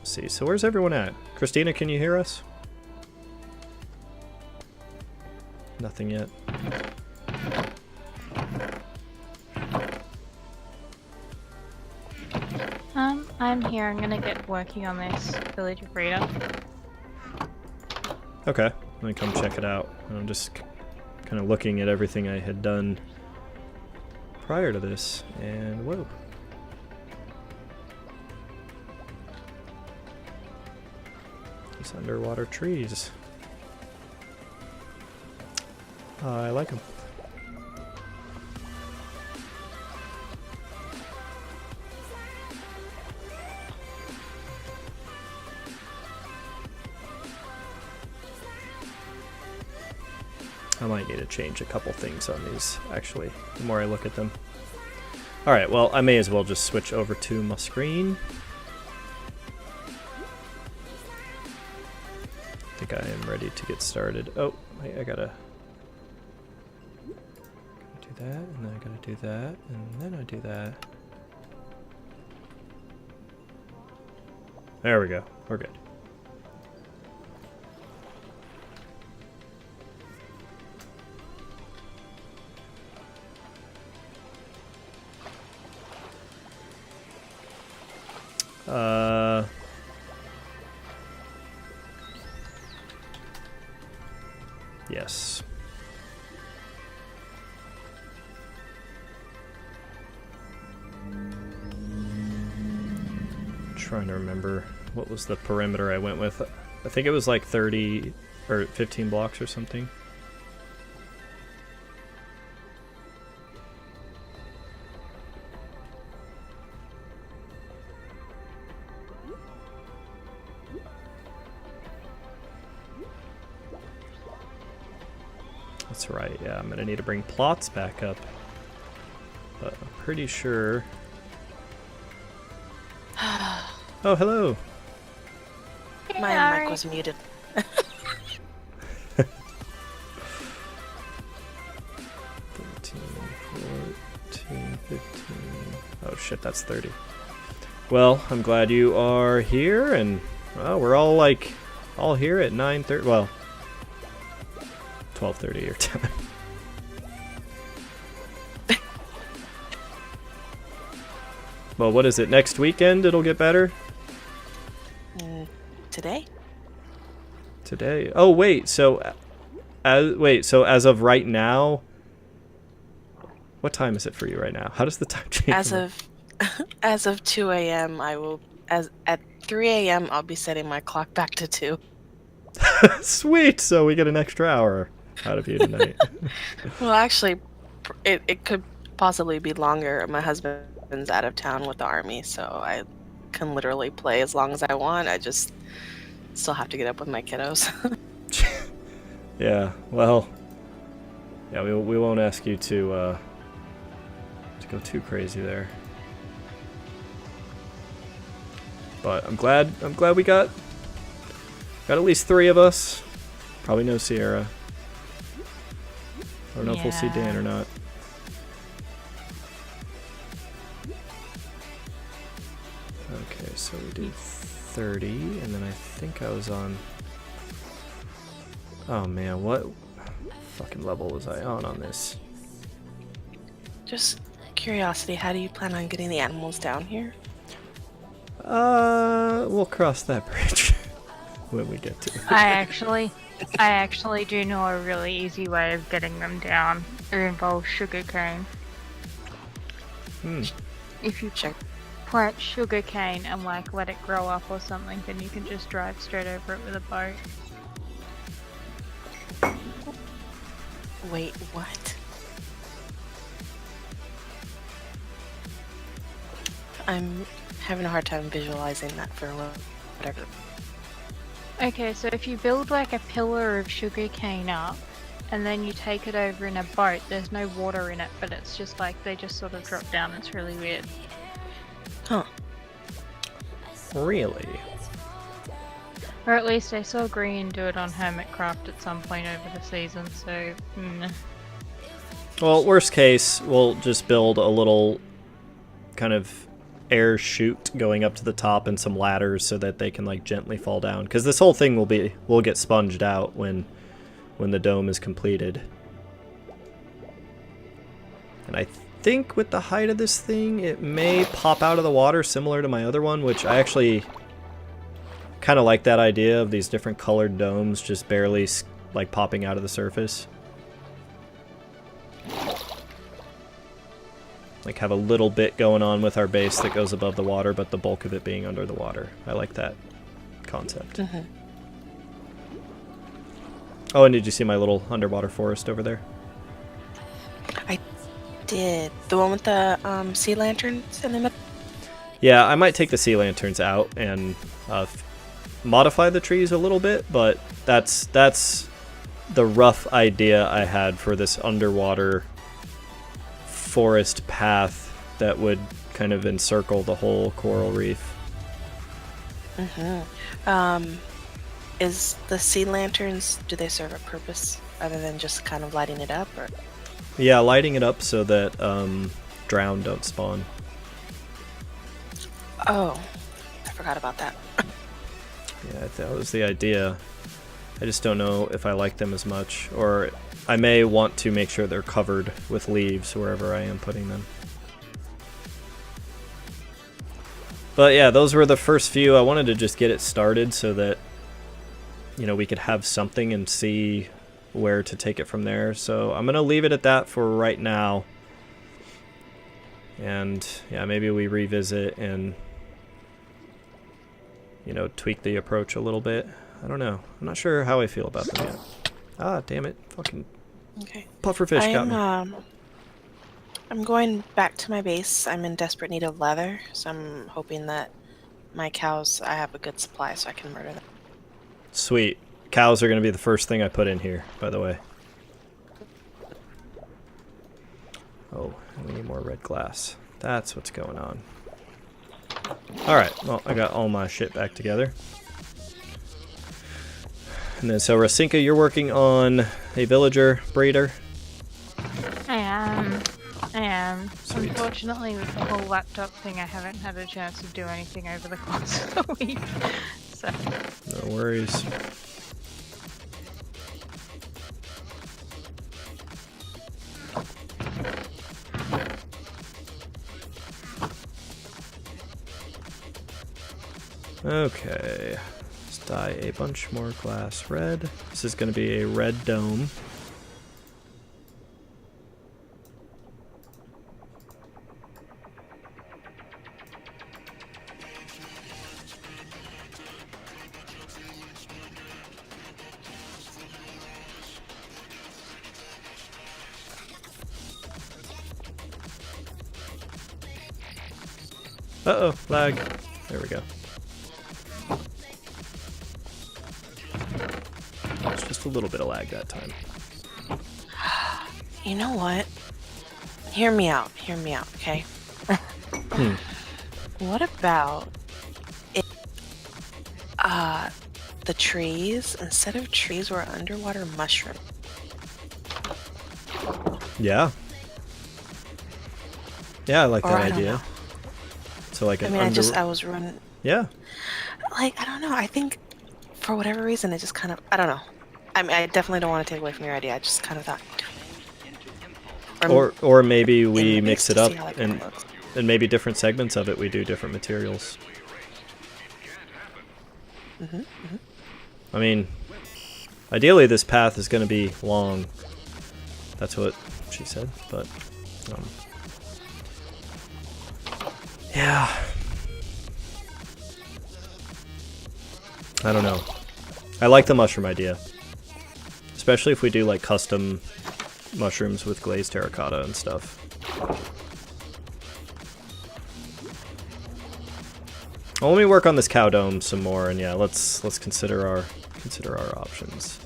Let's see, so where's everyone at? Christina, can you hear us? Nothing yet. I'm here. I'm gonna get working on this Village of Rita. Okay, let me come check it out. I'm just kind of looking at everything I had done prior to this, and whoa. These underwater trees. I like them. I might need to change a couple things on these, actually, the more I look at them. Alright, well, I may as well just switch over to my screen. I think I am ready to get started. Oh, I gotta do that, and then I gotta do that, and then I do that. There we go. We're good. Yes. Trying to remember what was the perimeter I went with. I think it was like 30 or 15 blocks or something. That's right, yeah, I'm gonna need to bring plots back up. But I'm pretty sure... Oh, hello! My mic was muted. 13, 14, 15... Oh shit, that's 30. Well, I'm glad you are here, and well, we're all like, all here at 9:30, well, 12:30 your time. Well, what is it? Next weekend it'll get better? Today? Today? Oh wait, so as of right now, what time is it for you right now? How does the time change? As of 2 a.m. at 3 a.m. I'll be setting my clock back to 2. Sweet, so we get an extra hour out of you tonight. Well, actually, it could possibly be longer. My husband's out of town with the army, so I can literally play as long as I want. I just still have to get up with my kiddos. Yeah, well, yeah, we won't ask you to go too crazy there. But I'm glad we got at least 3 of us. Probably no Sierra. I don't know if we'll see Dan or not. Okay, so we did 30, and then I think I was on... Oh man, what fucking level was I on this? Just curiosity, how do you plan on getting the animals down here? We'll cross that bridge when we get to it. I actually do know a really easy way of getting them down. It involves sugarcane. If you plant sugarcane and like let it grow up or something, then you can just drive straight over it with a boat. Wait, what? I'm having a hard time visualizing that for whatever. Okay, so if you build like a pillar of sugarcane up, and then you take it over in a boat, there's no water in it, but it's just like they just sort of drop down. It's really weird. Huh. Really? Or at least I saw Green do it on Hermitcraft at some point over the season, so... Well, worst case, we'll just build a little kind of air chute going up to the top and some ladders so that they can like gently fall down. Because this whole thing will get sponged out when the dome is completed. And I think with the height of this thing, it may pop out of the water similar to my other one, which I actually kind of like that idea of these different colored domes just barely like popping out of the surface. Like have a little bit going on with our base that goes above the water, but the bulk of it being under the water. I like that concept. Mm-hmm. Oh, and did you see my little underwater forest over there? I did. The one with the sea lanterns in the middle? Yeah, I might take the sea lanterns out and modify the trees a little bit, but that's the rough idea I had for this underwater forest path that would kind of encircle the whole coral reef. Mm-hmm. Is the sea lanterns, do they serve a purpose other than just kind of lighting it up? Or? Yeah, lighting it up so that drown don't spawn. Oh, I forgot about that. Yeah, that was the idea. I just don't know if I like them as much, or I may want to make sure they're covered with leaves wherever I am putting them. But yeah, those were the first few. I wanted to just get it started so that, you know, we could have something and see where to take it from there. So I'm going to leave it at that for right now. And yeah, maybe we revisit and, you know, tweak the approach a little bit. I don't know. I'm not sure how I feel about them yet. Ah, damn it. Fucking Okay. pufferfish got me. I'm going back to my base. I'm in desperate need of leather, so I'm hoping that my cows, I have a good supply so I can murder them. Sweet. Cows are going to be the first thing I put in here, by the way. Oh, we need more red glass. That's what's going on. Alright, well, I got all my shit back together. And then, so Rasinka, you're working on a villager breeder? I am. Sweet. Unfortunately, with the whole laptop thing, I haven't had a chance to do anything over the course of the week. So. No worries. Okay. Let's dye a bunch more glass red. This is going to be a red dome. Uh-oh, lag. There we go. It's just a little bit of lag that time. You know what? Hear me out, okay? What about if the trees, instead of trees, were underwater mushrooms? Yeah. Yeah, I like Or that I don't idea. know. So like I an mean, I was running. Yeah. Like, I don't know. I think for whatever reason, it just kind of. I don't know. I mean, I definitely don't want to take away from your idea. I just kind of thought. Or maybe we in the mix base it to up see how that and looks. maybe different segments of it we do different materials. I mean, ideally this path is going to be long. That's what she said, but yeah. I don't know. I like the mushroom idea. Especially if we do like custom mushrooms with glazed terracotta and stuff. Well, let me work on this cow dome some more, and yeah, let's consider our options.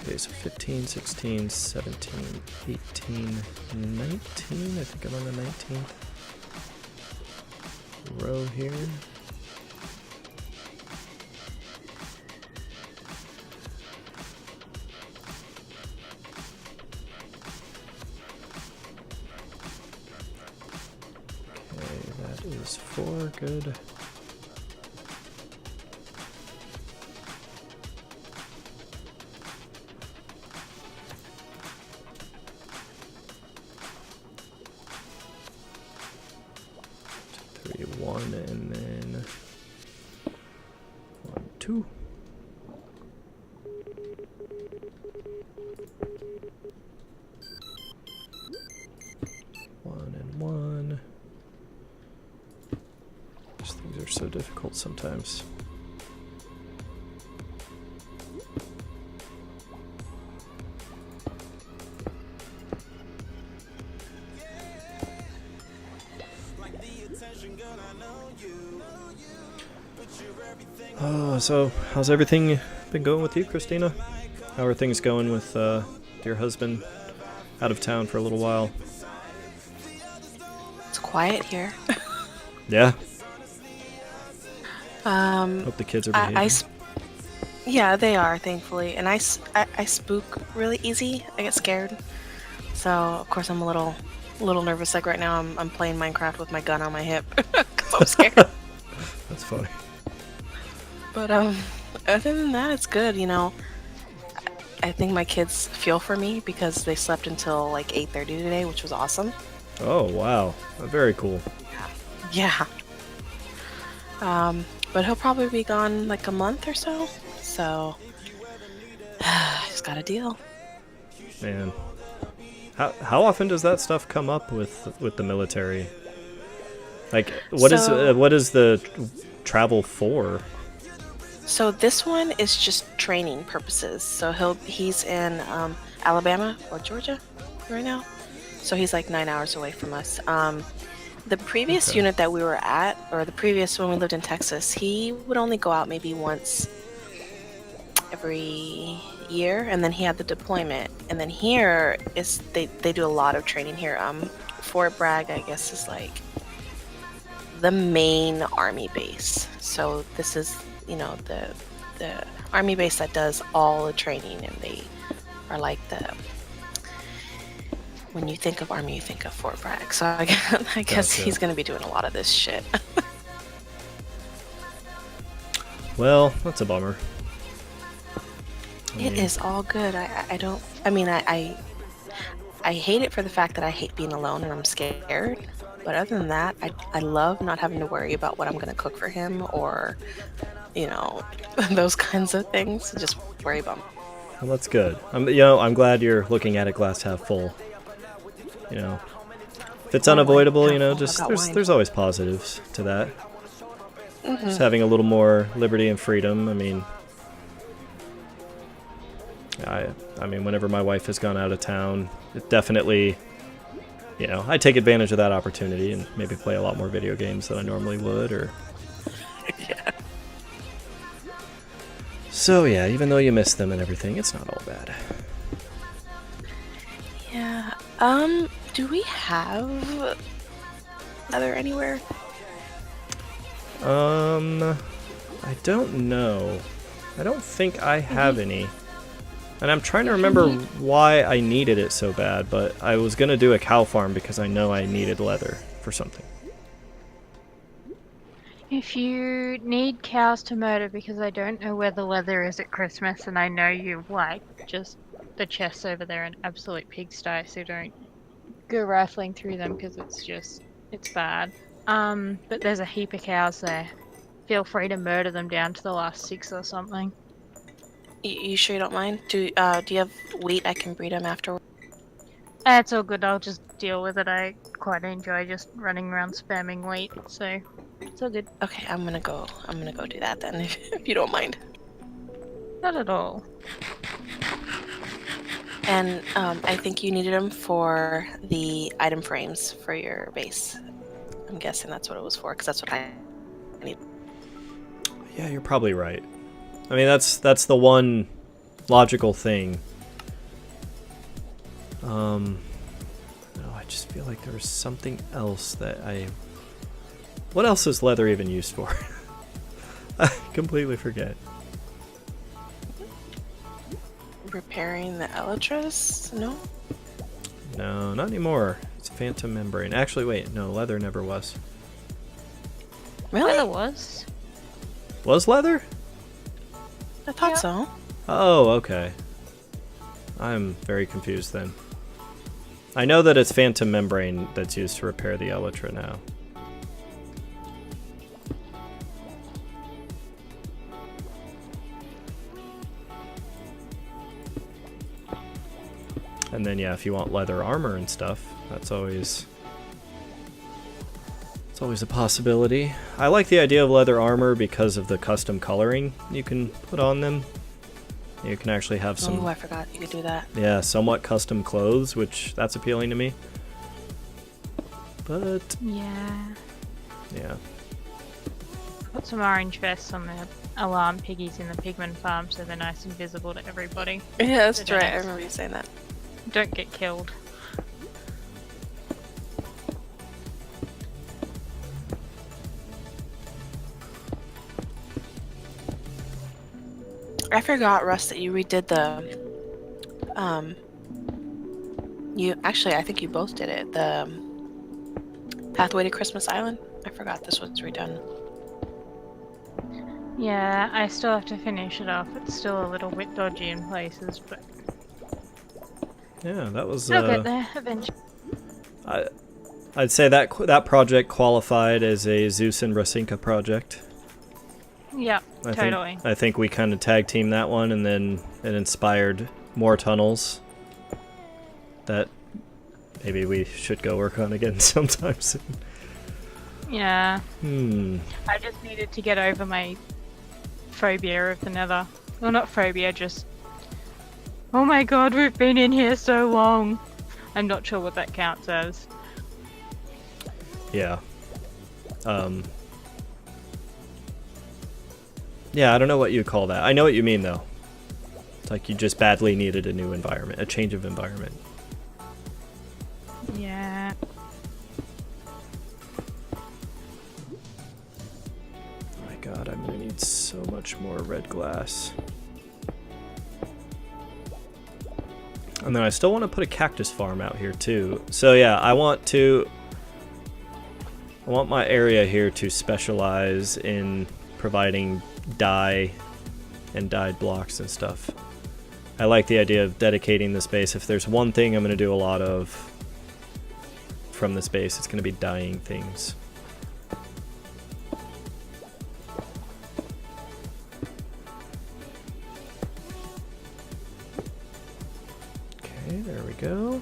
Okay, so 15, 16, 17, 18, 19. I think I'm on the 19th row here. Okay, that is Plus 4, good. Three, 1, and then 1, 2. These things are so difficult sometimes. So how's everything been going with you, Christina? How are things going with your husband out of town for a little while? It's quiet here. Yeah. Hope the kids are behaving. Yeah, they are, thankfully. And I spook really easy. I get scared. So, of course, I'm a little nervous. Like right now, I'm playing Minecraft with my gun on my hip because I'm scared. That's funny. But other than that, it's good. You know, I think my kids feel for me because they slept until like 8:30 today, which was awesome. Oh wow, very cool. Yeah. But he'll probably be gone like a month or so. So, just got a deal. Man, how often does that stuff come up with the military? Like, what is the travel for? So this one is just training purposes. So he's in Alabama or Georgia right now. So he's like 9 hours away from us. The previous unit that we were at, or the previous when we lived in Texas, he would only go out maybe once every year, and then he had the deployment. And then here is they do a lot of training here. Fort Bragg, I guess, is like the main army base. So this is, you know, the army base that does all the training, and they are like when you think of army, you think of Fort Bragg. So I guess Gotcha. he's going to be doing a lot of this shit. Well, that's a bummer. It is all good. I hate it for the fact that I hate being alone and I'm scared. But other than that, I love not having to worry about what I'm going to cook for him or, you know, those kinds of things. Just worry about them. Well, that's good. I'm glad you're looking at it glass half full. You know, if it's unavoidable, you know, just there's always positives to that. Mm-hmm. Just having a little more liberty and freedom. I mean, whenever my wife has gone out of town, it definitely, you know, I take advantage of that opportunity and maybe play a lot more video games than I normally would, or. Yeah. So yeah, even though you miss them and everything, it's not all bad. Yeah. Do we have leather anywhere? I don't know. I don't think I have any. And I'm trying to remember why I needed it so bad, but I was gonna do a cow farm because I know I needed leather for something. If you need cows to murder, because I don't know where the leather is at Christmas, and I know you like just the chests over there an absolute pigsty, so don't go rifling through them because it's bad. But there's a heap of cows there. Feel free to murder them down to the last 6 or something. You sure you don't mind? Do you have wheat? I can breed them after. It's all good. I'll just deal with it. I quite enjoy just running around spamming wheat, so it's all good. Okay, I'm gonna go do that then, if you don't mind. Not at all. And I think you needed them for the item frames for your base. I'm guessing that's what it was for, because that's what I need. Yeah, you're probably right. I mean, that's the one logical thing. No, I just feel like there was something else that What else is leather even used for? I completely forget. Repairing the elytras? No? No, not anymore. It's phantom membrane. Actually, wait, no, leather never was. Really? Leather was. Was leather? I thought Yep. so. Oh, okay. I'm very confused then. I know that it's phantom membrane that's used to repair the elytra now. And then yeah, if you want leather armor and stuff, it's always a possibility. I like the idea of leather armor because of the custom coloring you can put on them. You can actually have some Oh, I forgot you could do that. yeah, somewhat custom clothes, which that's appealing to me. But Yeah. yeah. Put some orange vests on the alarm piggies in the pigman farm so they're nice and visible to everybody. Yeah, that's They're right. I nice. remember you saying that. Don't get killed. I forgot, Russ, that you redid the. You actually, I think you both did it. The Pathway to Christmas Island. I forgot this was redone. Yeah, I still have to finish it off. It's still a little bit dodgy in places, but Yeah, that was I'll get there eventually. I'd say that project qualified as a Zeus and Rasinka project. Yeah, totally. I think we kind of tag team that one, and then it inspired more tunnels that maybe we should go work on again sometime soon. Yeah. Hmm. I just needed to get over my phobia of the nether. Well, not phobia, just... Oh my god, we've been in here so long! I'm not sure what that counts as. Yeah. Yeah, I don't know what you call that. I know what you mean, though. It's like you just badly needed a new environment, a change of environment. Yeah. Oh my god, I'm gonna need so much more red glass. And then I still want to put a cactus farm out here, too. So yeah, I want my area here to specialize in providing dye and dyed blocks and stuff. I like the idea of dedicating the space. If there's one thing I'm going to do a lot of from this base, it's going to be dyeing things. Okay, there we go.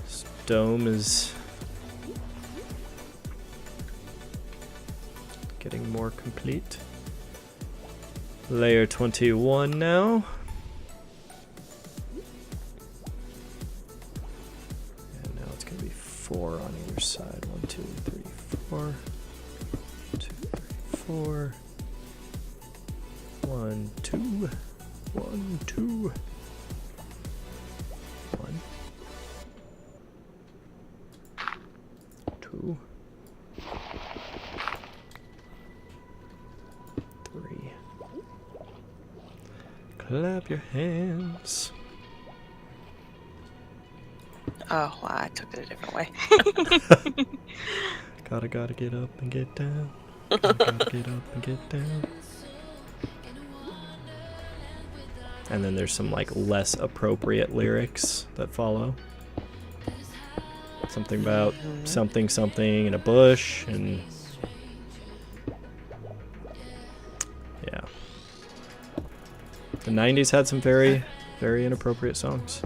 This dome is getting more complete. Layer 21 now. And now it's going to be 4 on either side. 1, 2, 3, 4. 2, 3, 4. 1, 2. 1, 2. 1. 2. 3. Clap your hands. Oh, wow, I took it a different way. Gotta get up and get down. Gotta get up and get down. And then there's some like less appropriate lyrics that follow. Something about something something in a bush and yeah. The 90s had some very, very inappropriate songs.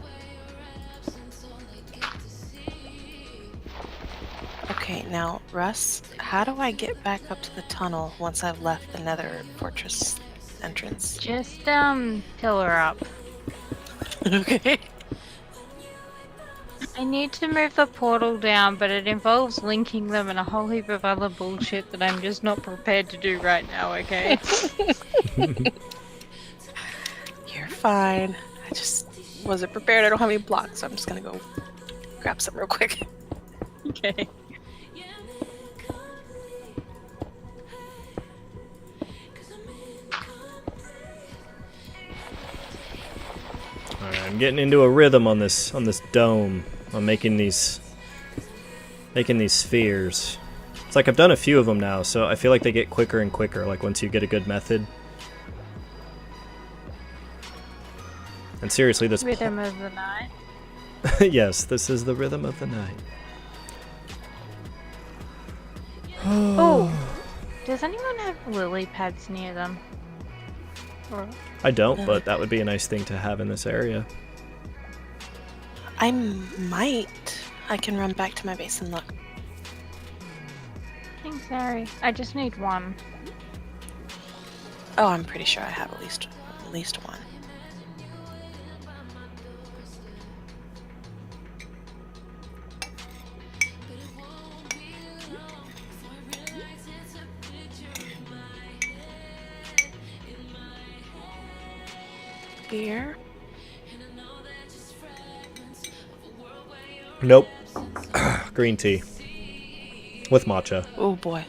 Okay, now, Russ, how do I get back up to the tunnel once I've left the nether fortress entrance? Just, pillar up. Okay. I need to move the portal down, but it involves linking them and a whole heap of other bullshit that I'm just not prepared to do right now, okay? You're fine. I just wasn't prepared. I don't have any blocks, so I'm just gonna go grab some real quick. Okay. Alright, I'm getting into a rhythm on this dome. I'm making these spheres. It's like I've done a few of them now, so I feel like they get quicker and quicker, like once you get a good method. And seriously, this Rhythm of the night. yes, this is the rhythm of the night. Oh, does anyone have lily pads near them? Or I don't, but that would be a nice thing to have in this area. I might. I can run back to my base and look. thanks, Harry. I just need one. Oh, I'm pretty sure I have at least one. Beer. Nope. Green tea. With matcha. Oh boy.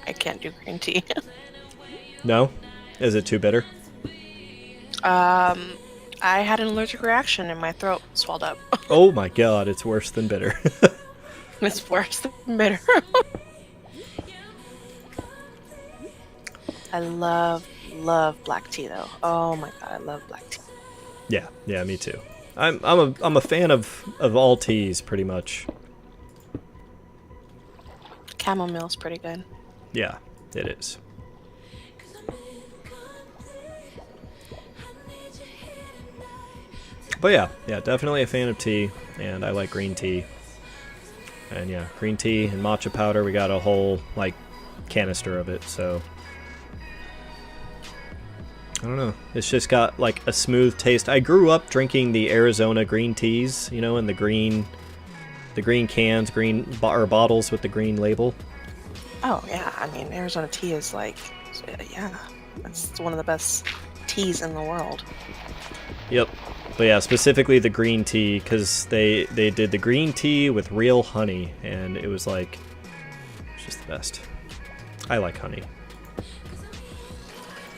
I can't do green tea. No? Is it too bitter? I had an allergic reaction and my throat swelled up. Oh my god, it's worse than bitter. It's worse than bitter. I love black tea though. Oh my god, I love black tea. Yeah, me too. I'm a fan of all teas pretty much. Chamomile's pretty good. Yeah, it is. But yeah, definitely a fan of tea, and I like green tea. And yeah, green tea and matcha powder, we got a whole, like, canister of it, so... I don't know. It's just got, like, a smooth taste. I grew up drinking the Arizona green teas, you know, in the green cans, or bottles with the green label. Oh yeah, I mean Arizona tea is like, yeah, it's one of the best teas in the world. Yep. But yeah, specifically the green tea, because they did the green tea with real honey, and it was like, it's just the best. I like honey.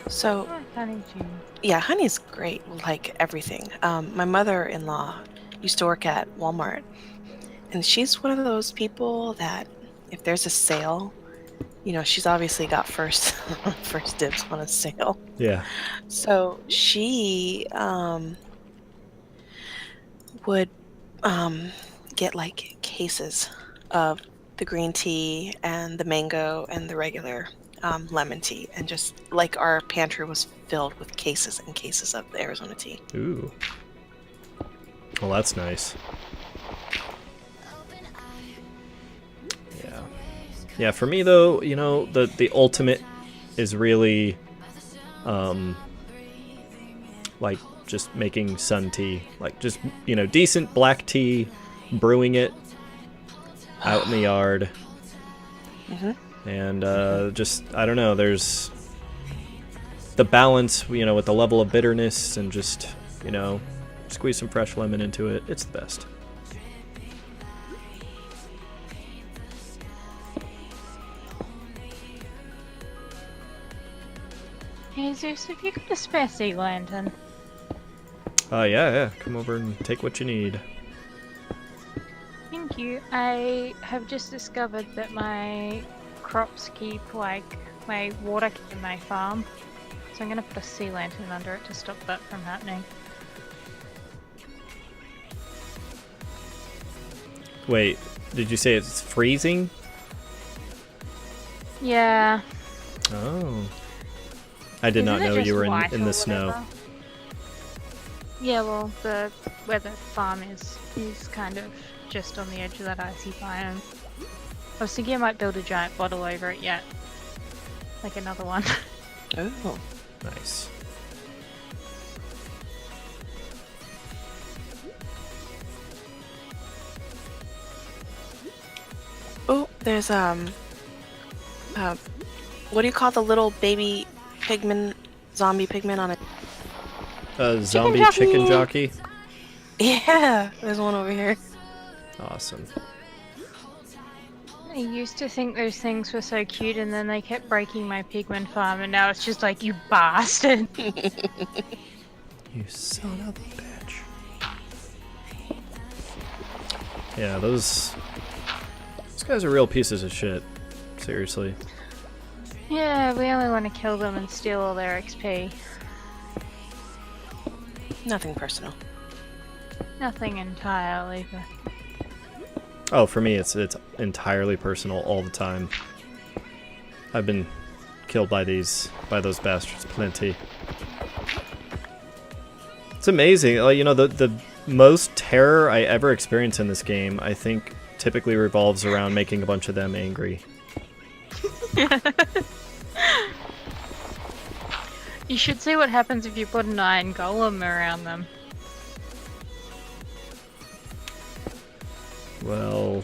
So, Honey too. yeah, honey's great, like everything. My mother-in-law used to work at Walmart, and she's one of those people that if there's a sale, you know, she's obviously got first dibs on a sale. Yeah. So she would get like cases of the green tea and the mango and the regular lemon tea, and just like our pantry was filled with cases and cases of the Arizona tea. Ooh. Well, that's nice. Yeah. Yeah, for me though, you know, the ultimate is really like just making sun tea. Like just, you know, decent black tea, brewing it out in the yard. Mm-hmm. And just, I don't know, there's the balance, you know, with the level of bitterness and just, you know, squeeze some fresh lemon into it. It's the best. Hey Zeus, have you got a spare sea lantern? Yeah. Come over and take what you need. Thank you. I have just discovered that my crops keep, like, my water in my farm. So I'm gonna put a sea lantern under it to stop that from happening. Wait, did you say it's freezing? Yeah. Oh. I did not Isn't it know just you were white in or the snow. whatever? Yeah, well, where the farm is kind of just on the edge of that icy biome. I was thinking I might build a giant bottle over it yet. Like another one. Oh. Nice. Oh, there's what do you call the little baby pigman, zombie pigman on it? Zombie chicken jockey? Yeah, there's one over here. Awesome. I used to think those things were so cute, and then they kept breaking my pigman farm, and now it's just like, you bastard. You son of a bitch. Yeah, those These guys are real pieces of shit. Seriously. Yeah, we only want to kill them and steal all their XP. Nothing personal. Nothing entirely, but... Oh, for me, it's entirely personal all the time. I've been killed by those bastards plenty. It's amazing. You know, the most terror I ever experience in this game, I think, typically revolves around making a bunch of them angry. You should see what happens if you put an iron golem around them. Well,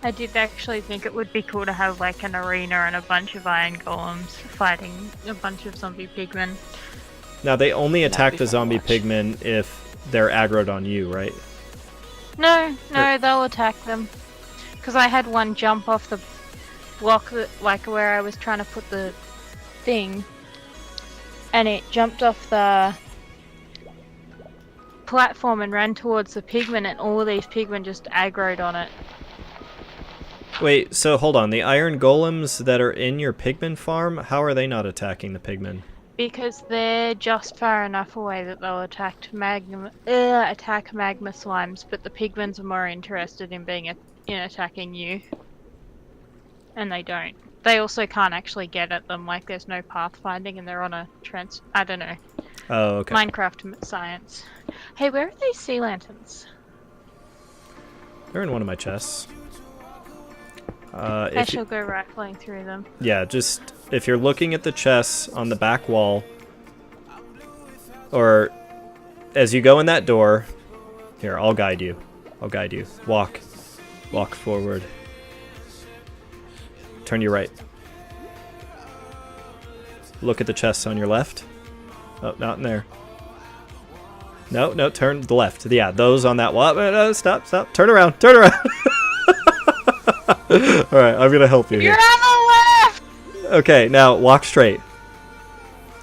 I did actually think it would be cool to have like an arena and a bunch of iron golems fighting a bunch of zombie pigmen. now they only attack be the fun to zombie watch. pigmen if they're aggroed on you, right? No, they'll attack them. Because I had one jump off the block, like where I was trying to put the thing, and it jumped off the platform and ran towards the pigmen, and all of these pigmen just aggroed on it. Wait, so hold on. The iron golems that are in your pigman farm, how are they not attacking the pigmen? Because they're just far enough away that they'll attack magma slimes, but the pigments are more interested in in attacking you. And they don't. They also can't actually get at them, like there's no pathfinding and they're on a I don't know. Oh, okay. Minecraft science. Hey, where are these sea lanterns? They're in one of my chests. I If shall go rifling through them. Yeah, just if you're looking at the chests on the back wall, or as you go in that door, here, I'll guide you. I'll guide you. Walk forward. Turn your right. Look at the chests on your left. Oh, not in there. No, turn to the left. Yeah, those on that wall. Stop. Turn around. Alright, I'm gonna help you You're here. on the left! Okay, now walk straight.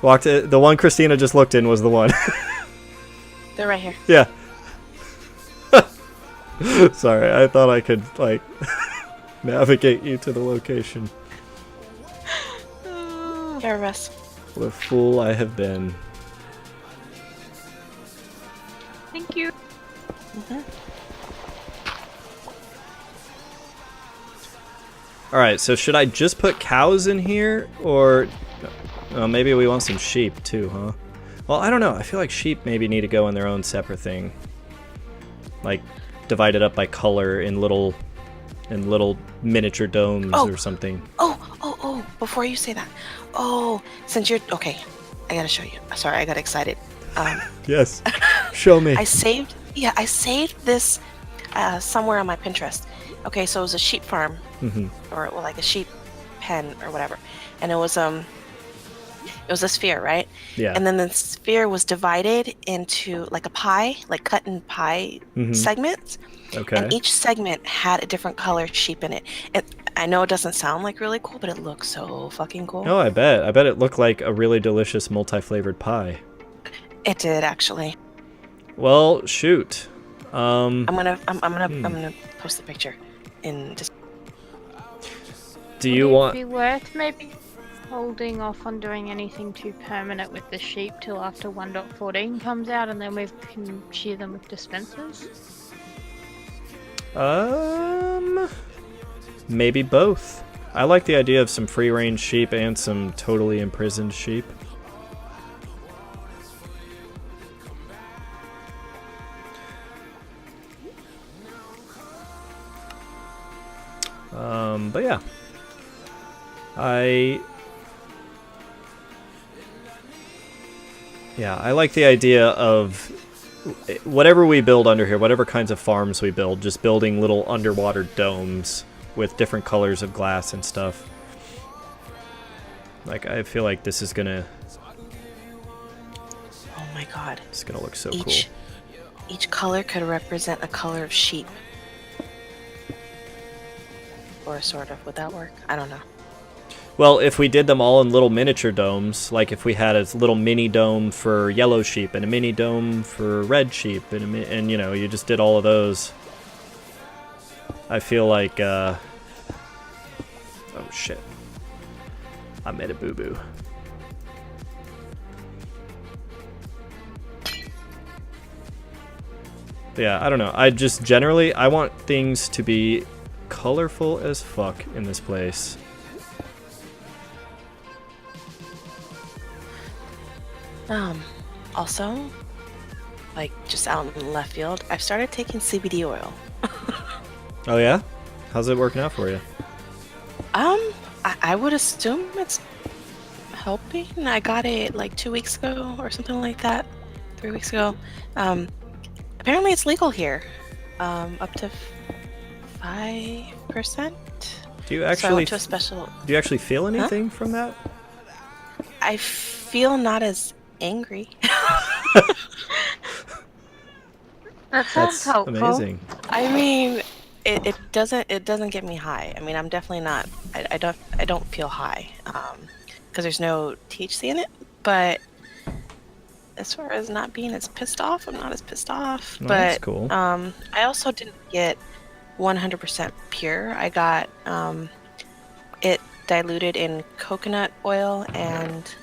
The one Christina just looked in was the one. They're right here. Yeah. Sorry, I thought I could, like, navigate you to the location. Here, Russ. What a fool I have been. Thank you. Alright, so should I just put cows in here, or maybe we want some sheep too, huh? Well, I don't know. I feel like sheep maybe need to go in their own separate thing. Like, divided up by color in little miniature domes or something. Oh, before you say that. Oh, since you're... Okay, I gotta show you. Sorry, I got excited. Yes. Show me. I saved this somewhere on my Pinterest. Okay, so it was a sheep farm, or well, like a sheep pen or whatever, and it was a sphere, right? Yeah. And then the sphere was divided into like a pie, like cut in pie segments. Okay. And each segment had a different color sheep in it. And I know it doesn't sound like really cool, but it looks so fucking cool. Oh, I bet. I bet it looked like a really delicious multi-flavored pie. It did actually. Well, shoot. I'm gonna post the picture in just. Do you Would it want... be worth maybe holding off on doing anything too permanent with the sheep till after 1.14 comes out, and then we can shear them with dispensers? Maybe both. I like the idea of some free-range sheep and some totally imprisoned sheep. But yeah. I like the idea of whatever we build under here, whatever kinds of farms we build, just building little underwater domes with different colors of glass and stuff. Like, I feel like this is gonna... Oh my god. It's gonna look so cool. Each color could represent a color of sheep. Or sort of. Would that work? I don't know. Well, if we did them all in little miniature domes, like if we had a little mini dome for yellow sheep and a mini dome for red sheep, and you know, you just did all of those, I feel like, oh shit. I made a boo-boo. Yeah, I don't know. I just generally, I want things to be colorful as fuck in this place. Also, like just out in left field, I've started taking CBD oil. Oh yeah? How's it working out for you? I would assume it's helping. I got it like 2 weeks ago or something like that. 3 weeks ago. Apparently it's legal here. Up to 5%. Do you So I actually went to a special. do you actually feel anything from that? I feel not as angry. That sounds That's helpful. amazing. I mean, it doesn't get me high. I mean, I'm definitely not. I don't feel high because there's no THC in it. But as far as not being as pissed off, I'm not as pissed off. Oh, but that's cool. I also didn't get 100% pure. I got it diluted in coconut oil and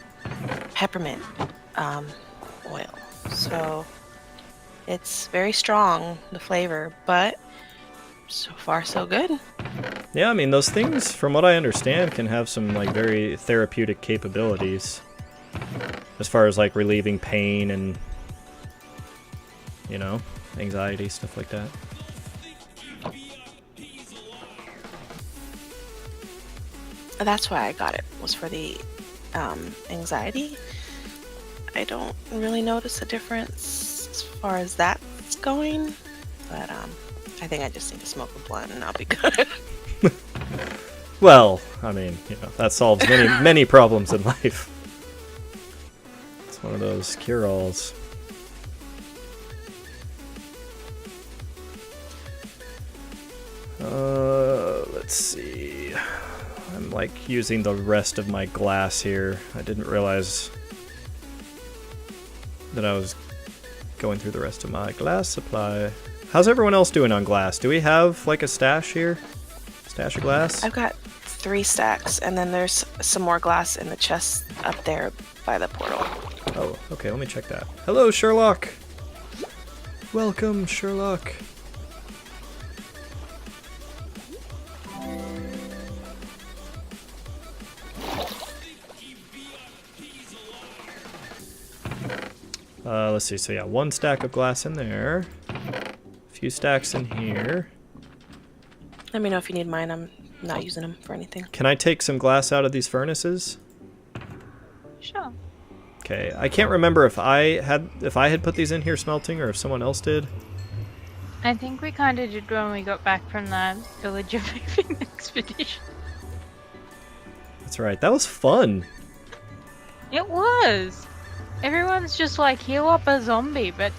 peppermint oil. So it's very strong, the flavor, but so far so good. Yeah, I mean, those things, from what I understand, can have some, like, very therapeutic capabilities. As far as, like, relieving pain and, you know, anxiety, stuff like that. That's why I got it, was for the anxiety. I don't really notice a difference as far as that's going, but I think I just need to smoke a blunt and I'll be good. Well, I mean, you know, that solves many problems in life. It's one of those cure-alls. Let's see. I'm like using the rest of my glass here. I didn't realize that I was going through the rest of my glass supply. How's everyone else doing on glass? Do we have like a stash here? Stash of glass? I've got 3 stacks, and then there's some more glass in the chest up there by the portal. Oh, okay, let me check that. Hello, Sherlock! Welcome, Sherlock. Let's see, so yeah, 1 stack of glass in there. A few stacks in here. Let me know if you need mine. I'm not using them for anything. Can I take some glass out of these furnaces? Sure. Okay, I can't remember if I had put these in here smelting or if someone else did. I think we kind of did when we got back from the villager moving expedition. That's right, that was fun. It was. Everyone's just like, heal up a zombie, but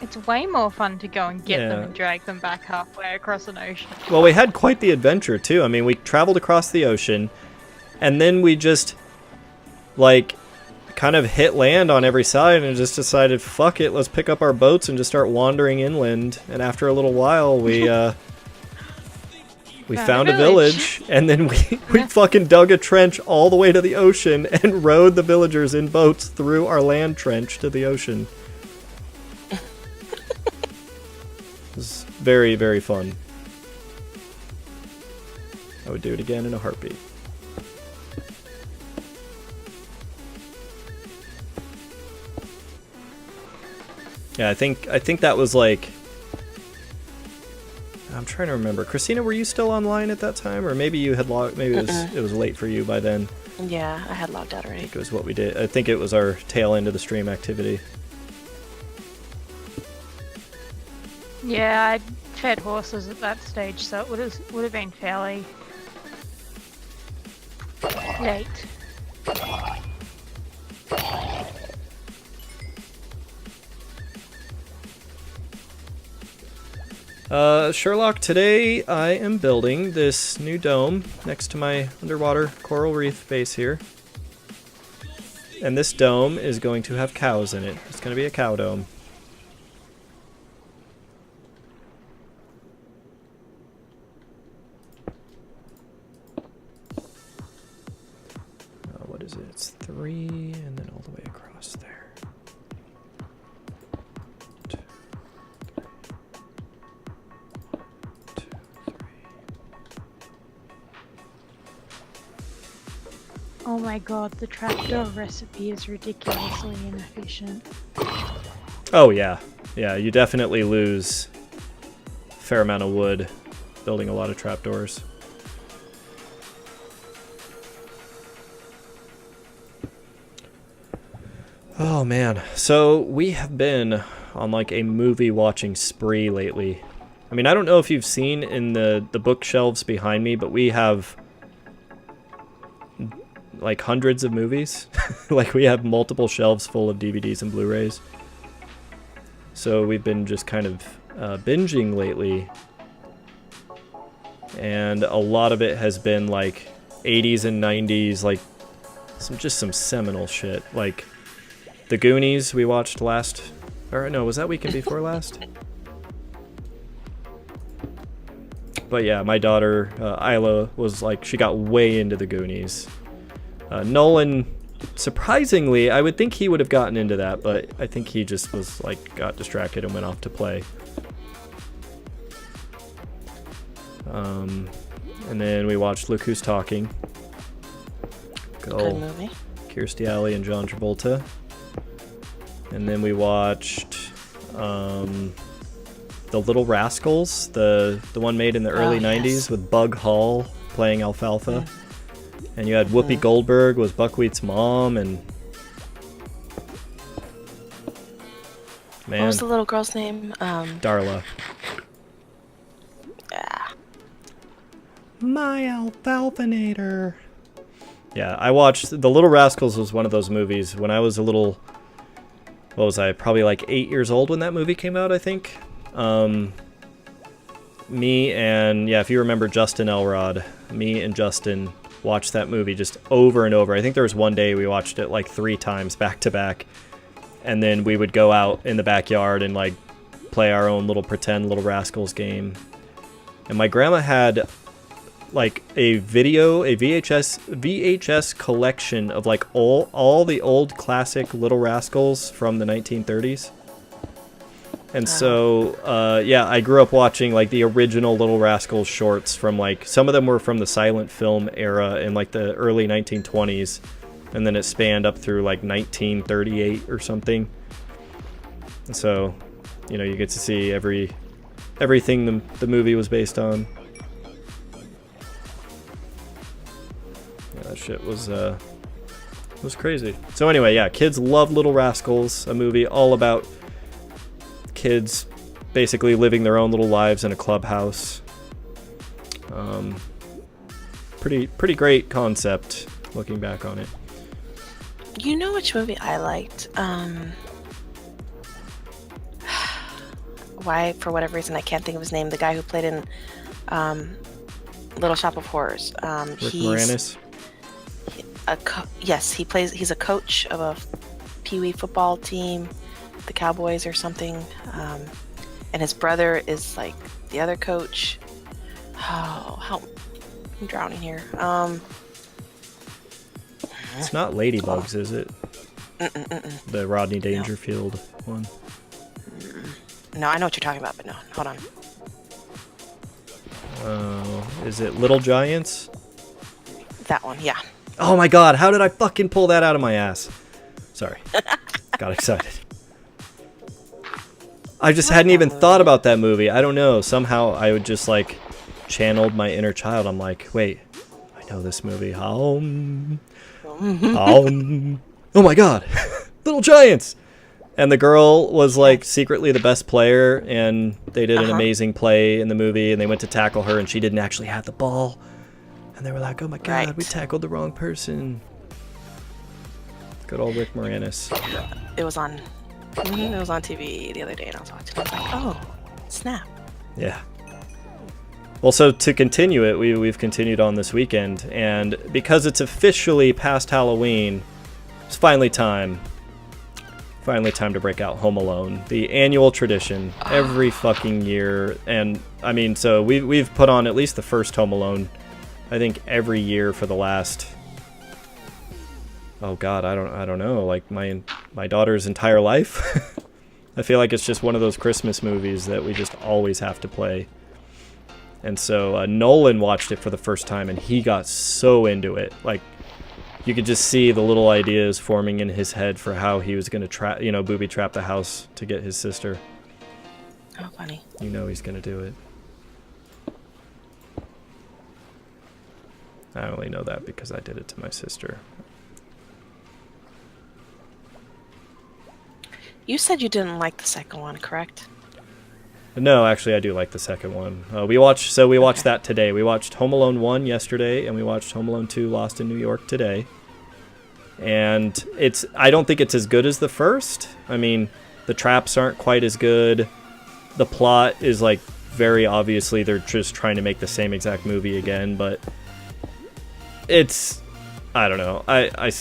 it's way more fun to go and get them Yeah. and drag them back halfway across an ocean. Well, we had quite the adventure too. I mean, we traveled across the ocean, and then we just, like, kind of hit land on every side and just decided, fuck it, let's pick up our boats and just start wandering inland. And after a little while, we found a village, and then we fucking dug a trench all the way to the ocean and rowed the villagers in boats through our land trench to the ocean. It was very, very fun. I would do it again in a heartbeat. Yeah, I think that was like, I'm trying to remember. Christina, were you still online at that time, or maybe you had logged? Maybe it was late for you by then. Yeah, I had logged out I already. think it was what we did. I think it was our tail end of the stream activity. Yeah, I'd fed horses at that stage, so it would have been fairly late. Sherlock, today I am building this new dome next to my underwater coral reef base here. And this dome is going to have cows in it. It's going to be a cow dome. Oh my god, the trapdoor recipe is ridiculously inefficient. Oh yeah, yeah. You definitely lose a fair amount of wood building a lot of trapdoors. Oh man, so we have been on like a movie watching spree lately. I mean, I don't know if you've seen in the bookshelves behind me, but we have like hundreds of movies. Like we have multiple shelves full of DVDs and Blu-rays. So we've been just kind of binging lately. And a lot of it has been like 80s and 90s, like some seminal shit. Like The Goonies we watched last, or no, was that weekend before last? But yeah, my daughter, Isla, was like, she got way into The Goonies. Nolan, surprisingly, I would think he would have gotten into that, but I think he just was like, got distracted and went off to play. And then we watched Look Who's Talking. Good movie. Kirstie Alley and John Travolta. And then we watched The Little Rascals, the one made in the early 90s yes. with Bug Hall playing Alfalfa. And you had Whoopi Goldberg was Buckwheat's mom, and man, What was the little girl's name? Darla. Yeah. My Alfalfanator. Yeah, I watched The Little Rascals was one of those movies when I was a little, what was I, probably like 8 years old when that movie came out, I think. Me and, yeah, if you remember Justin Elrod, me and Justin watched that movie just over and over. I think there was one day we watched it like 3 times back to back. And then we would go out in the backyard and like play our own little pretend Little Rascals game. And my grandma had like a VHS collection of like all the old classic Little Rascals from the 1930s. And so, yeah, I grew up watching like the original Little Rascals shorts from like, some of them were from the silent film era in like the early 1920s. And then it spanned up through like 1938 or something. And so, you know, you get to see everything the movie was based on. Yeah, that shit was crazy. So anyway, yeah, kids love Little Rascals, a movie all about kids basically living their own little lives in a clubhouse. Pretty great concept looking back on it. You know which movie I liked? Why, for whatever reason, I can't think of his name. The guy who played in Little Shop of Horrors. Rick Moranis? Yes, he's a coach of a pee-wee football team, the Cowboys or something. And his brother is like the other coach. Oh, help. I'm drowning here. It's not Ladybugs, is it? The Rodney Dangerfield one. No, I know what you're talking about, but no. Hold on. Is it Little Giants? That one, yeah. Oh my god, how did I fucking pull that out of my ass? Sorry. Got excited. I just hadn't even thought about that movie. I don't know. Somehow I would just like channeled my inner child. I'm like, wait, I know this movie. Oh my god. Little Giants. And the girl was like secretly the best player, and they did an amazing play in the movie, and they went to tackle her and she didn't actually have the ball. And they were like, oh my god, we tackled the wrong person. Good old Rick Moranis. It was on TV the other day, and I was watching it. I was like, oh, snap. Yeah. Well, so to continue it, we've continued on this weekend, and because it's officially past Halloween, it's finally time to break out Home Alone, the annual tradition every fucking year. And I mean, so we've put on at least the first Home Alone, I think, every year for the last, oh god, I don't know, like my daughter's entire life. I feel like it's just one of those Christmas movies that we just always have to play. And so Nolan watched it for the first time, and he got so into it. Like, you could just see the little ideas forming in his head for how he was going to booby trap the house to get his sister. Oh, funny. You know he's going to do it. I only know that because I did it to my sister. You said you didn't like the second one, correct? No, actually, I do like the second one. We watched that today. We watched Home Alone 1 yesterday, and we watched Home Alone 2 Lost in New York today. And I don't think it's as good as the first. I mean, the traps aren't quite as good. The plot is, like, very obviously they're just trying to make the same exact movie again, but I don't know. I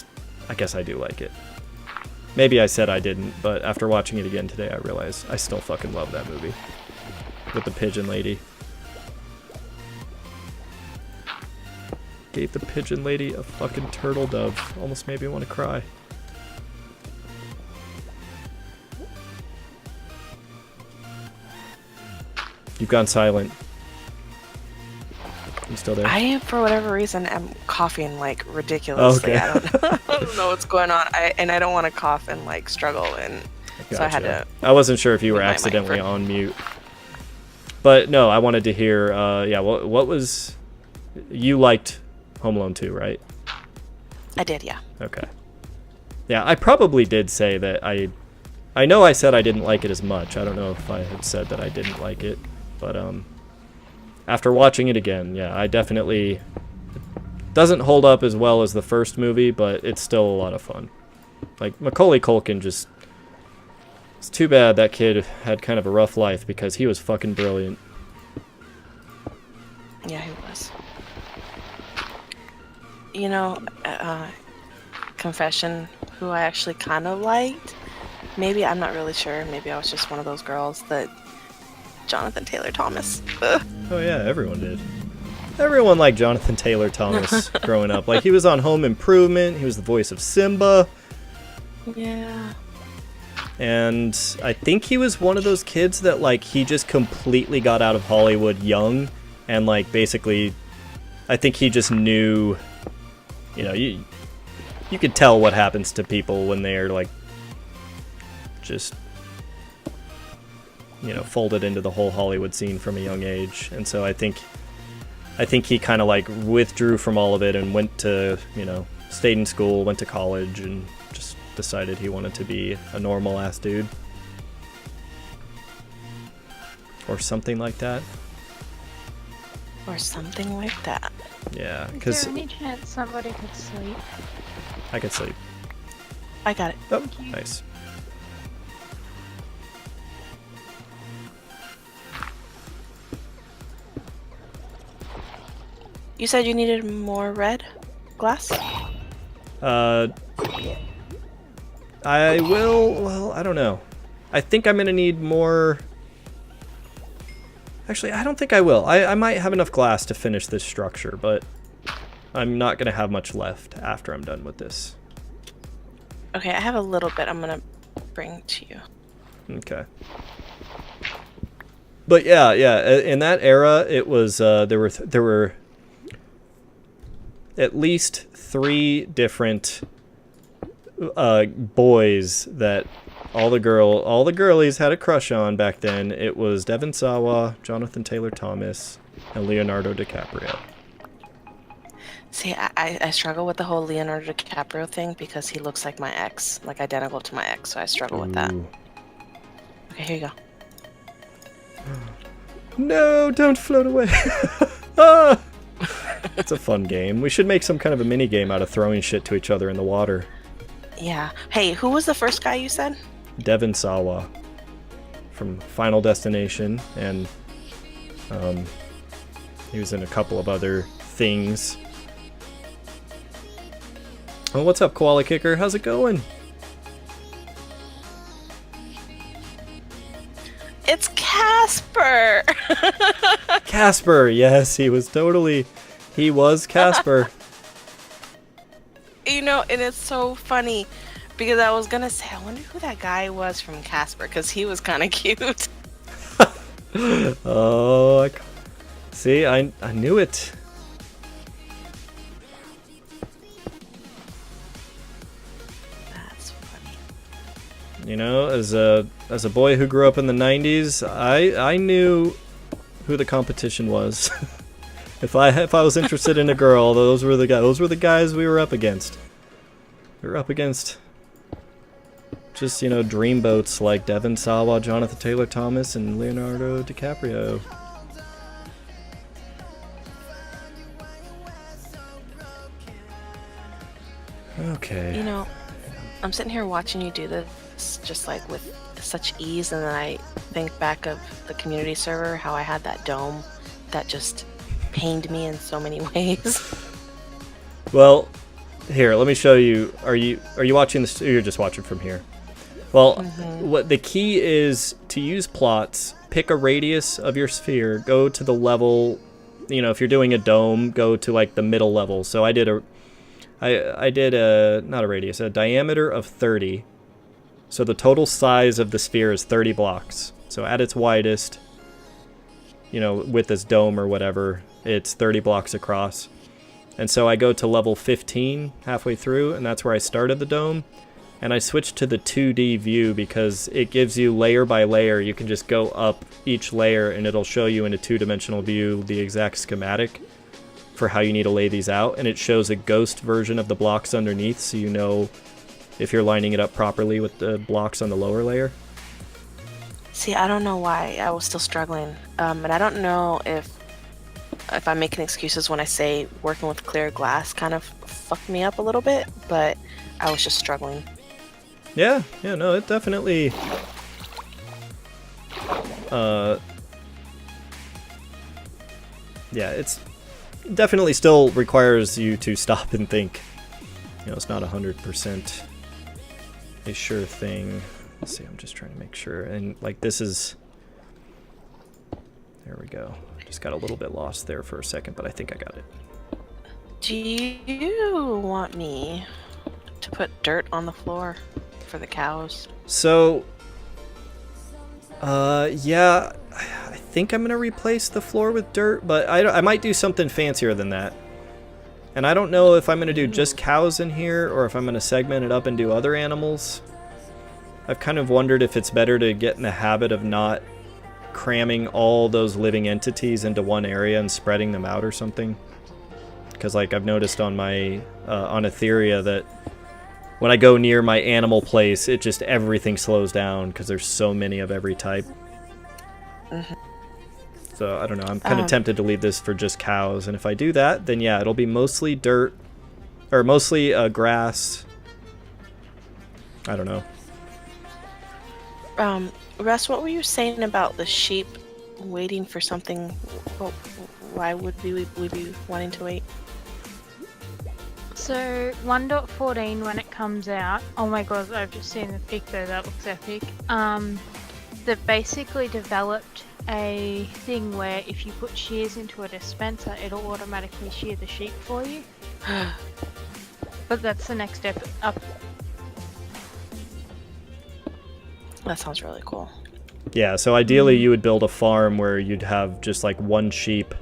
guess I do like it. Maybe I said I didn't, but after watching it again today, I realized I still fucking love that movie. With the pigeon lady. Gave the pigeon lady a fucking turtle dove. Almost made me want to cry. You've gone silent. You still there? I, for whatever reason, am coughing like ridiculously. Okay. I don't know what's going on. I don't want to cough and like struggle, and so I had to. I wasn't sure if you were mute my accidentally mic for- on mute. But no, I wanted to hear. What was? You liked Home Alone 2, right? I did, yeah. Okay. Yeah, I probably did say that I know I said I didn't like it as much. I don't know if I had said that I didn't like it, but after watching it again, yeah, I definitely it doesn't hold up as well as the first movie, but it's still a lot of fun. Like Macaulay Culkin just it's too bad that kid had kind of a rough life because he was fucking brilliant. Yeah, he was. You know, confession, who I actually kind of liked. Maybe, I'm not really sure. Maybe I was just one of those girls that... Jonathan Taylor Thomas. Ugh. Oh yeah, everyone did. Everyone liked Jonathan Taylor Thomas growing up. Like, he was on Home Improvement. He was the voice of Simba. Yeah. And I think he was one of those kids that, like, he just completely got out of Hollywood young. And, like, basically, I think he just knew, you know, you could tell what happens to people when they're, like, just, you know, folded into the whole Hollywood scene from a young age. And so I think he kind of, like, withdrew from all of it and went to, you know, stayed in school, went to college, and just decided he wanted to be a normal-ass dude. Or something like that. Or something like that. Yeah, Is because there any chance somebody could sleep? I could sleep. I got it. Oh, nice. You said you needed more red glass? I will, well, I don't know. I think I'm going to need more... Actually, I don't think I will. I might have enough glass to finish this structure, but I'm not going to have much left after I'm done with this. Okay, I have a little bit I'm going to bring to you. Okay. But yeah, in that era, it was, there were at least 3 different boys that all the girlies had a crush on back then. It was Devon Sawa, Jonathan Taylor Thomas, and Leonardo DiCaprio. See, I struggle with the whole Leonardo DiCaprio thing because he looks like my ex, like identical to my ex, so I struggle with that. Okay, here you go. No, don't float away. Ah! It's a fun game. We should make some kind of a mini game out of throwing shit to each other in the water. Yeah. Hey, who was the first guy you said? Devon Sawa from Final Destination, and he was in a couple of other things. Oh, what's up, Koala Kicker? How's it going? It's Casper! Casper, yes, he was Casper. You know, and it's so funny because I was gonna say, I wonder who that guy was from Casper because he was kind of cute. Oh, see, I knew it. You know, as a boy who grew up in the 90s, I knew who the competition was. if I was interested in a girl, those were the guys we were up against. We were up against just, you know, dreamboats like Devon Sawa, Jonathan Taylor Thomas, and Leonardo DiCaprio. Okay. You know, I'm sitting here watching you do this just like with such ease, and then I think back of the community server, how I had that dome that just pained me in so many ways. Well, here, let me show you. Are you watching this? Or you're just watching from here. Well, what the key is to use plots, pick a radius of your sphere, go to the level, you know, if you're doing a dome, go to like the middle level. So I did not a radius, a diameter of 30. So the total size of the sphere is 30 blocks. So at its widest, you know, with this dome or whatever, it's 30 blocks across. And so I go to level 15 halfway through, and that's where I started the dome. And I switched to the 2D view because it gives you layer by layer. You can just go up each layer and it'll show you in a two-dimensional view the exact schematic for how you need to lay these out. And it shows a ghost version of the blocks underneath, so you know if you're lining it up properly with the blocks on the lower layer. See, I don't know why I was still struggling. And I don't know if I'm making excuses when I say working with clear glass kind of fucked me up a little bit, but I was just struggling. Yeah, no, it definitely... yeah, it definitely still requires you to stop and think. You know, it's not 100% a sure thing. Let's see, I'm just trying to make sure. And, like, this is... There we go. Just got a little bit lost there for a second, but I think I got it. Do you want me to put dirt on the floor for the cows? So, yeah, I think I'm gonna replace the floor with dirt, but I might do something fancier than that. And I don't know if I'm gonna do just cows in here or if I'm gonna segment it up and do other animals. I've kind of wondered if it's better to get in the habit of not cramming all those living entities into one area and spreading them out or something. Because, like, I've noticed on my on Etheria that when I go near my animal place, it just everything slows down because there's so many of every type. So I don't know. I'm kind of tempted to leave this for just cows, and if I do that, then yeah, it'll be mostly dirt or mostly grass. I don't know. Russ, what were you saying about the sheep waiting for something? Why would we be wanting to wait? So 1.14 when it comes out, oh my god, I've just seen the pic though, that looks epic. They've basically developed a thing where if you put shears into a dispenser, it'll automatically shear the sheep for you. But that's the next step up. That sounds really cool. Yeah, so ideally you would build a farm where you'd have just like one sheep,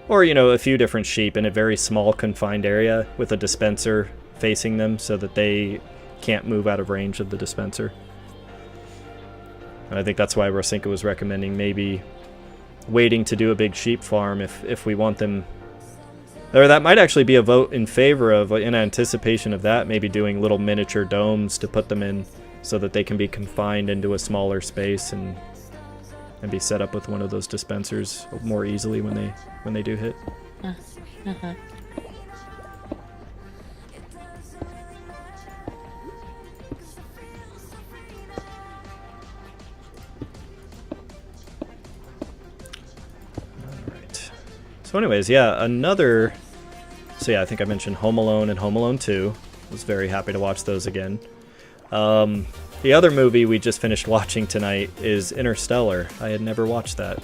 or, you know, a few different sheep in a very small confined area with a dispenser facing them so that they can't move out of range of the dispenser. And I think that's why Rosinka was recommending maybe waiting to do a big sheep farm if we want them. Or that might actually be a vote in favor of, in anticipation of that, maybe doing little miniature domes to put them in so that they can be confined into a smaller space and be set up with one of those dispensers more easily when they do hit. Alright. So anyways, yeah, so yeah, I think I mentioned Home Alone and Home Alone 2. Was very happy to watch those again. The other movie we just finished watching tonight is Interstellar. I had never watched that.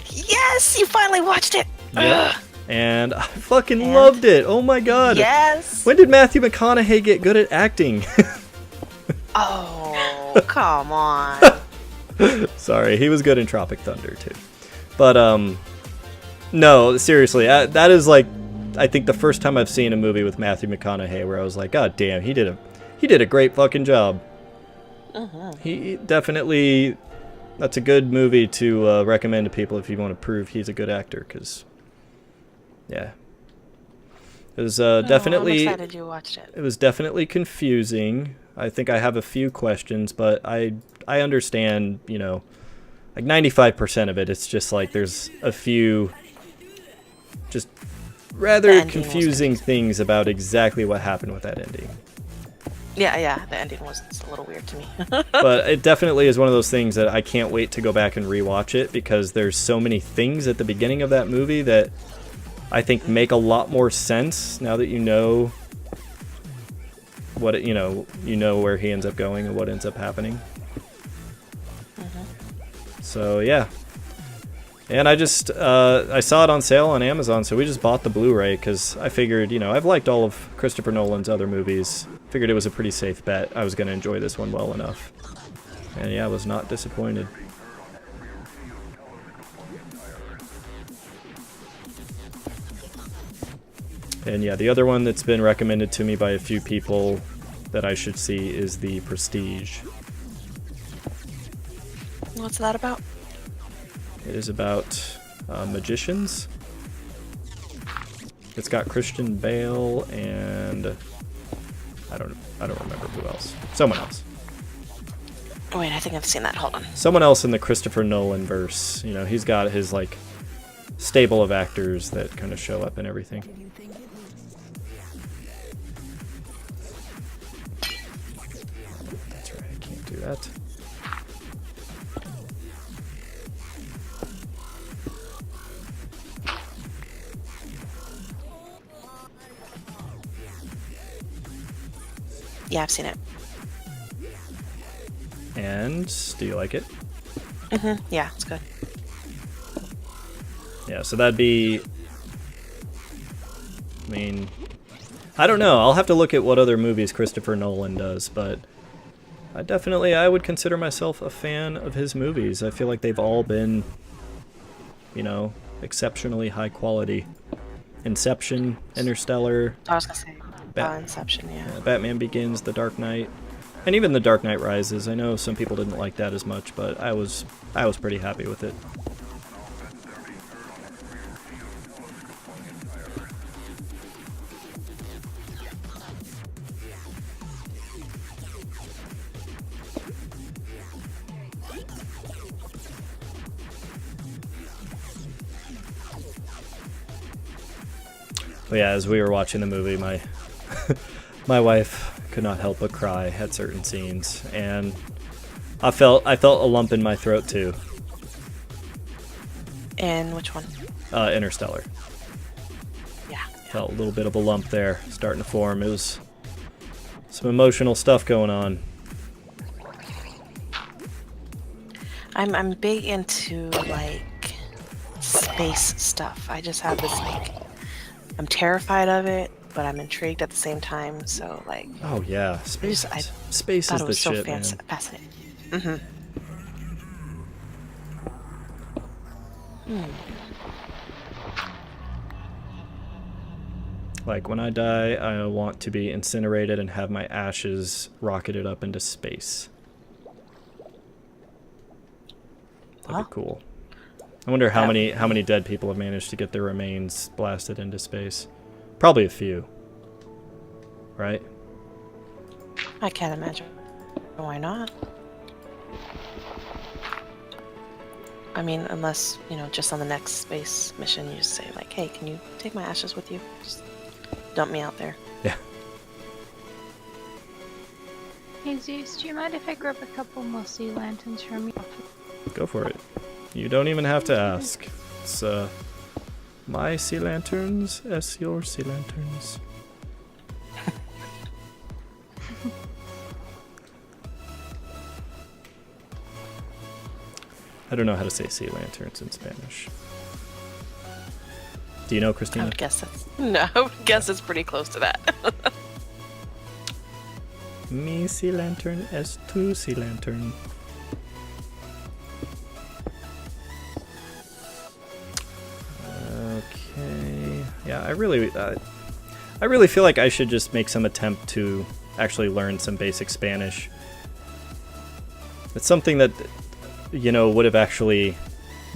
Yes, you finally watched it. Yeah. And I fucking loved it. Oh my god. Yes. When did Matthew McConaughey get good at acting? Oh, come on. Sorry, he was good in Tropic Thunder too. But no, seriously, that is like, I think the first time I've seen a movie with Matthew McConaughey where I was like, god damn, he did a great fucking job. He definitely, that's a good movie to recommend to people if you want to prove he's a good actor, because, yeah. It was definitely... I'm excited you watched it. It was definitely confusing. I think I have a few questions, but I understand, you know, like 95% of it, it's just like there's a few just rather confusing things about exactly what happened with that ending. Yeah, the ending was a little weird to me. But it definitely is one of those things that I can't wait to go back and rewatch it, because there's so many things at the beginning of that movie that I think make a lot more sense now that you know what it, you know where he ends up going and what ends up happening. So yeah. And I just, I saw it on sale on Amazon, so we just bought the Blu-ray, because I figured, you know, I've liked all of Christopher Nolan's other movies. Figured it was a pretty safe bet. I was going to enjoy this one well enough. And yeah, I was not disappointed. And yeah, the other one that's been recommended to me by a few people that I should see is The Prestige. What's that about? It is about magicians. It's got Christian Bale and I don't remember who else. Someone else. Oh, wait, I think I've seen that. Hold on. Someone else in the Christopher Nolan verse. You know, he's got his like stable of actors that kind of show up in everything. That's right, I can't do that. Yeah, I've seen it. And do you like it? Yeah, it's good. Yeah, so that'd be... I mean... I don't know. I'll have to look at what other movies Christopher Nolan does, but... I would consider myself a fan of his movies. I feel like they've all been, you know, exceptionally high quality. Inception, Interstellar... I was gonna say... Inception, yeah. Batman Begins, The Dark Knight, and even The Dark Knight Rises. I know some people didn't like that as much, but I was pretty happy with it. But yeah, as we were watching the movie, my wife could not help but cry at certain scenes, and I felt a lump in my throat too. And which one? Interstellar. Yeah. Felt a little bit of a lump there starting to form. It was some emotional stuff going on. I'm big into like space stuff. I just have this like, I'm terrified of it, but I'm intrigued at the same time. So like, oh yeah, space. Space is the shit, man. Fascinating. Like when I die, I want to be incinerated and have my ashes rocketed up into space. That'd be cool. I wonder how many dead people have managed to get their remains blasted into space. Probably a few. Right? I can't imagine. Why not? I mean, unless, you know, just on the next space mission you just say like, hey, can you take my ashes with you? Just dump me out there. Yeah. Hey Zeus, do you mind if I grab a couple more sea lanterns from you? Go for it. You don't even have to ask. It's my sea lanterns as your sea lanterns. I don't know how to say sea lanterns in Spanish. Do you know, Christina? I would guess it's pretty close to that. Mi sea lantern es tu sea lantern. Okay. Yeah, I really feel like I should just make some attempt to actually learn some basic Spanish. It's something that, you know, would have actually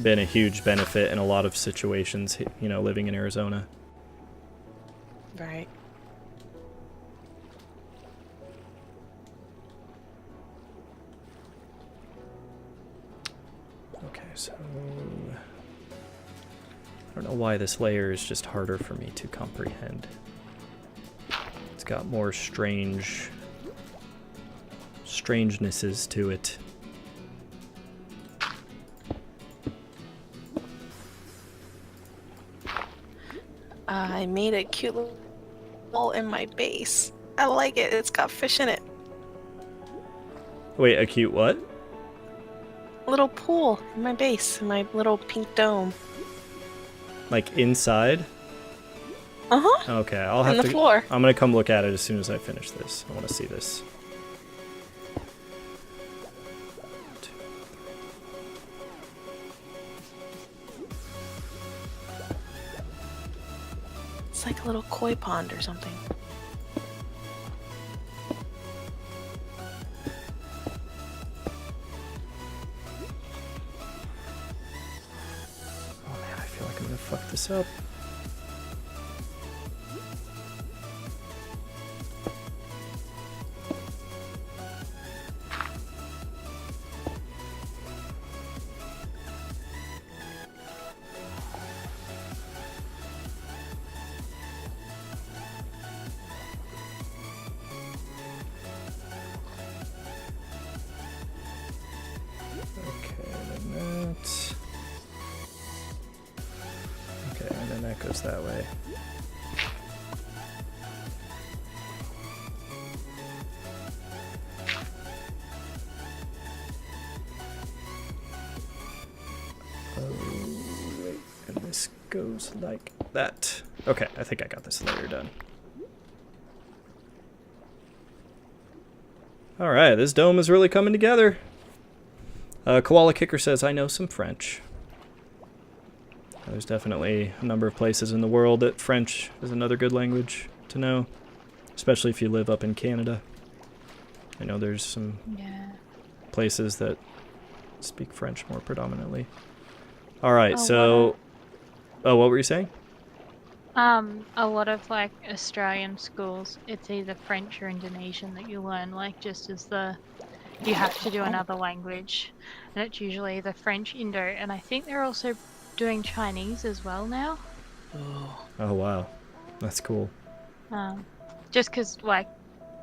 been a huge benefit in a lot of situations, you know, living in Arizona. Right. Okay, so I don't know why this layer is just harder for me to comprehend. It's got more strangenesses to it. I made a cute little hole in my base. I like it. It's got fish in it. Wait, a cute what? A little pool in my base, in my little pink dome. Like inside? Uh-huh. Okay, I'll have On to. the floor. I'm gonna come look at it as soon as I finish this. I want to see this. It's like a little koi pond or something. Oh man, I feel like I'm gonna fuck this up. Okay, and then that goes that way. Oh, wait, and this goes like that. Okay, I think I got this layer done. Alright, this dome is really coming together. Koala Kicker says, I know some French. There's definitely a number of places in the world that French is another good language to know, especially if you live up in Canada. I know there's some places that speak French more predominantly. Alright, so... Oh, what were you saying? A lot of like Australian schools, it's either French or Indonesian that you learn, like just as you have to do another language, and it's usually either French, Indo, and I think they're also doing Chinese as well now. Oh wow, that's cool. Just because, like,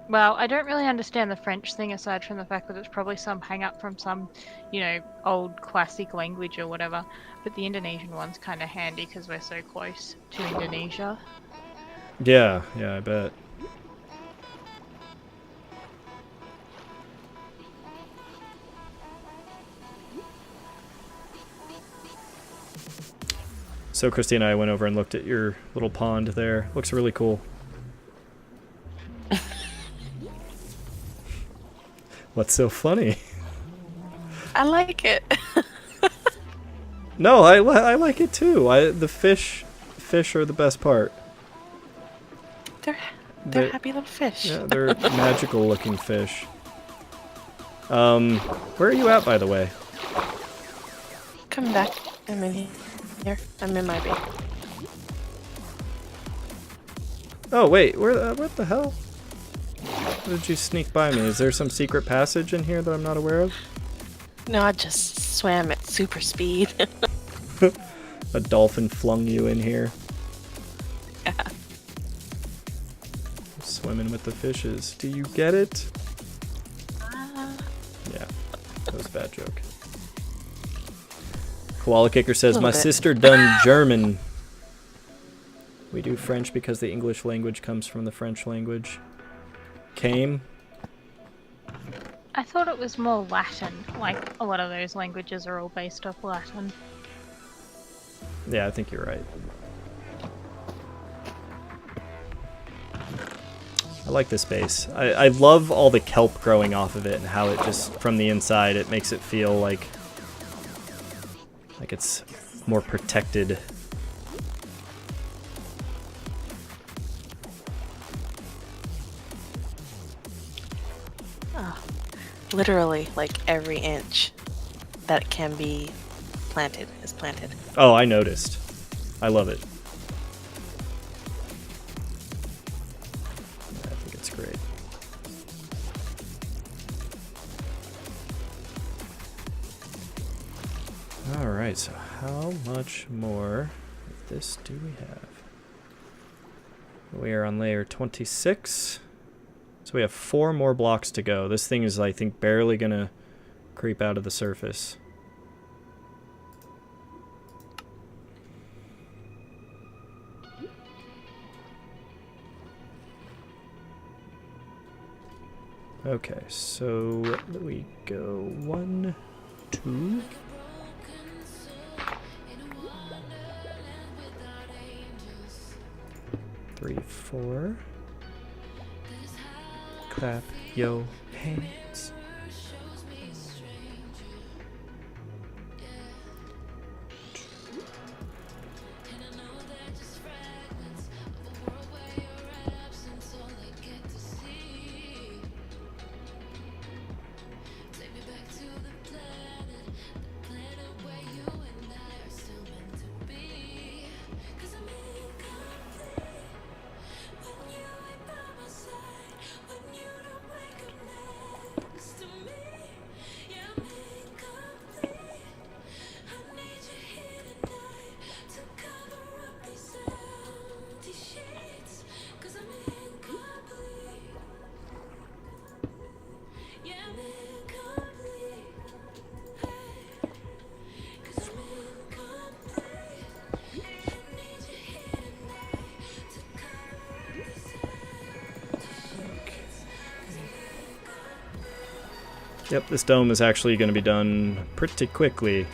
well, I don't really understand the French thing aside from the fact that it's probably some hang up from some, you know, old classic language or whatever. But the Indonesian one's kind of handy because we're so close to Indonesia. Yeah, I bet. So Christina and I went over and looked at your little pond there. Looks really cool. What's so funny? I like it. No, I like it too. The fish are the best part. They're happy little fish. Yeah, they're magical looking fish. Where are you at, by the way? Come back. I'm in here. I'm in my base. Oh wait, what the hell? How did you sneak by me? Is there some secret passage in here that I'm not aware of? No, I just swam at super speed. A dolphin flung you in here. Yeah. Swimming with the fishes. Do you get it? Yeah, that was a bad joke. Koala Kicker says, my sister done German. We do French because the English language comes from the French language. Came. I thought it was more Latin. Like, a lot of those languages are all based off Latin. Yeah, I think you're right. I like this base. I love all the kelp growing off of it and how it just, from the inside, it makes it feel like it's more protected. Literally, like every inch that can be planted is planted. Oh, I noticed. I love it. I think it's great. Alright, so how much more of this do we have? We are on layer 26. So we have 4 more blocks to go. This thing is, I think, barely gonna creep out of the surface. Okay, so we go 1, 2. 3, 4. Clap yo hands. Yep, this dome is actually going to be done pretty quickly.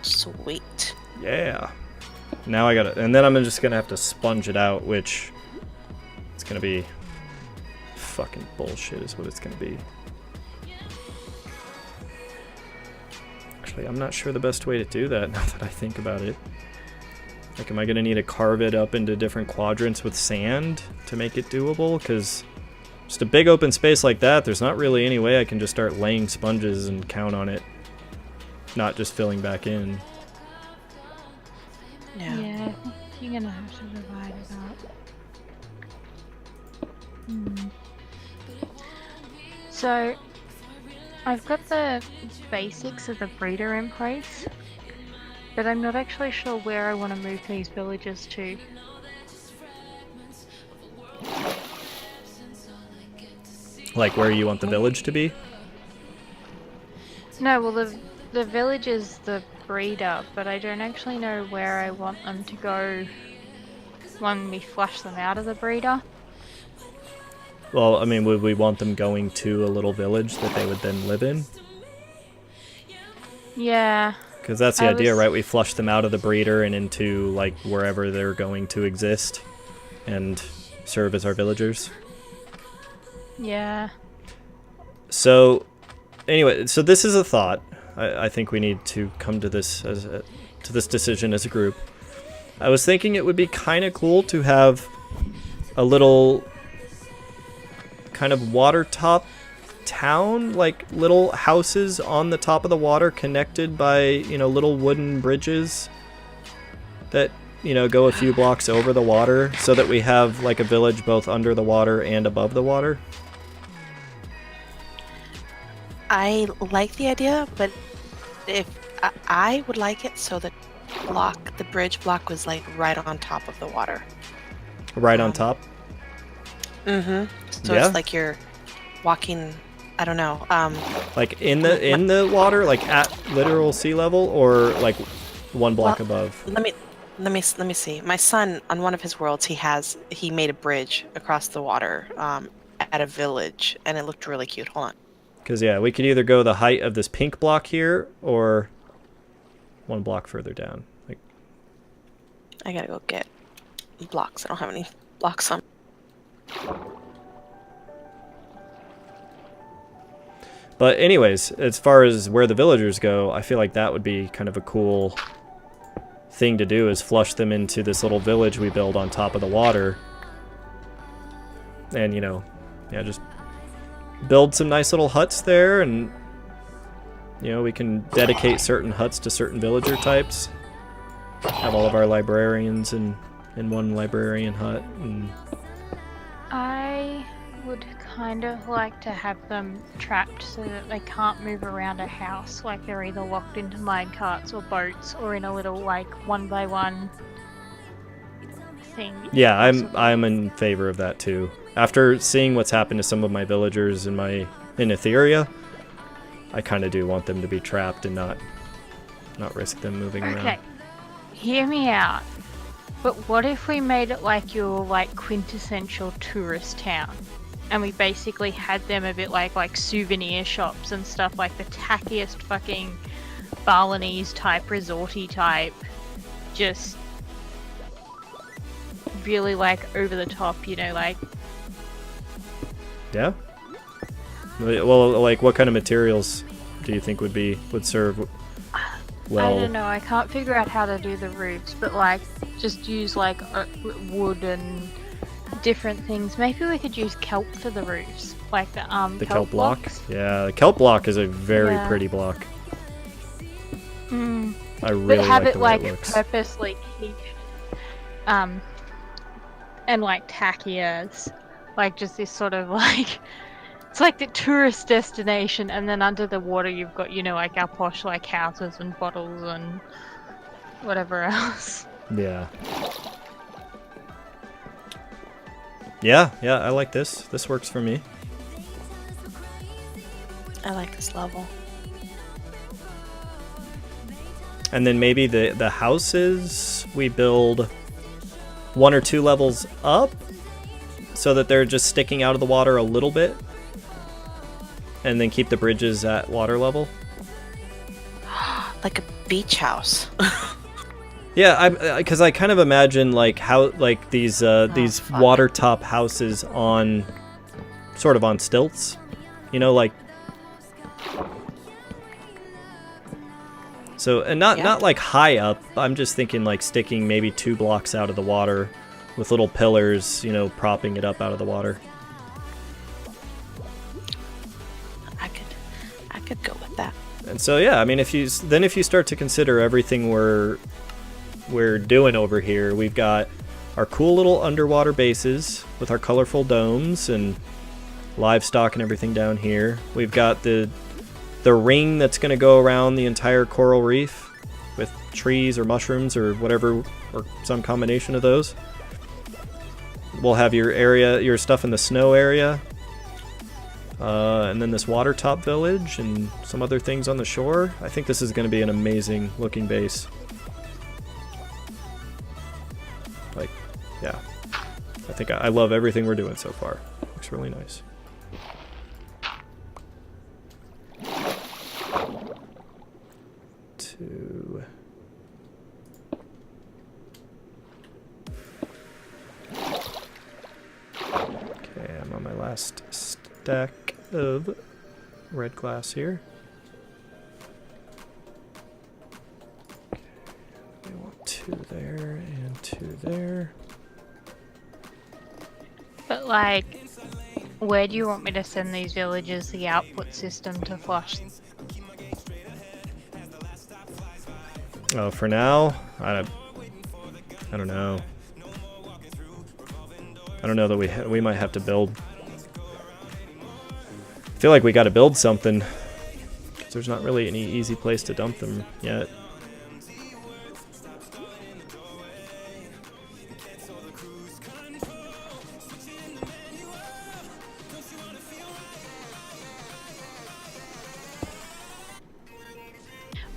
Sweet. Yeah. Now I got it. And then I'm just going to have to sponge it out, which it's going to be fucking bullshit is what it's going to be. Actually, I'm not sure the best way to do that now that I think about it. Like, am I going to need to carve it up into different quadrants with sand to make it doable? Because just a big open space like that, there's not really any way I can just start laying sponges and count on it not just filling back in. Yeah, I think you're gonna have to divide it up. So, I've got the basics of the breeder in place, but I'm not actually sure where I want to move these villages to. Like where you want the village to be? No, well the village is the breeder, but I don't actually know where I want them to go when we flush them out of the breeder. Well, I mean, would we want them going to a little village that they would then live in? Yeah. Because that's the idea, right? We flush them out of the breeder and into, like, wherever they're going to exist and serve as our villagers. Yeah. So, anyway, so this is a thought. I think we need to come to this to this decision as a group. I was thinking it would be kind of cool to have a little kind of water top town, like little houses on the top of the water connected by, you know, little wooden bridges that, you know, go a few blocks over the water so that we have like a village both under the water and above the water. I like the idea, but if I would like it so that the bridge block was like right on top of the water. Right on top? Mm-hmm. So Yeah. it's like you're walking, I don't know. Like in the water, like at literal sea level, or like one block above? Let me see. My son, on one of his worlds, he made a bridge across the water at a village, and it looked really cute. Hold on. Because, yeah, we could either go the height of this pink block here, or one block further down. Like, I gotta go get blocks. I don't have any blocks on. but anyways, as far as where the villagers go, I feel like that would be kind of a cool thing to do, is flush them into this little village we build on top of the water. And, you know, yeah, just build some nice little huts there, and you know, we can dedicate certain huts to certain villager types. Have all of our librarians in one librarian hut. And I would kind of like to have them trapped so that they can't move around a house. Like they're either locked into minecarts or boats, or in a little like 1x1 thing. yeah, I'm in favor of that too. After seeing what's happened to some of my villagers in Etheria, I kind of do want them to be trapped and not risk them moving around. Okay, hear me out. But what if we made it like your like quintessential tourist town, and we basically had them a bit like souvenir shops and stuff, like the tackiest fucking Balinese type, resorty type, just really like over the top, you know, like. Yeah. Well, like what kind of materials do you think would serve well? I don't know. I can't figure out how to do the roofs, but like just use like wood and different things. Maybe we could use kelp for the roofs, like the kelp block. blocks. Yeah, the kelp block is a very pretty block. Mm. I really but have like it the way like it looks. purposely keep, and like tacky as, like just this sort of like. It's like the tourist destination, and then under the water you've got, you know, like our posh like houses and bottles and whatever else. Yeah. Yeah, I like this. This works for me. I like this level. And then maybe the houses we build 1 or 2 levels up so that they're just sticking out of the water a little bit. And then keep the bridges at water level. Like a beach house. Yeah, because I kind of imagine like how like these water top houses on sort of on stilts, you know, like. So and not like high up. I'm just thinking like sticking maybe 2 blocks out of the water with little pillars, you know, propping it up out of the water. I could go with that. And so yeah, I mean, if you start to consider everything we're doing over here, we've got our cool little underwater bases with our colorful domes and livestock and everything down here. We've got the ring that's going to go around the entire coral reef with trees or mushrooms or whatever, or some combination of those. We'll have your stuff in the snow area. And then this water top village and some other things on the shore. I think this is going to be an amazing looking base. Like, yeah. I think I love everything we're doing so far. Looks really nice. Okay, I'm on my last stack of red glass here. We want 2 there and 2 there. But like, where do you want me to send these villagers the output system to flush? Oh, for now, I don't know. I don't know that we might have to build. I feel like we got to build something, 'cause there's not really any easy place to dump them yet.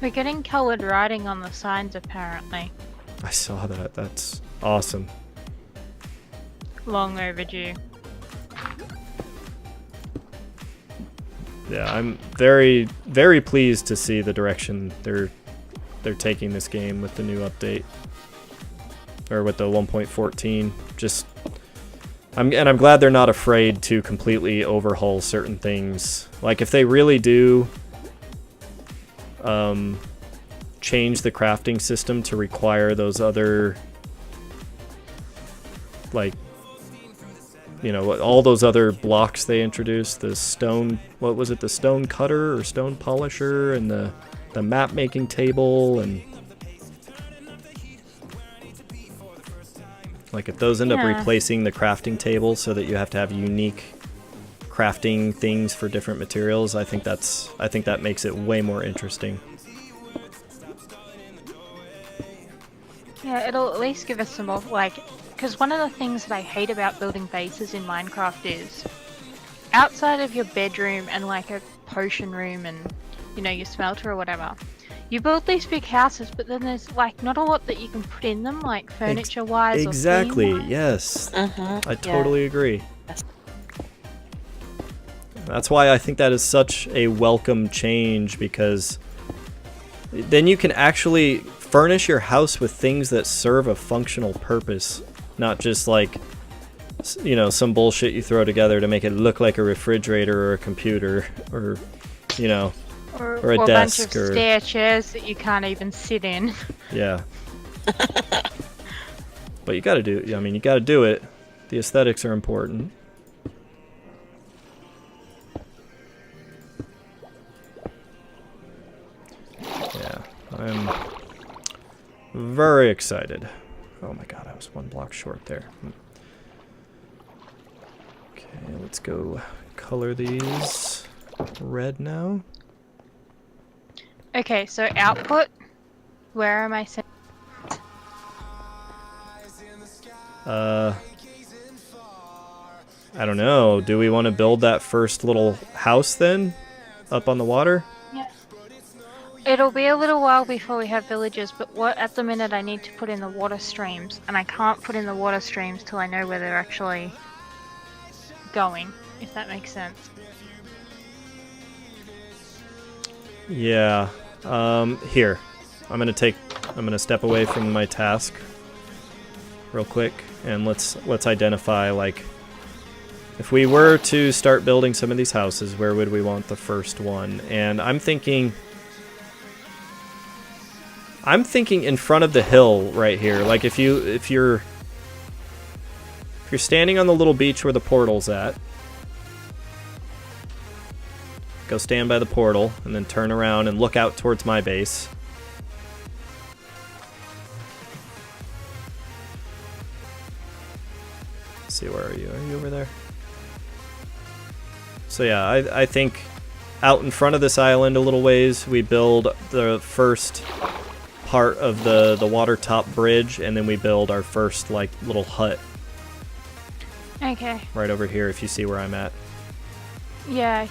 We're getting coloured writing on the signs apparently. I saw that. That's awesome. Long overdue. Yeah, I'm very, very pleased to see the direction they're taking this game with the new update, or with the 1.14. Just, I'm glad they're not afraid to completely overhaul certain things. Like if they really do change the crafting system to require those other like you know, all those other blocks they introduced, the stone, what was it, the stone cutter or stone polisher, and the map making table, and like if those end up replacing the crafting table so that you have to have unique crafting things for different materials, I think that makes it way more interesting. Yeah, it'll at least give us some more, like, because one of the things that I hate about building bases in Minecraft is outside of your bedroom and like a potion room and, you know, your smelter or whatever, you build these big houses, but then there's like not a lot that you can put in them, like furniture wise. Exactly, or theme-wise. yes. Mm-hmm. I totally agree. Yes. That's why I think that is such a welcome change, because then you can actually furnish your house with things that serve a functional purpose, not just like, you know, some bullshit you throw together to make it look like a refrigerator or a computer or, you know, or a desk bunch of or stair chairs that you can't even sit in. Yeah. But you gotta do, I mean, you gotta do it. The aesthetics are important. Yeah, I'm very excited. Oh my god, I was one block short there. Okay, let's go color these red now. Okay, so output. Where am I sending? I don't know. Do we want to build that first little house then? Up on the water? Yeah. It'll be a little while before we have villages, but what at the minute I need to put in the water streams, and I can't put in the water streams till I know where they're actually going, if that makes sense. Yeah. Here. I'm gonna step away from my task real quick, and let's identify, like, if we were to start building some of these houses, where would we want the first one? And I'm thinking in front of the hill right here. Like if you're standing on the little beach where the portal's at, go stand by the portal and then turn around and look out towards my base. Let's see, where are you? Are you over there? So yeah, I think out in front of this island a little ways, we build the first part of the water top bridge, and then we build our first like little hut. Okay. Right over here, if you see where I'm at. Yeah, I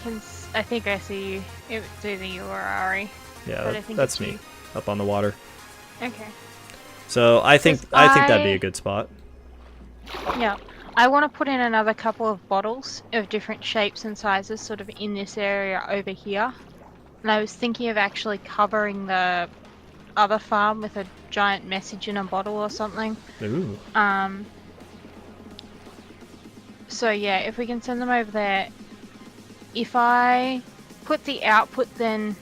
think I see you. It's either you or Ari. Yeah, that's me. Up on the water. Okay. So I think that'd be a good spot. Yeah. I want to put in another couple of bottles of different shapes and sizes sort of in this area over here. And I was thinking of actually covering the other farm with a giant message in a bottle or something. Ooh. So yeah, if we can send them over there. If I put the output then,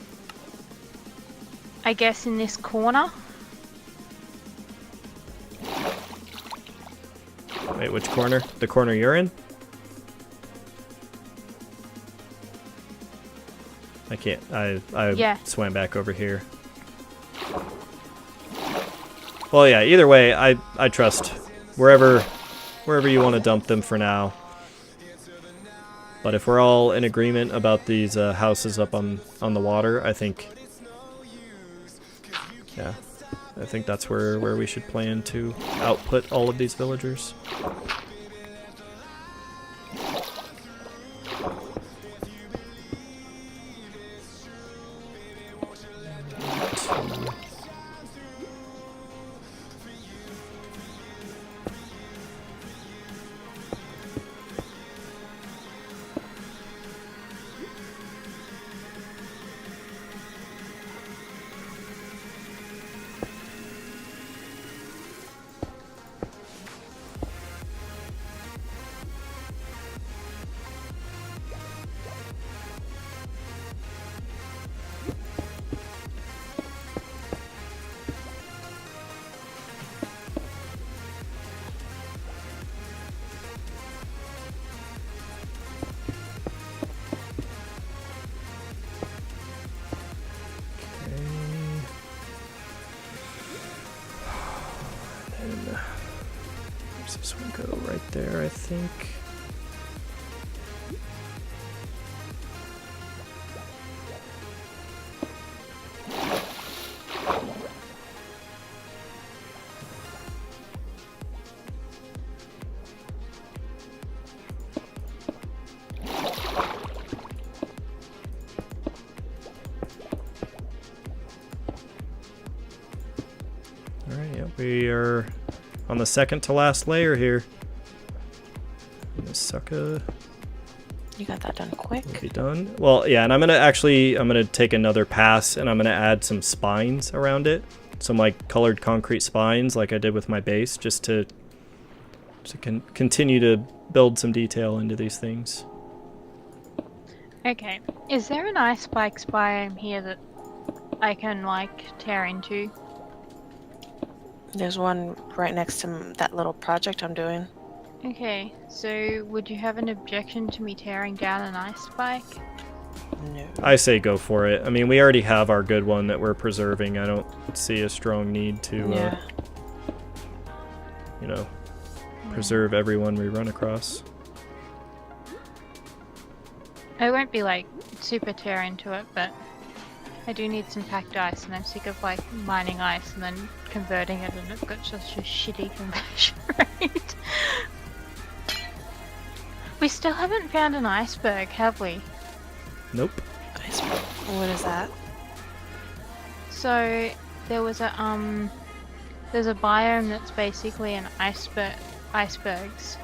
I guess in this corner. Wait, which corner? The corner you're in? I can't. I swam back over here. Well, yeah. Either way, I trust wherever you want to dump them for now. But if we're all in agreement about these houses up on the water, I think, yeah, I think that's where we should plan to output all of these villagers. And does this one go right there, I think? Alright, yeah, we are on the second to last layer here. And this sucker You got that done quick. will be done. Well, yeah, and I'm gonna take another pass and I'm gonna add some spines around it. Some like colored concrete spines like I did with my base, just to continue to build some detail into these things. Okay. Is there an ice spikes biome here that I can like tear into? There's one right next to that little project I'm doing. Okay, so would you have an objection to me tearing down an ice spike? No. I say go for it. I mean, we already have our good one that we're preserving. I don't see a strong need to, Yeah. you know, preserve everyone we run across. I won't be like super tear into it, but I do need some packed ice, and I'm sick of like mining ice and then converting it, and it's got such a shitty conversion rate. We still haven't found an iceberg, have we? Nope. What is that? So there was a there's a biome that's basically an icebergs,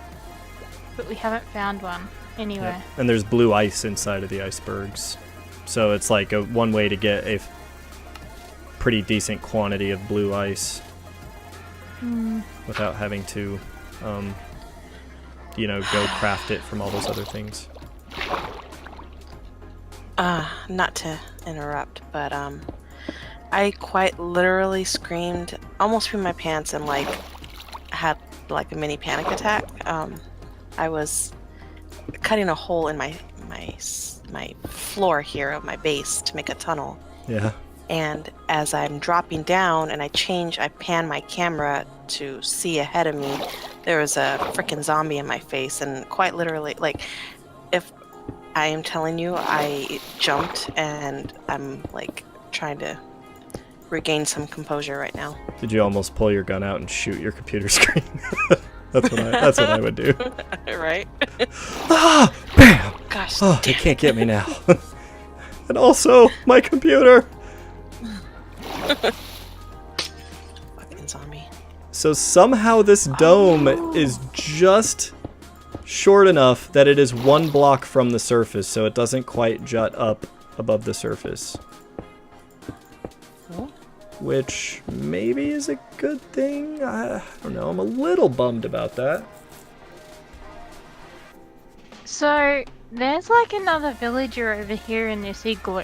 but we haven't found one anywhere. Yep. And there's blue ice inside of the icebergs. So it's like one way to get a pretty decent quantity of blue ice without having to, you know, go craft it from all those other things. Not to interrupt, but I quite literally screamed almost through my pants and like had like a mini panic attack. I was cutting a hole in my floor here of my base to make a tunnel. Yeah. And as I'm dropping down and I pan my camera to see ahead of me, there was a freaking zombie in my face, and quite literally, like, if I am telling you, I jumped and I'm like trying to regain some composure right now. Did you almost pull your gun out and shoot your computer screen? That's what I would do. Right? Ah! Bam! Gosh, Oh, they can't get me now. And also, my computer! fucking zombie. So somehow this dome is just short enough that it is one block from the surface, so it doesn't quite jut up above the surface. Oh. Which maybe is a good thing? I don't know, I'm a little bummed about that. So there's like another villager over here in this igloo.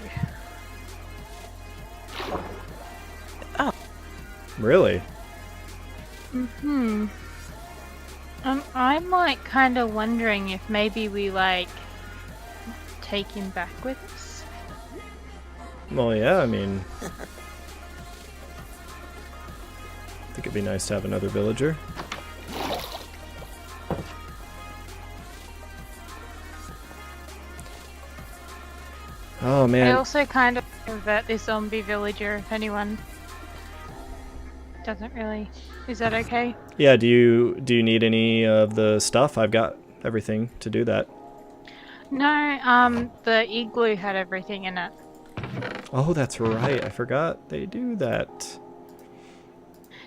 Really? I'm like kind of wondering if maybe we like take him back with us. Well, yeah, I mean... I think it'd be nice to have another villager. Oh, I man. also kind of convert this zombie villager if anyone doesn't really. Is that okay? Yeah, do you need any of the stuff? I've got everything to do that. No, the igloo had everything in it. Oh, that's right. I forgot they do that.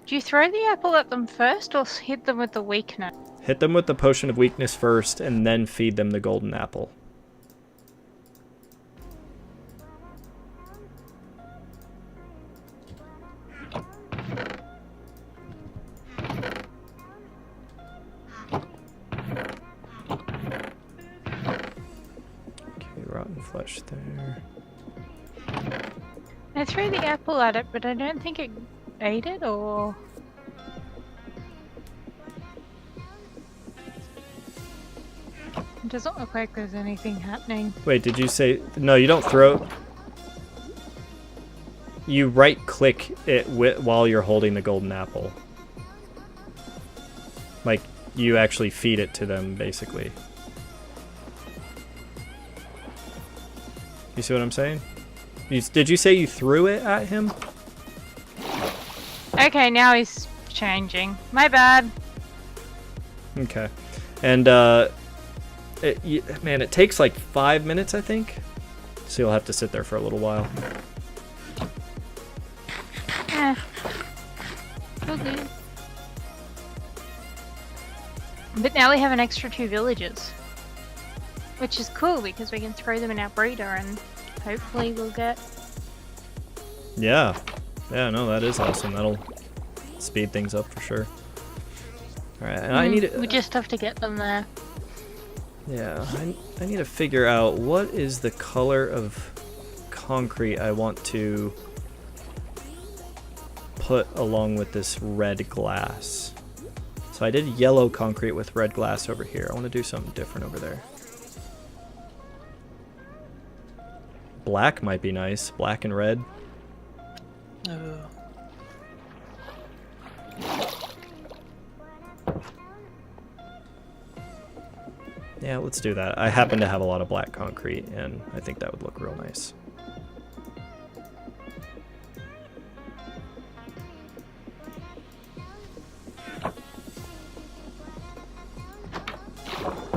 Do you throw the apple at them first or hit them with the weakness? Hit them with the potion of weakness first, and then feed them the golden apple. Okay, rotten flesh there. I threw the apple at it, but I don't think it ate it, or... It doesn't look like there's anything happening. Wait, did you say... No, you don't throw... You right-click it while you're holding the golden apple. Like, you actually feed it to them, basically. You see what I'm saying? Did you say you threw it at him? Okay, now he's changing. My bad. Okay. And, man, it takes like 5 minutes, I think. So you'll have to sit there for a little while. Okay. But now we have an extra 2 villagers. Which is cool because we can throw them in our breeder and hopefully we'll get... Yeah. Yeah, no, that is awesome. That'll speed things up for sure. Alright, and I need to... We just have to get them there. Yeah, I need to figure out what is the color of concrete I want to put along with this red glass. So I did yellow concrete with red glass over here. I want to do something different over there. Black might be nice. Black and red. Ooh. Yeah, let's do that. I happen to have a lot of black concrete, and I think that would look real nice.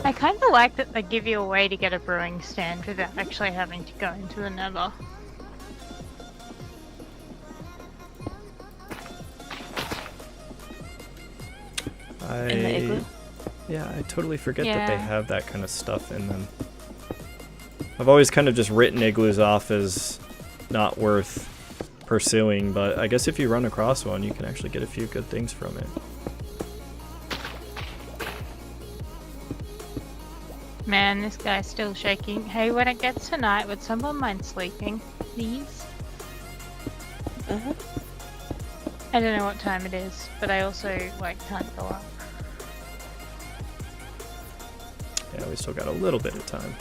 I kind of like that they give you a way to get a brewing stand without actually having to go into the nether. In the igloo? Yeah, I totally forget that they have that kind of stuff in them. I've always kind of just written igloos off as not worth pursuing, but I guess if you run across one, you can actually get a few good things from it. Man, this guy's still shaking. Hey, when it gets to night, would someone mind sleeping, please? I don't know what time it is, but I also, like, can't go up. Yeah, we still got a little bit of time.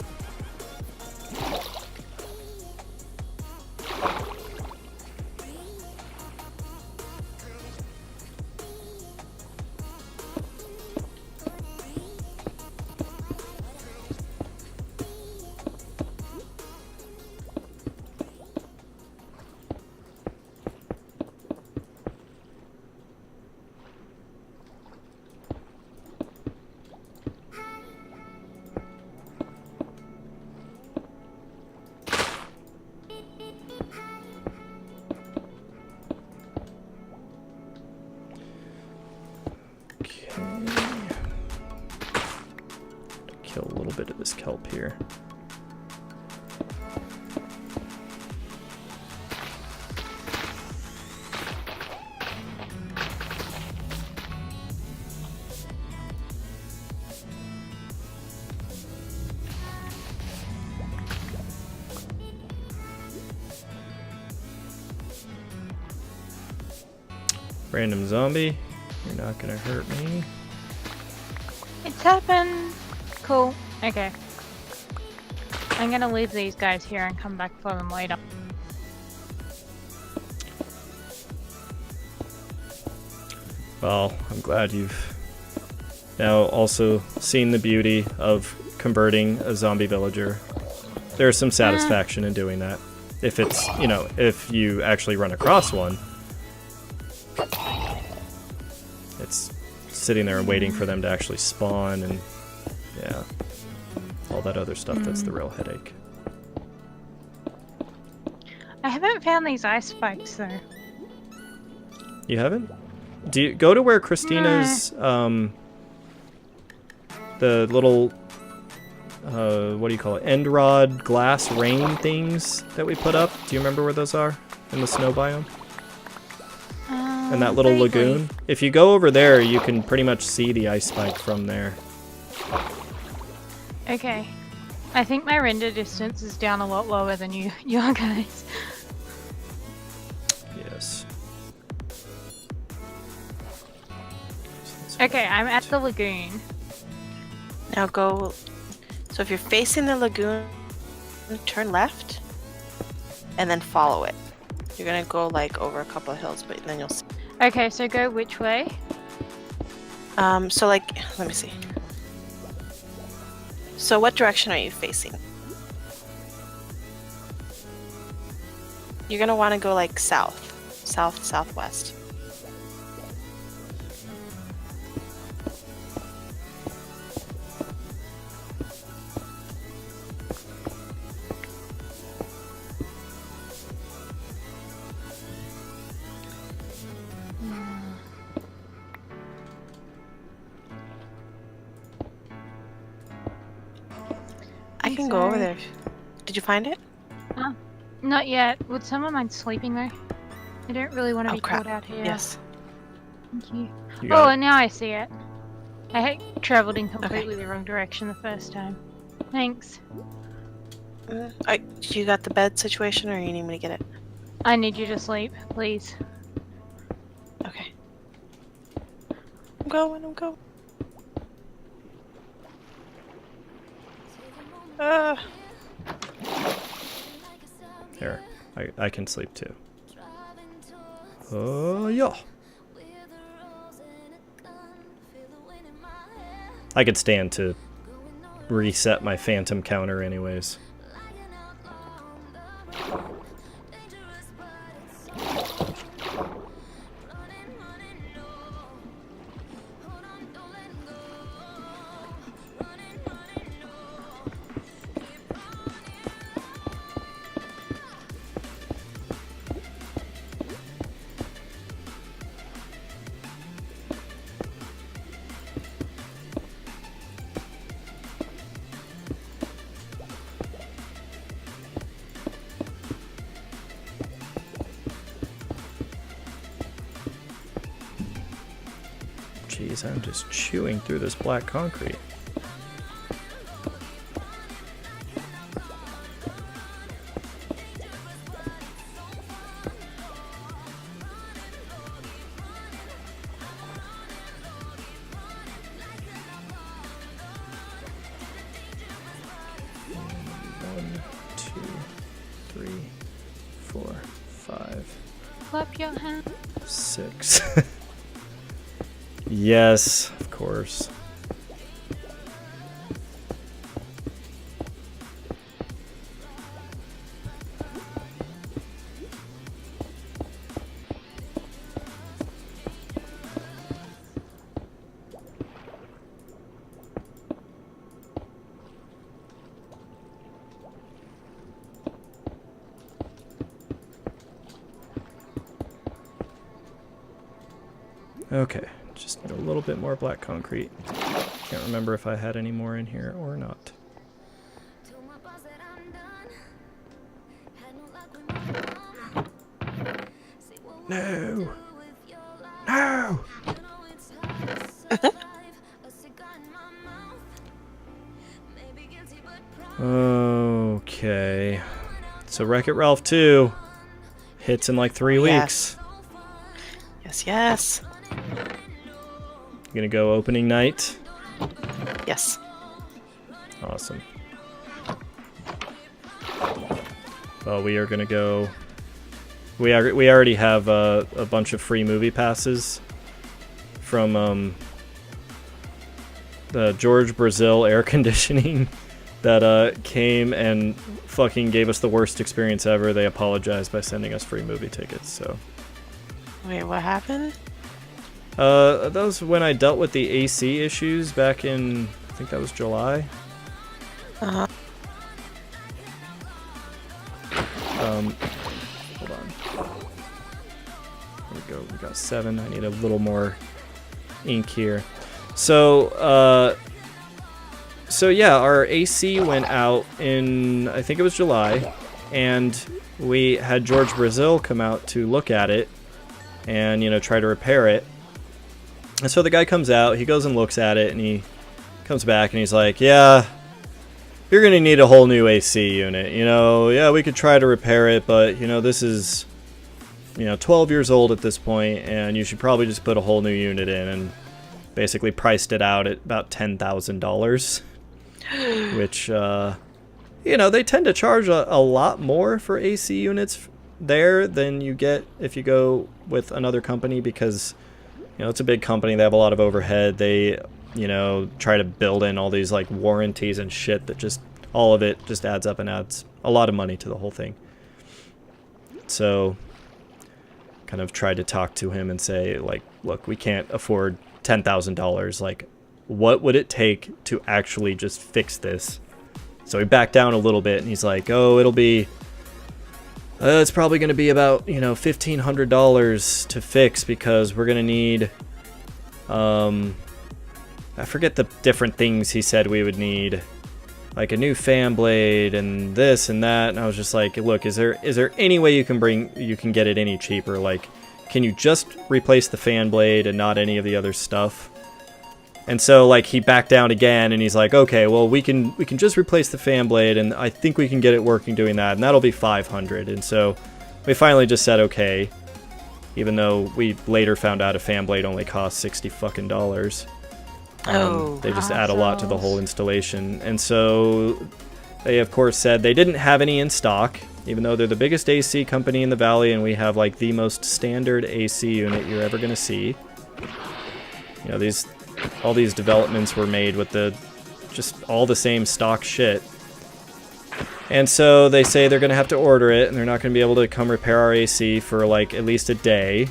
Kill a little bit of this kelp here. Random zombie, you're not gonna hurt me. It's happened! Cool. Okay. I'm gonna leave these guys here and come back for them later. Well, I'm glad you've now also seen the beauty of converting a zombie villager. There's some satisfaction in doing that. If it's, you know, if you actually run across one, it's sitting there and waiting for them to actually spawn and, yeah, all that other stuff, that's the real headache. I haven't found these ice spikes though. You haven't? Do you go to where Christina's, the little, what do you call it, end rod glass rain things that we put up? Do you remember where those are in the snow biome? And that little lagoon? If you go over there, you can pretty much see the ice spike from there. Okay. I think my render distance is down a lot lower than your guys. Yes. Okay, I'm at the lagoon. Now go. So if you're facing the lagoon, turn left, and then follow it. You're gonna go like over a couple of hills, but then you'll see. Okay, so go which way? So like, let me see. So what direction are you facing? You're gonna want to go like southwest. I can go over sorry. there. Did you find it? Not yet. Would someone mind sleeping though? I don't really want to Oh be crap. caught out here. Yes. Thank you. You Oh, got it. and now I see it. I had traveled in completely the wrong direction the first time. Thanks. You got the bed situation, or you need me to get it? I need you to sleep, please. Okay. I'm going. Here, I can sleep too. Oh yeah. I could stand to reset my phantom counter anyways. Jeez, I'm just chewing through this black concrete. One, two, three, 4, 5, Clap your hands. 6. Yes, of course. Okay, just need a little bit more black concrete. Can't remember if I had any more in here or not. No! No! Okay. So Wreck-It Ralph 2 hits in like 3 weeks. Yes. You gonna go opening night? Yes. Awesome. Well, we are gonna go. We already have a bunch of free movie passes from the George Brazil air conditioning that came and fucking gave us the worst experience ever. They apologized by sending us free movie tickets. So. Wait, what happened? That was when I dealt with the AC issues back in, I think that was July. Uh-huh. Hold on. There we go. We got 7. I need a little more ink here. So yeah, our AC went out in, I think it was July, and we had George Brazil come out to look at it and, you know, try to repair it. And so the guy comes out, he goes and looks at it, and he comes back and he's like, yeah, you're going to need a whole new AC unit. You know, yeah, we could try to repair it, but, you know, this is, you know, 12 years old at this point, and you should probably just put a whole new unit in, and basically priced it out at about $10,000, which, you know, they tend to charge a lot more for AC units there than you get if you go with another company, because You know, it's a big company. They have a lot of overhead. They, you know, try to build in all these like warranties and shit that just, all of it just adds up and adds a lot of money to the whole thing. So kind of tried to talk to him and say, like, look, we can't afford $10,000. Like, what would it take to actually just fix this? So he backed down a little bit, and he's like, oh, it'll be, it's probably going to be about, you know, $1,500 to fix, because we're going to need, I forget the different things he said we would need, like a new fan blade and this and that. And I was just like, look, is there any way you can get it any cheaper? Like, can you just replace the fan blade and not any of the other stuff? And so, like, he backed down again, and he's like, okay, well, we can just replace the fan blade, and I think we can get it working doing that, and that'll be $500. And so we finally just said okay, even though we later found out a fan blade only costs $60 fucking dollars. They just add a lot to the whole installation. And so they, of course, said they didn't have any in stock, even though they're the biggest AC company in the valley, and we have, like, the most standard AC unit you're ever going to see. You know, all these developments were made with just all the same stock shit. And so they say they're going to have to order it, and they're not going to be able to come repair our AC for, like, at least a day.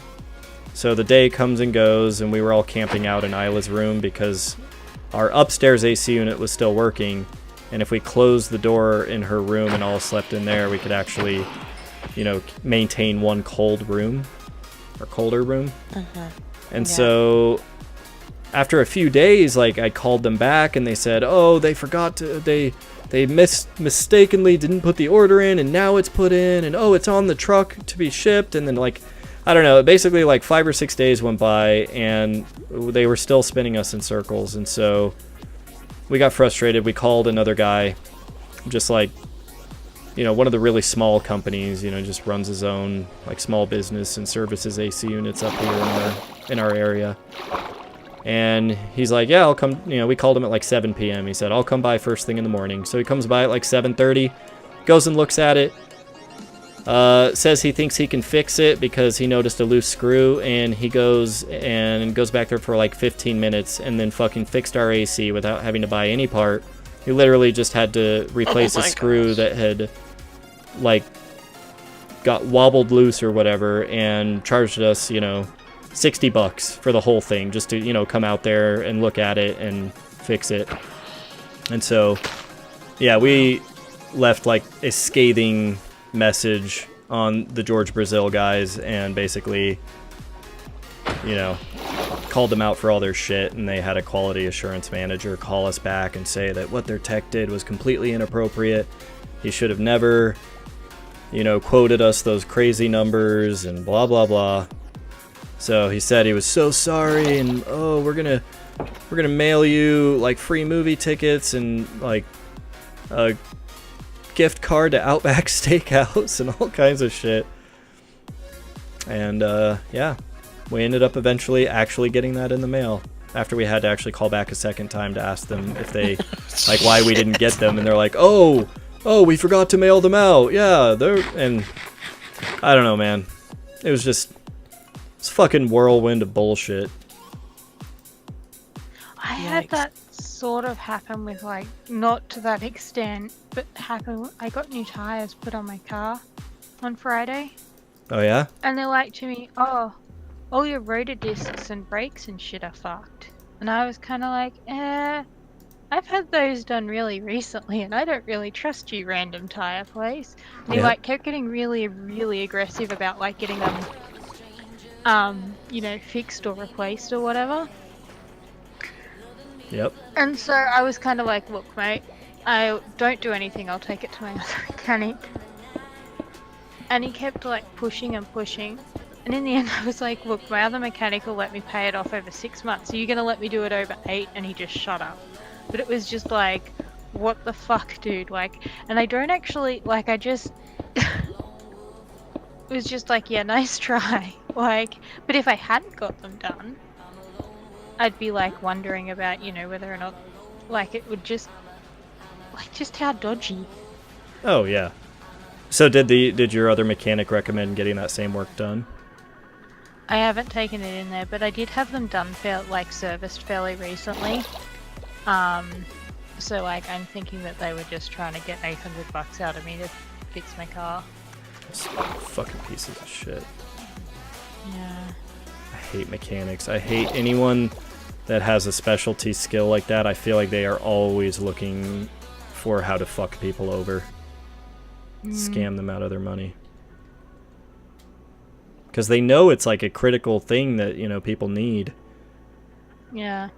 So the day comes and goes, and we were all camping out in Isla's room because our upstairs AC unit was still working, and if we closed the door in her room and all slept in there, we could actually, you know, maintain one cold room, or colder room. And so after a few days, like, I called them back, and they said, oh, they forgot to, they mistakenly didn't put the order in, and now it's put in, and oh, it's on the truck to be shipped. And then, like, I don't know, basically like 5 or 6 days went by, and they were still spinning us in circles. And so we got frustrated. We called another guy, just like, you know, one of the really small companies, you know, just runs his own, like, small business and services AC units up here in our area. And he's like, yeah, I'll come. You know, we called him at like 7 p.m. He said, I'll come by first thing in the morning. So he comes by at like 7:30, goes and looks at it, says he thinks he can fix it because he noticed a loose screw, and he goes back there for like 15 minutes and then fucking fixed our AC without having to buy any part. He literally just had to replace a screw that had, like, got wobbled loose or whatever, and charged us, you know, $60 for the whole thing, just to, you know, come out there and look at it and fix it. And so, yeah, we left like a scathing message on the George Brazil guys, and basically, you know, called them out for all their shit. And they had a quality assurance manager call us back and say that what their tech did was completely inappropriate. He should have never, you know, quoted us those crazy numbers and blah blah blah. So he said he was so sorry, and oh, we're gonna mail you like free movie tickets and like a gift card to Outback Steakhouse and all kinds of shit. And yeah, we ended up eventually actually getting that in the mail after we had to actually call back a second time to ask them if they like why we didn't get them, and they're like, oh, we forgot to mail them out. Yeah, and I don't know, man. It was just. It's fucking whirlwind of bullshit. I had that sort of happen with, like, not to that extent, but I got new tires put on my car on Friday. Oh yeah? And they're like to me, oh, all your rotor discs and brakes and shit are fucked. And I was kind of like, I've had those done really recently, and I don't really trust you, random tire place. And he, like, kept getting really, really aggressive about, like, getting them you know, fixed or replaced or whatever. Yep. And so I was kind of like, look, mate, I don't do anything, I'll take it to my other mechanic. And he kept, like, pushing and pushing. And in the end, I was like, look, my other mechanic will let me pay it off over 6 months. Are you going to let me do it over 8? And he just shut up. But it was just like, what the fuck, dude? Like, and I don't actually, like, I just... It was just like, yeah, nice try. Like, but if I hadn't got them done, I'd be like wondering about, you know, whether or not, like, it would just, like, just how dodgy. Oh yeah. So did your other mechanic recommend getting that same work done? I haven't taken it in there, but I did have them done serviced fairly recently. So like I'm thinking that they were just trying to get $800 out of me to fix my car. Those fucking pieces of shit. Yeah. I hate mechanics. I hate anyone that has a specialty skill like that. I feel like they are always looking for how to fuck people over. Scam them out of their money. Because they know it's like a critical thing that, you know, people need. Yeah.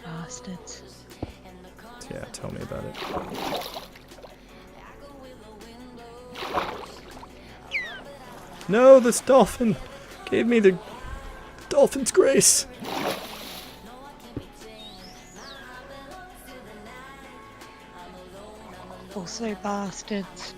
Bastards. Yeah, tell me about it. No, this dolphin gave me the dolphin's grace. Also bastards.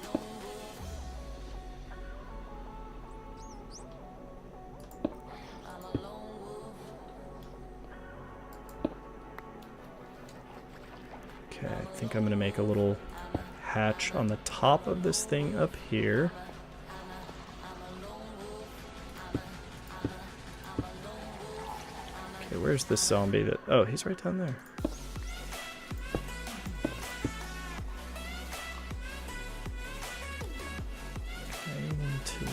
Okay, I think I'm going to make a little hatch on the top of this thing up here. Okay, where's this zombie that... Oh, he's right down there. Okay, 1, 2...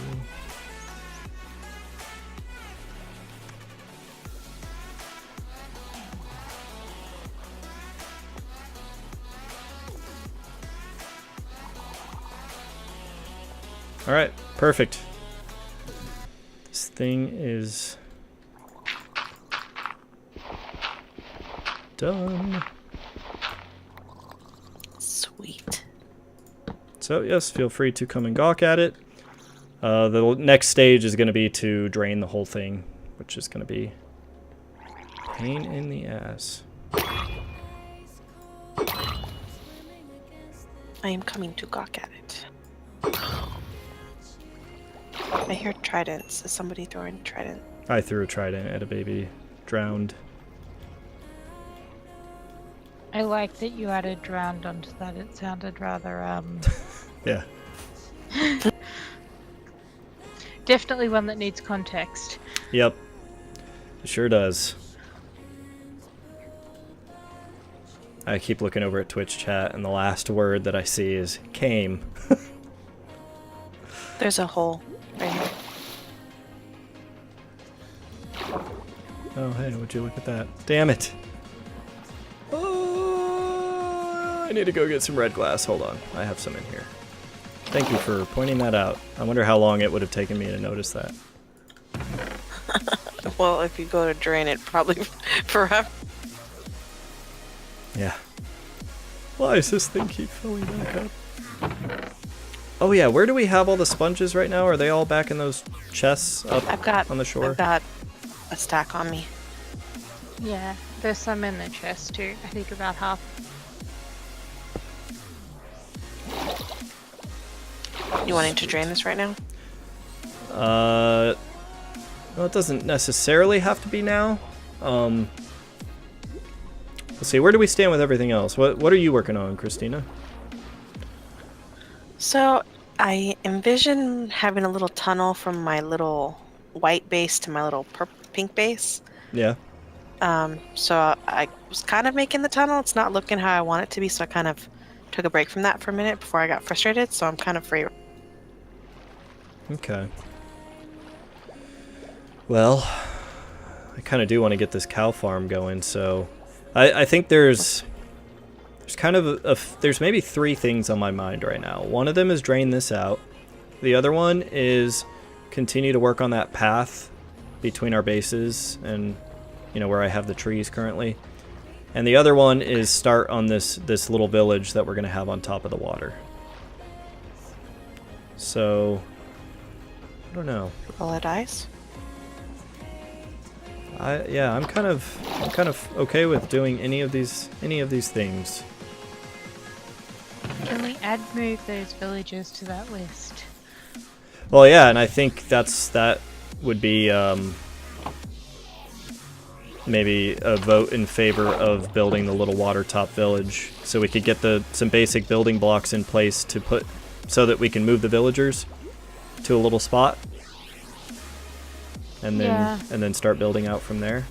Alright, perfect. This thing is done. Sweet. So yes, feel free to come and gawk at it. The next stage is going to be to drain the whole thing, which is going to be pain in the ass. I am coming to gawk at it. I hear tridents. Is somebody throwing a trident? I threw a trident at a baby drowned. I like that you added drowned onto that. It sounded rather Yeah. definitely one that needs context. Yep. It sure does. I keep looking over at Twitch chat, and the last word that I see is came. There's a hole right here. Oh, hey, would you look at that? Damn it. Oh, I need to go get some red glass. Hold on. I have some in here. Thank you for pointing that out. I wonder how long it would have taken me to notice that. Well, if you go to drain it, probably forever. Yeah. Why does this thing keep filling back up? Oh yeah, where do we have all the sponges right now? Are they all back in those chests up on the shore? I've got a stack on me. Yeah, there's some in the chest too. I think about half. You wanting to drain this right now? Well, it doesn't necessarily have to be now. Let's see, where do we stand with everything else? What are you working on, Christina? So I envision having a little tunnel from my little white base to my little pink base. Yeah. So I was kind of making the tunnel. It's not looking how I want it to be, so I kind of took a break from that for a minute before I got frustrated, so I'm kind of free. Okay. Well, I kind of do want to get this cow farm going, so I think there's kind of there's maybe 3 things on my mind right now. One of them is drain this out. The other one is continue to work on that path between our bases and, you know, where I have the trees currently. And the other one is start on this little village that we're going to have on top of the water. So, I don't know. Roll a dice. Yeah, I'm kind of okay with doing any of these things. Can we move those villages to that list? Well, yeah, and I think that would be maybe a vote in favor of building the little water top village, so we could get some basic building blocks in place to put so that we can move the villagers to a little spot, and then start building out from there.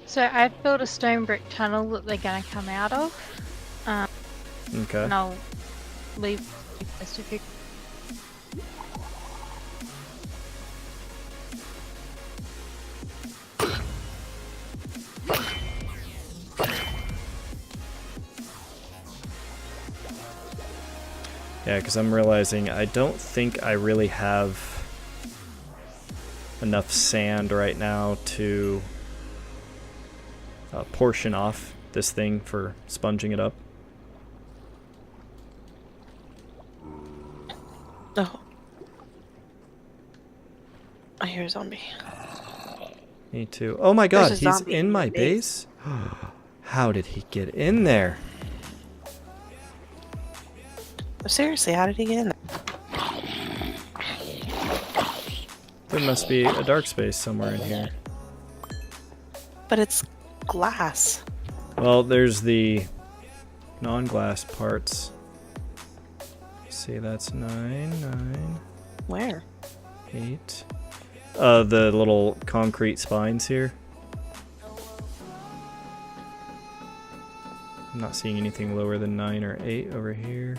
So I've built a stone brick tunnel that they're gonna come out of. Okay. And I'll leave this if you. Yeah, because I'm realizing I don't think I really have enough sand right now to portion off this thing for sponging it up. Oh. I hear a zombie. Me too. Oh my god, There's a he's zombie in my base? How did he get in there? Seriously, how did he get in there? There must be a dark space somewhere in here. But it's glass. Well, there's the non-glass parts. See, that's 9, Where? 8. The little concrete spines here. I'm not seeing anything lower than 9 or 8 over here.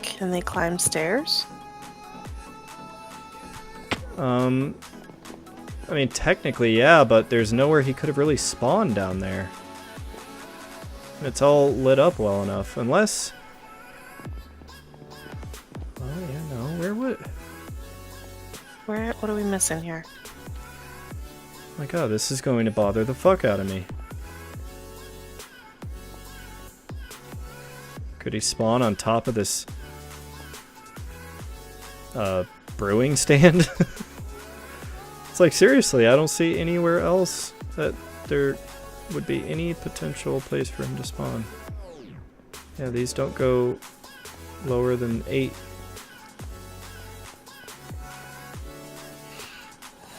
Can they climb stairs? I mean, technically, yeah, but there's nowhere he could have really spawned down there. It's all lit up well enough, unless... Oh, yeah, no, where would... What are we missing here? My god, this is going to bother the fuck out of me. Could he spawn on top of this... brewing stand? It's like, seriously, I don't see anywhere else that there would be any potential place for him to spawn. Yeah, these don't go lower than 8.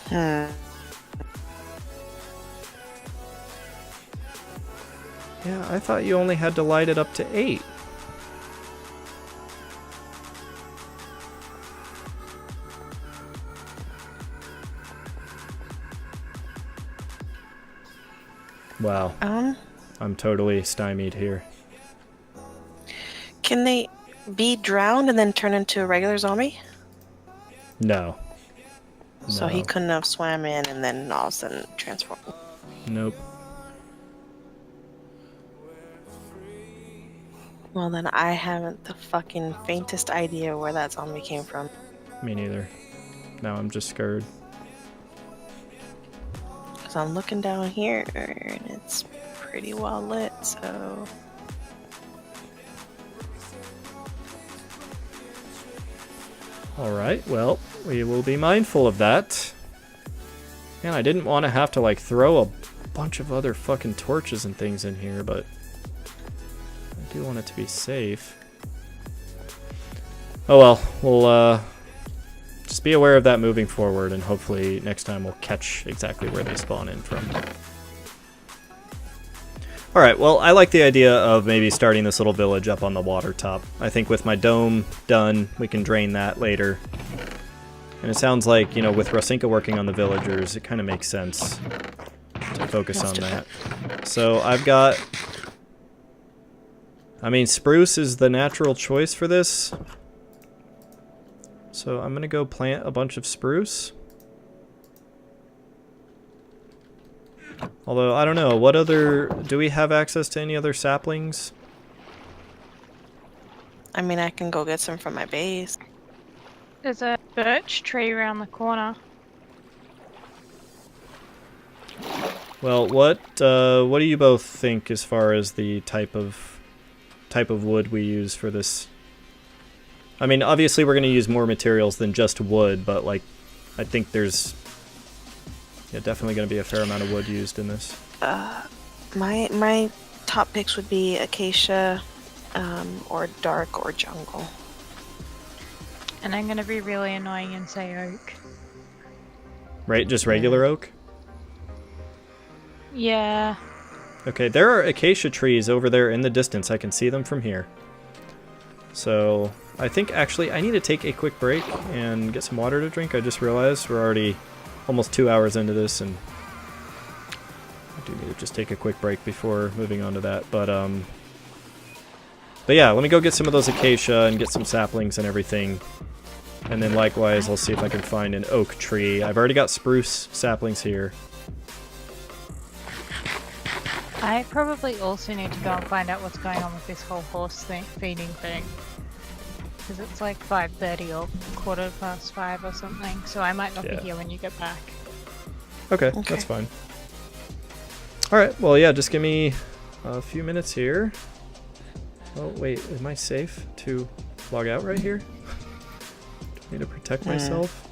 Yeah, I thought you only had to light it up to 8. Wow. I'm totally stymied here. Can they be drowned and then turn into a regular zombie? No. So he No. couldn't have swam in and then all of a sudden transformed. Nope. Well, then I haven't the fucking faintest idea where that zombie came from. Me neither. Now I'm just scared. Because I'm looking down here and it's pretty well lit, so... Alright, well, we will be mindful of that. Man, I didn't want to have to, like, throw a bunch of other fucking torches and things in here, but I do want it to be safe. Oh well, we'll, just be aware of that moving forward, and hopefully next time we'll catch exactly where they spawn in from. Alright, well, I like the idea of maybe starting this little village up on the water top. I think with my dome done, we can drain that later. And it sounds like, you know, with Rosinka working on the villagers, it kind of makes sense to focus on that. So I've got... I mean, spruce is the natural choice for this. So I'm going to go plant a bunch of spruce. Although, I don't know, what other... Do we have access to any other saplings? I mean, I can go get some from my base. There's a birch tree around the corner. Well, what do you both think as far as the type of wood we use for this? I mean, obviously we're going to use more materials than just wood, but like, I think there's definitely going to be a fair amount of wood used in this. My top picks would be acacia, or dark, or jungle. And I'm gonna be really annoying and say oak. Right, just regular oak? Yeah. Okay, there are acacia trees over there in the distance. I can see them from here. So I think actually I need to take a quick break and get some water to drink. I just realized we're already almost 2 hours into this, and I do need to just take a quick break before moving on to that. But yeah, let me go get some of those acacia and get some saplings and everything. And then likewise, I'll see if I can find an oak tree. I've already got spruce saplings here. I probably also need to go and find out what's going on with this whole horse feeding thing. Because it's like 5:30 or 5:15 or something, so I might not be here when you get back. Okay, that's fine. Alright, well yeah, just give me a few minutes here. Oh wait, am I safe to log out right here? Do I need to protect myself?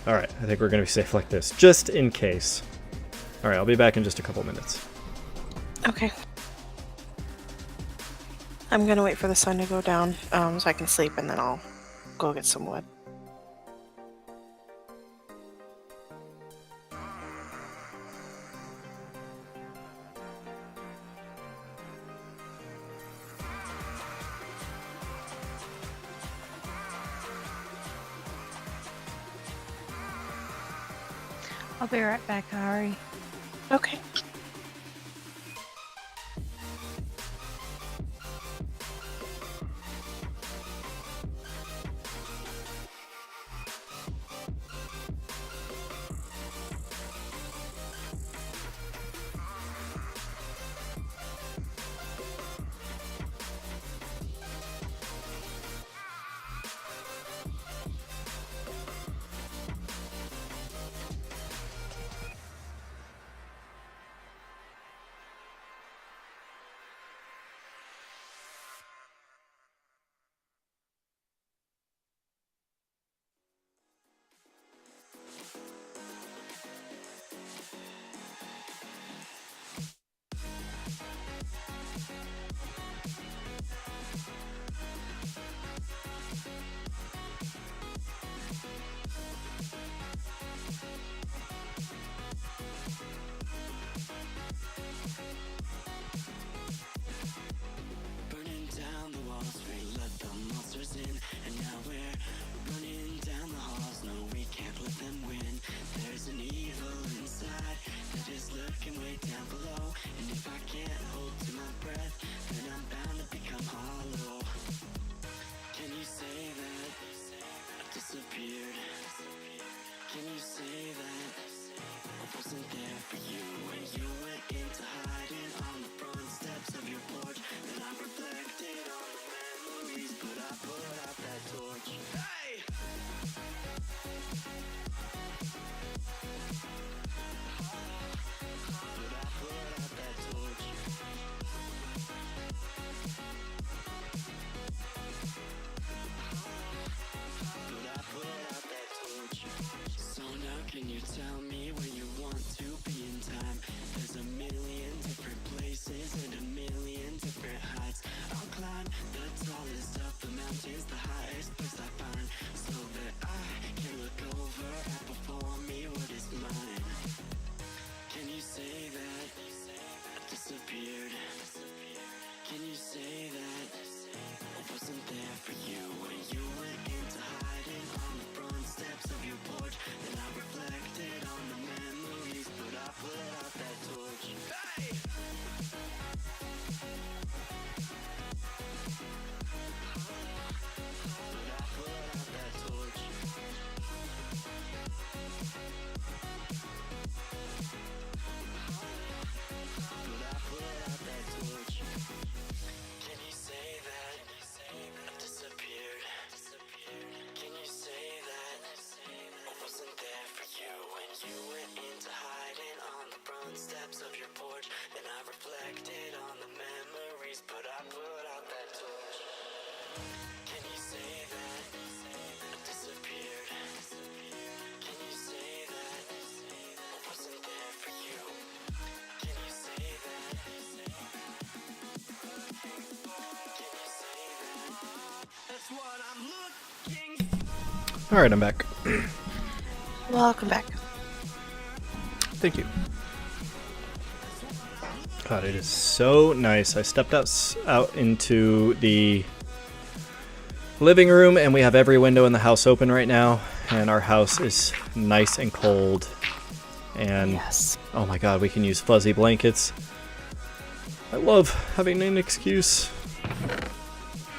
Alright, I think we're going to be safe like this, just in case. Alright, I'll be back in just a couple minutes. Okay. I'm gonna wait for the sun to go down so I can sleep, and then I'll go get some wood. I'll be right back, Ari. Okay. Alright, I'm back. Welcome back. Thank you. God, it is so nice. I stepped out into the living room, and we have every window in the house open right now, and our house is nice and cold. And Yes. oh my god, we can use fuzzy blankets. I love having an excuse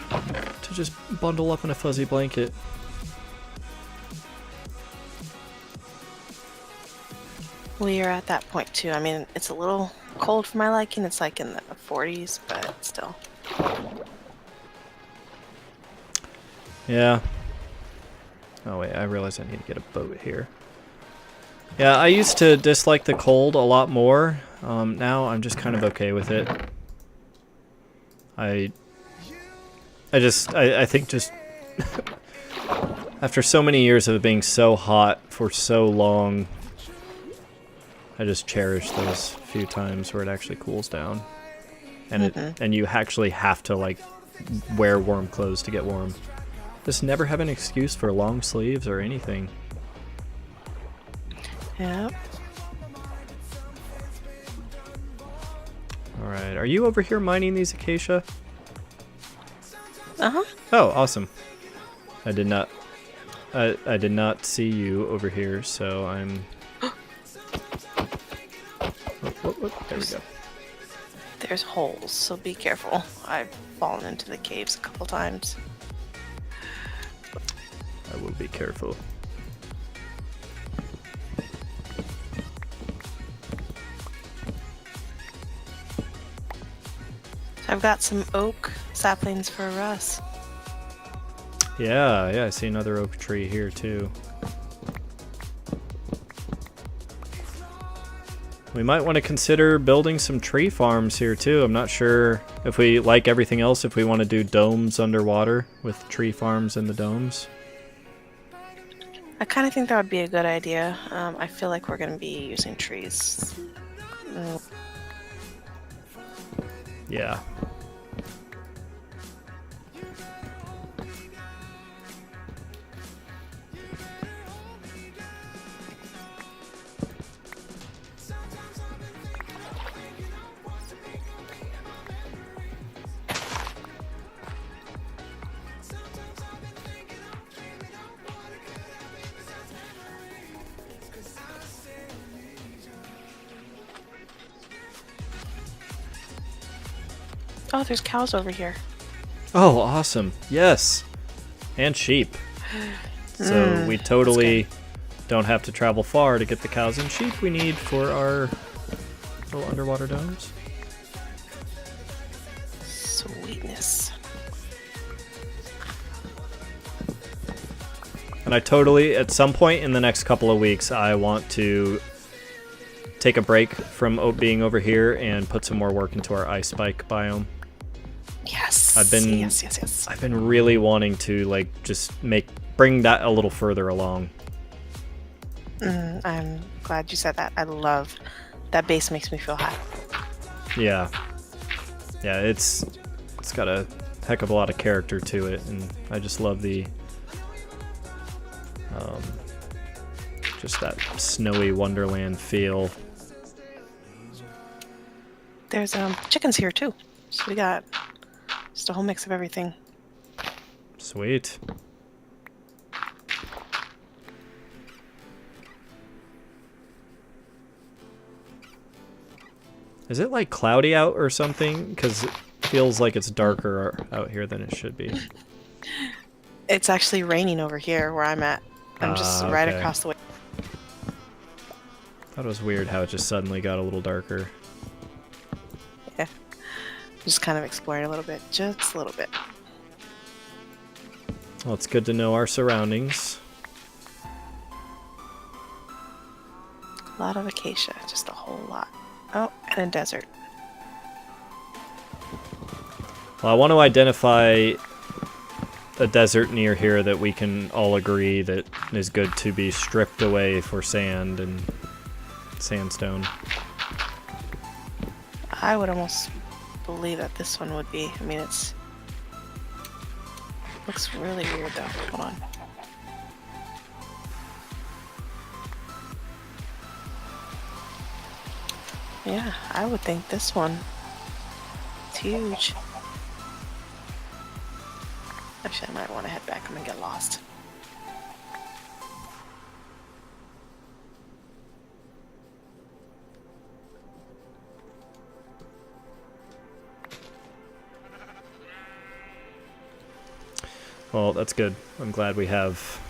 to just bundle up in a fuzzy blanket. We are at that point too. I mean, it's a little cold for my liking. It's like in the 40s, but still. Yeah. Oh wait, I realize I need to get a boat here. Yeah, I used to dislike the cold a lot more. Now I'm just kind of okay with it. I think just after so many years of it being so hot for so long, I just cherish those few times where it actually cools down. And and you actually have to like wear warm clothes to get warm. Just never have an excuse for long sleeves or anything. Yep. Alright, are you over here mining these acacia? Uh-huh. Oh, awesome. I did not see you over here, so I'm... There we go. There's holes, so be careful. I've fallen into the caves a couple times. I will be careful. I've got some oak saplings for Russ. Yeah, I see another oak tree here too. We might want to consider building some tree farms here too. I'm not sure if we, like everything else, if we want to do domes underwater with tree farms in the domes. I kind of think that would be a good idea. I feel like we're going to be using trees. Yeah. Oh, there's cows over here. Oh, awesome. Yes. And sheep. So we totally don't have to travel far to get the cows and sheep we need for our little underwater domes. Sweetness. And I totally, at some point in the next couple of weeks, I want to take a break from being over here and put some more work into our ice spike biome. Yes. Yes. I've been really wanting to like just bring that a little further along. I'm glad you said that. I love that base. Makes me feel hot. Yeah, it's got a heck of a lot of character to it, and I just love the just that snowy wonderland feel. There's chickens here too, so we got just a whole mix of everything. Sweet. Is it like cloudy out or something? Because it feels like it's darker out here than it should be. It's actually raining over here where I'm at. I'm just right okay. across the way. Thought it was weird how it just suddenly got a little darker. Yeah. Just kind of exploring a little bit. Just a little bit. Well, it's good to know our surroundings. A lot of acacia. Just a whole lot. Oh, and a desert. Well, I want to identify a desert near here that we can all agree that is good to be stripped away for sand and sandstone. I would almost believe that this one would be. I mean, looks really weird though. Hold on. Yeah, I would think this one. It's huge. Actually, I might want to head back. I'm gonna get lost. Well, that's good. I'm glad we have...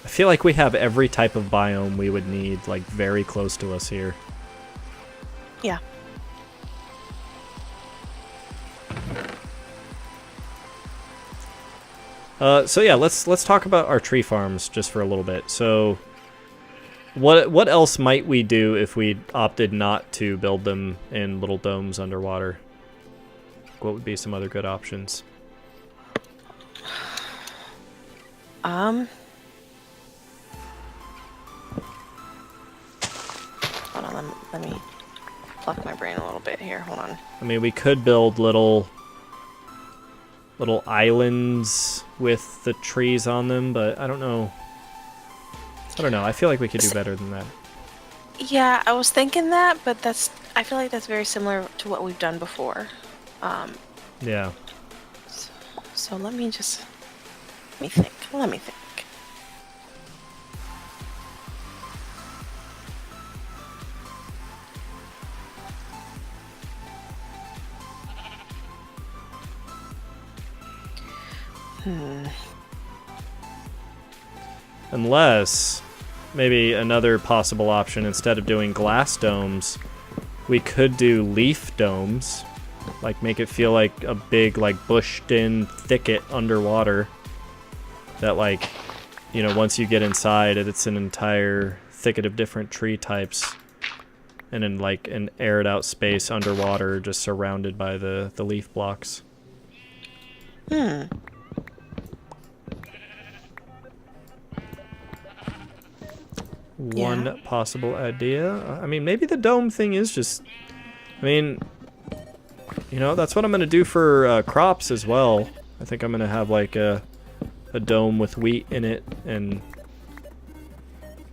I feel like we have every type of biome we would need, like, very close to us here. Yeah. So yeah, let's talk about our tree farms just for a little bit. So, what else might we do if we opted not to build them in little domes underwater? What would be some other good options? Hold on, let me pluck my brain a little bit here. Hold on. I mean, we could build little islands with the trees on them, but I don't know. I feel like we could do better than that. Yeah, I was thinking that, but I feel like that's very similar to what we've done before. Yeah. So let me think. Let me think. Unless, maybe another possible option, instead of doing glass domes, we could do leaf domes. Like, make it feel like a big, like, bushed-in thicket underwater. That, like, you know, once you get inside, it's an entire thicket of different tree types. And in, like, an aired-out space underwater, just surrounded by the leaf blocks. One possible idea. I mean, maybe the dome thing is just... I mean, you know, that's what I'm going to do for crops as well. I think I'm going to have, like, a dome with wheat in it. And,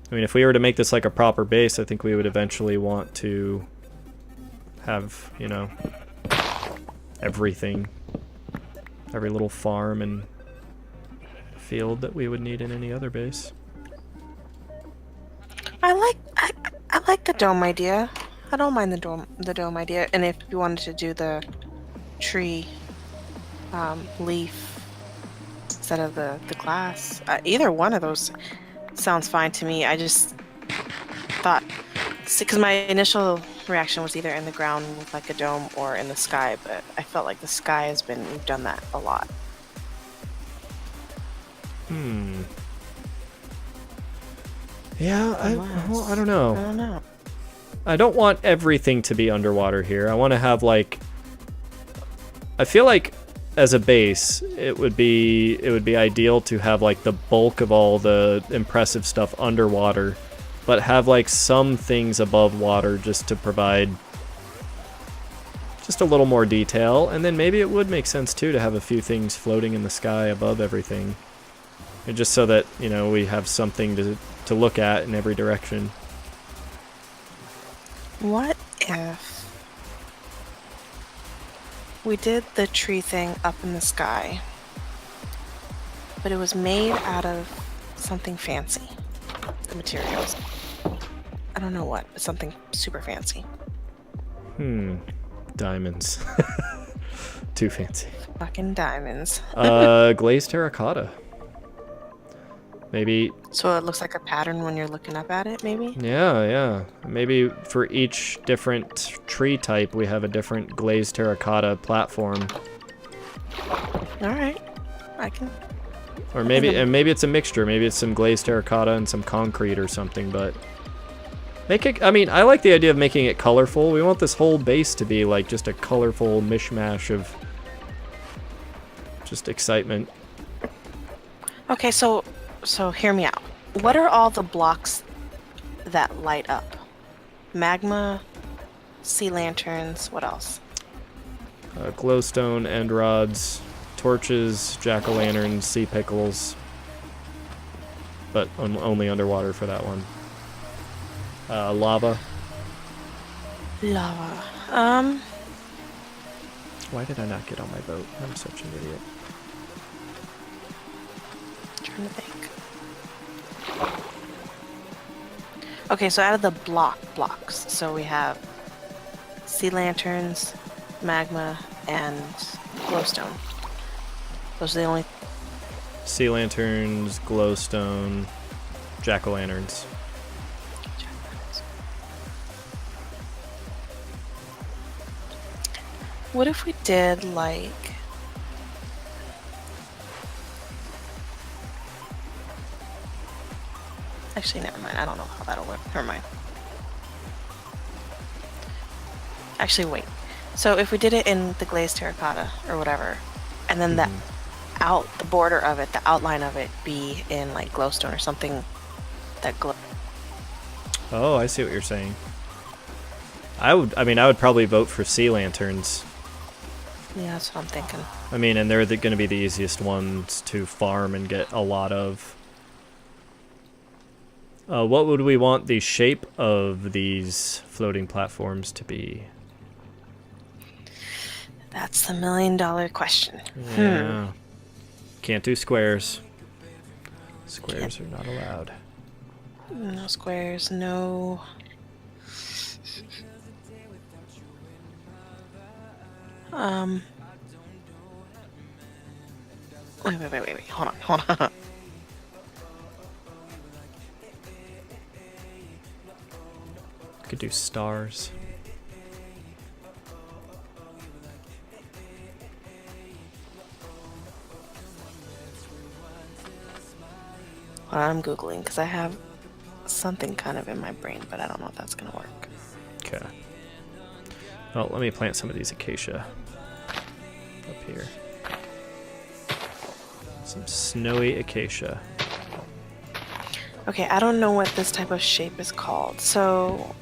I mean, if we were to make this, like, a proper base, I think we would eventually want to have, you know, everything. Every little farm and field that we would need in any other base. I like the dome idea. I don't mind the dome idea. And if you wanted to do the tree leaf instead of the glass, either one of those sounds fine to me. I just thought, because my initial reaction was either in the ground with like a dome or in the sky, but I felt like the sky we've done that a lot. Yeah, I don't know. I don't know. I don't want everything to be underwater here. I want to have, like... I feel like, as a base, it would be ideal to have, like, the bulk of all the impressive stuff underwater, but have, like, some things above water just to provide just a little more detail. And then maybe it would make sense, too, to have a few things floating in the sky above everything. And just so that, you know, we have something to look at in every direction. What if we did the tree thing up in the sky, but it was made out of something fancy? The materials. I don't know what, but something super fancy. Diamonds. Too fancy. Fucking diamonds. Glazed terracotta. Maybe... So it looks like a pattern when you're looking up at it, maybe? Yeah. Maybe for each different tree type, we have a different glazed terracotta platform. Alright. I can... Or maybe it's a mixture. Maybe it's some glazed terracotta and some concrete or something, but... Make it... I mean, I like the idea of making it colorful. We want this whole base to be, like, just a colorful mishmash of... just excitement. Okay, so hear me out. What are all the blocks that light up? Magma, sea lanterns, what else? Glowstone, end rods, torches, jack-o'-lanterns, sea pickles. But only underwater for that one. Lava. Lava. Why did I not get on my boat? I'm such an idiot. Trying to think. Okay, so out of the blocks, so we have sea lanterns, magma, and glowstone. Those are the only. Sea lanterns, glowstone, jack-o'-lanterns. What if we did like? Actually, never mind. I don't know how that'll work. Never mind. Actually, wait. So if we did it in the glazed terracotta or whatever, and then the border of it, the outline of it, be in like glowstone or something that glow. Oh, I see what you're saying. I would probably vote for sea lanterns. Yeah, that's what I'm thinking. I mean, and they're going to be the easiest ones to farm and get a lot of. What would we want the shape of these floating platforms to be? That's the $1 million question. Yeah. Can't do squares. Squares are not allowed. No squares, no. Wait. Hold on. Could do stars. I'm Googling because I have something kind of in my brain, but I don't know if that's going to work. Okay. Well, let me plant some of these acacia up here. Some snowy acacia. Okay, I don't know what this type of shape is called. So,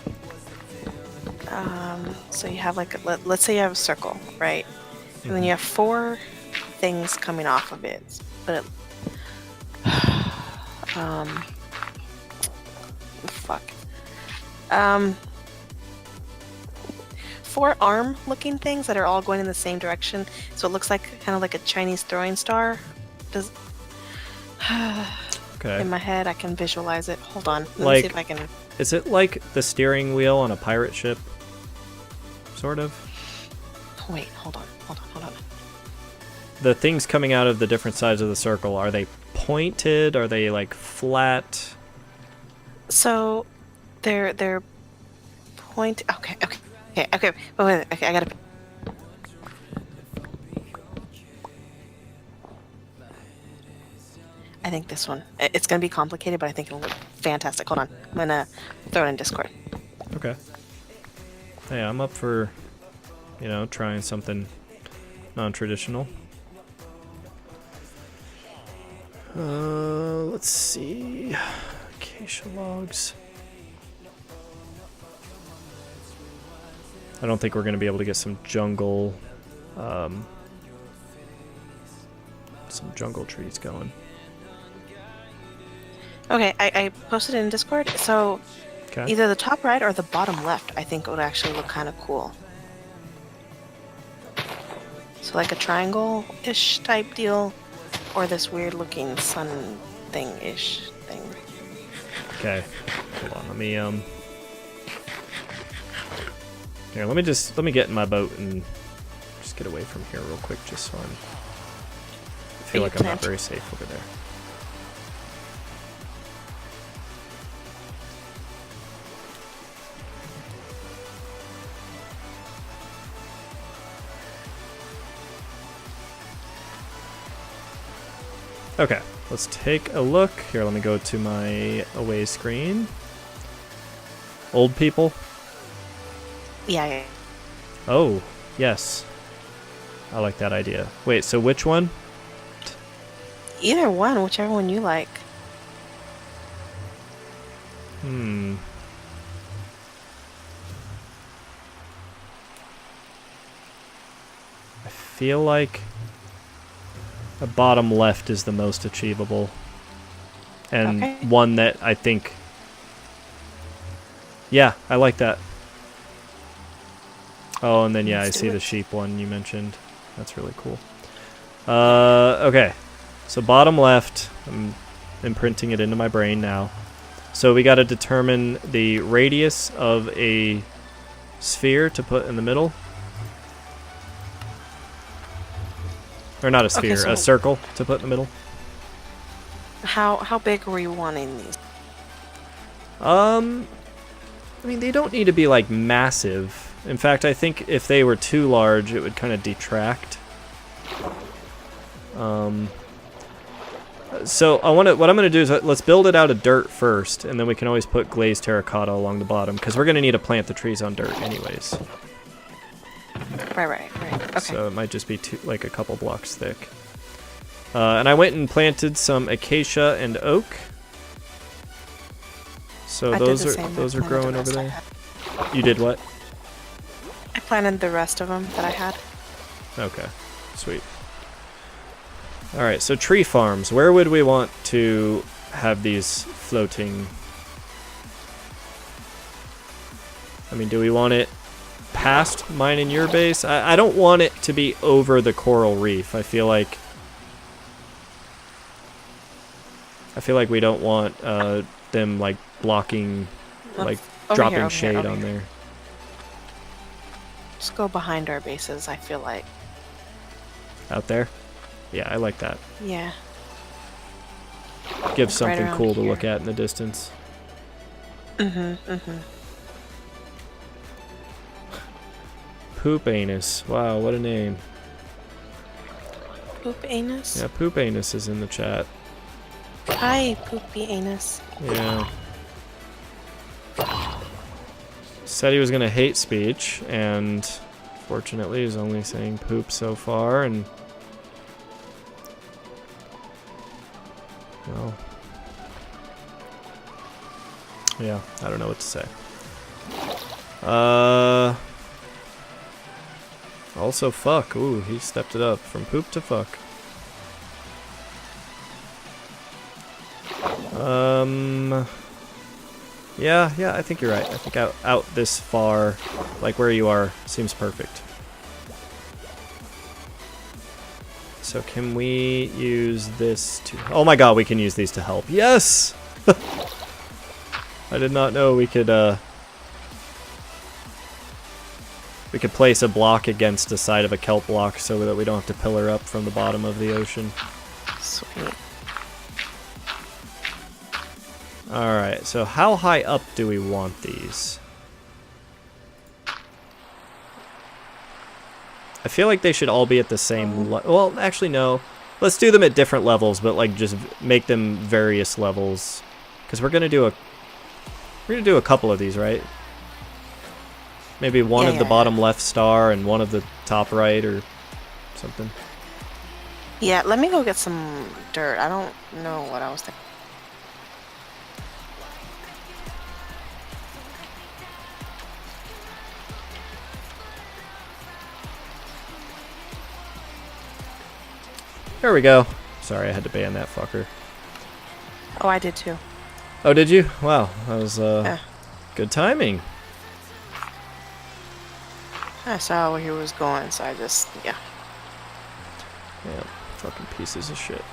so you have like, let's say you have a circle, right? And then you have 4 things coming off of it. But fuck. 4 arm-looking things that are all going in the same direction. So it looks like kind of like a Chinese throwing star. Does Okay. in my head I can visualize it. Hold on. Let me see if I can. Is it like the steering wheel on a pirate ship? Sort of. Wait, hold on. The things coming out of the different sides of the circle, are they pointed? Are they like flat? So they're point. Okay. Wait. Okay, I gotta. I think this one. It's gonna be complicated, but I think it'll look fantastic. Hold on. I'm gonna throw it in Discord. Okay. Hey, I'm up for, trying something non-traditional. Let's see. Acacia logs. I don't think we're going to be able to get some jungle trees going. Okay, I posted it in Discord. So either the top right or the bottom left, I think would actually look kind of cool. So like a triangle-ish type deal, or this weird-looking sun thing-ish thing. Okay, hold on. Let me here. Let me get in my boat and just get away from here real quick, just so I feel like I'm not very safe over there. Okay, let's take a look. Here, let me go to my away screen. Old people? Yeah. Oh, yes. I like that idea. Wait, so which one? Either one, whichever one you like. I feel like the bottom left is the most achievable. And one that I think... Yeah, I like that. Oh, and then yeah, I Let's do see it. the sheep one you mentioned. That's really cool. Okay. So bottom left, I'm imprinting it into my brain now. So we got to determine the radius of a sphere to put in the middle. Or not a sphere, so a circle to put in the middle. How big were you wanting these? I mean, they don't need to be like massive. In fact, I think if they were too large, it would kind of detract. So what I'm gonna do is let's build it out of dirt first, and then we can always put glazed terracotta along the bottom because we're gonna need to plant the trees on dirt anyways. Right. Okay. So it might just be like a couple blocks thick. And I went and planted some acacia and oak. So I did those the are same. those I are planted growing the over rest I there. had. You did what? I planted the rest of them that I had. Okay, sweet. All right, so tree farms. Where would we want to have these floating? I mean, do we want it past mine and your base? I don't want it to be over the coral reef. I feel like we don't want them like blocking, like Over dropping here, over shade here, over on here. there. Just go behind our bases, I feel like. Out there? Yeah, I like that. Yeah. Gives Like right something around cool to here. look at in the distance. Poop Anus. Wow, what a name. Poop anus? Yeah, Poop Anus is in the chat. Hi, poopy anus. Yeah. Said he was gonna hate speech, and fortunately he's only saying poop so far, and well, yeah, I don't know what to say. Also fuck. Ooh, he stepped it up from poop to fuck. Yeah, I think you're right. I think out this far, like where you are, seems perfect. So can we use this to... Oh my god, we can use these to help. Yes! I did not know we could place a block against the side of a kelp block so that we don't have to pillar up from the bottom of the ocean. Sweet. Alright, so how high up do we want these? I feel like they should all be at the same well, actually no. Let's do them at different levels, but like just make them various levels. Because we're gonna do a couple of these, right? Maybe one of the bottom left star and one of the top right or something. Yeah, let me go get some dirt. I don't know what I was thinking. There we go. Sorry, I had to ban that fucker. Oh, I did too. Oh, did you? Wow, that was Yeah. good timing. I saw where he was going, so I just, yeah. Yeah, fucking pieces of shit.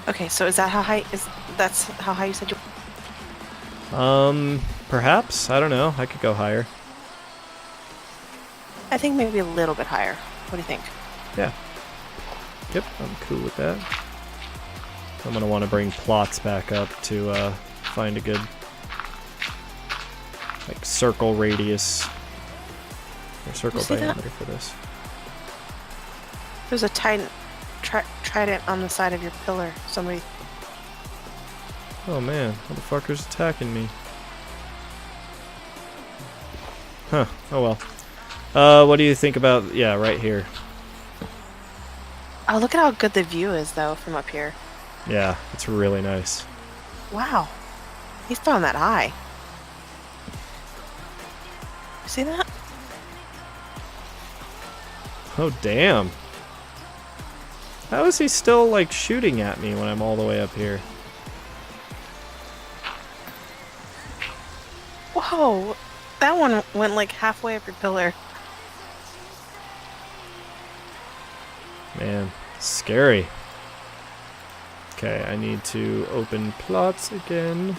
Okay, so is that how high, that's how high you said you... Perhaps? I don't know. I could go higher. I think maybe a little bit higher. What do you think? Yeah. Yep, I'm cool with that. I'm gonna want to bring plots back up to find a good like circle radius or circle You see that? diameter for this. There's a trident on the side of your pillar. Somebody... Oh man, motherfucker's attacking me. Huh, oh well. What do you think about, yeah, right here? Oh, look at how good the view is, though, from up here. Yeah, it's really nice. Wow. He's throwing that high. See that? Oh damn. How is he still, like, shooting at me when I'm all the way up here? Oh, that one went like halfway up your pillar. Man, scary. Okay, I need to open plots again.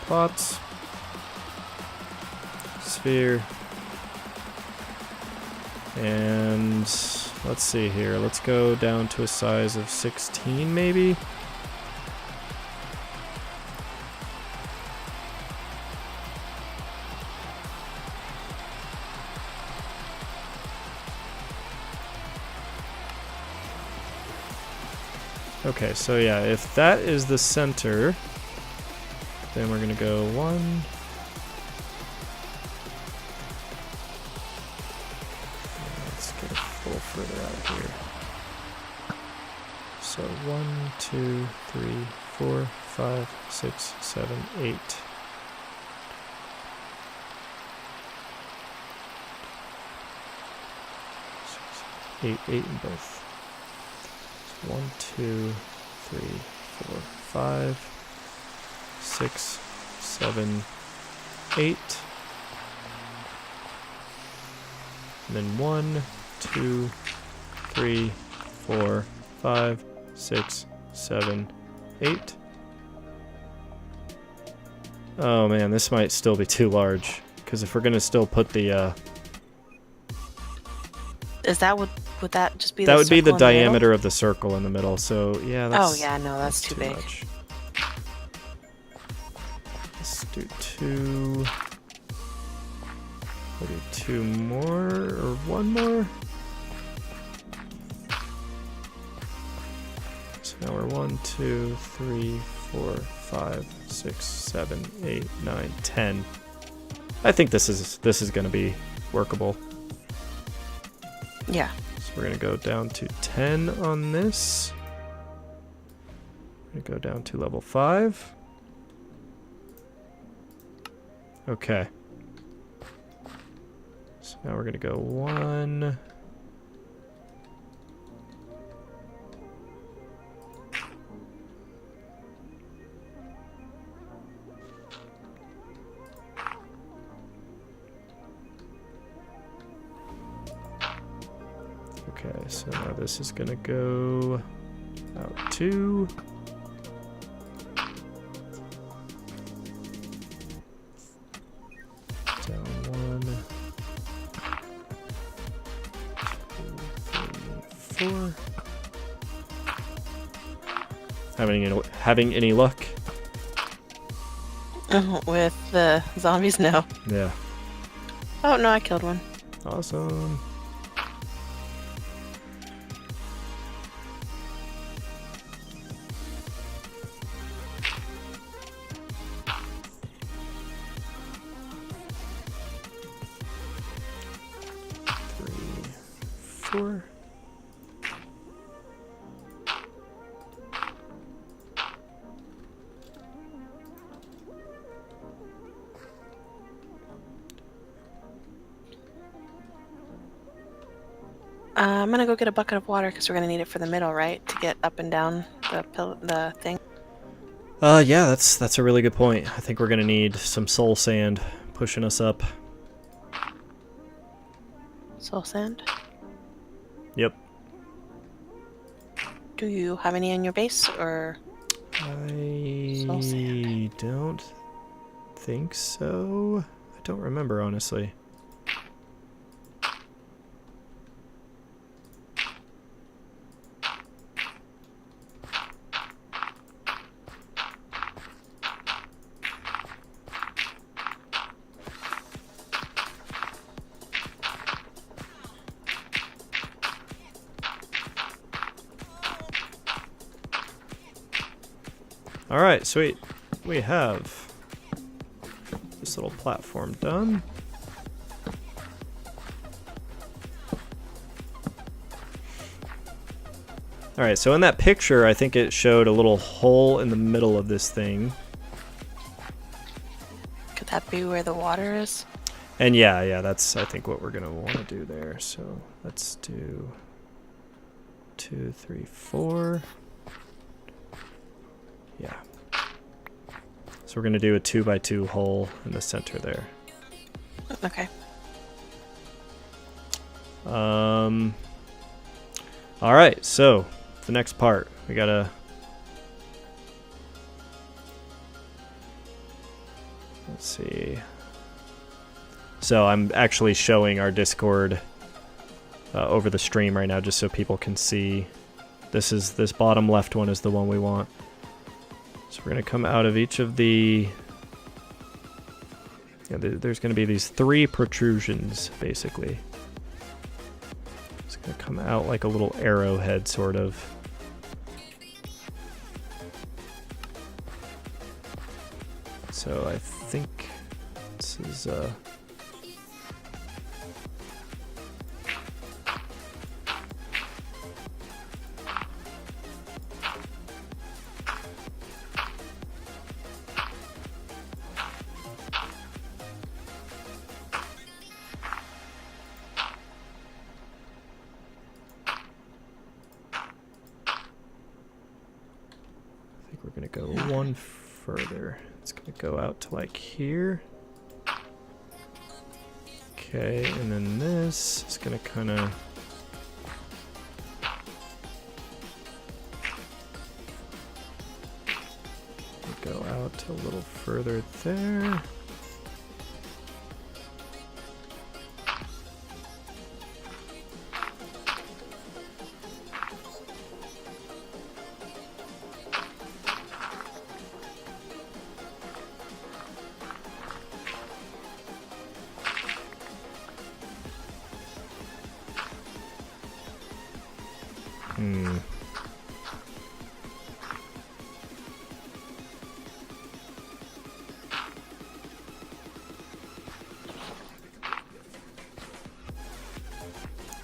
Plots. Sphere. And let's see here. Let's go down to a size of 16 maybe. Okay, so yeah, if that is the center, then we're gonna go 1. Let's get a full further out of here. So 1, 2, 3, 4, 5, 6, 7, 8. 8 in both. 1, 2, 3, 4, 5, 6, 7, 8. And then 1, 2, 3, 4, 5, 6, 7, 8. Oh man, this might still be too large. Because if we're going to still put the... Is that would that just be that the would be the circle in the middle? diameter of the circle in the middle, so yeah, that's... Oh yeah, no, that's too big. much. Let's do 2... We'll do 2 more, or 1 more? So now we're 1, 2, 3, 4, 5, 6, 7, 8, 9, 10. I think this is going to be workable. Yeah. So we're going to go down to 10 on this. We're going to go down to level 5. Okay. So now we're going to go 1. Okay, so now this is gonna go out 2. Down 1. 2, 3, 4. Having any luck? With the zombies, no. Yeah. Oh no, I killed one. Awesome. Four. I'm gonna go get a bucket of water because we're gonna need it for the middle, right? To get up and down the thing. Yeah, that's a really good point. I think we're gonna need some soul sand pushing us up. Soul sand. Yep. Do you have any in your base, or? Soul I sand. don't think so. I don't remember, honestly. Alright, sweet. We have this little platform done. Alright, so in that picture, I think it showed a little hole in the middle of this thing. Could that be where the water is? And yeah, that's I think what we're gonna want to do there. So let's do 2, 3, 4. Yeah. So we're going to do a 2x2 hole in the center there. Okay. All right, so the next part, we gotta. Let's see. So I'm actually showing our Discord over the stream right now, just so people can see. This bottom left one is the one we want. So we're gonna come out of each of the. Yeah, there's gonna be these 3 protrusions basically. It's gonna come out like a little arrowhead, sort of. So I think this is we're gonna go one further. It's gonna go out to like here. Okay, and then this is gonna kind of go out a little further there.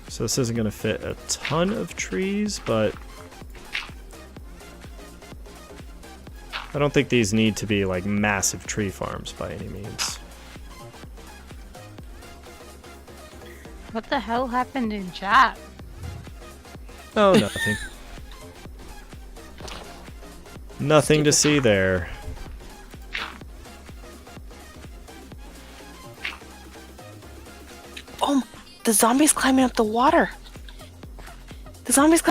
So this isn't going to fit a ton of trees, but I don't think these need to be like massive tree farms by any means. What the hell happened in chat? Oh, nothing. Nothing to see there. Oh, the zombie's climbing up the water. The zombie's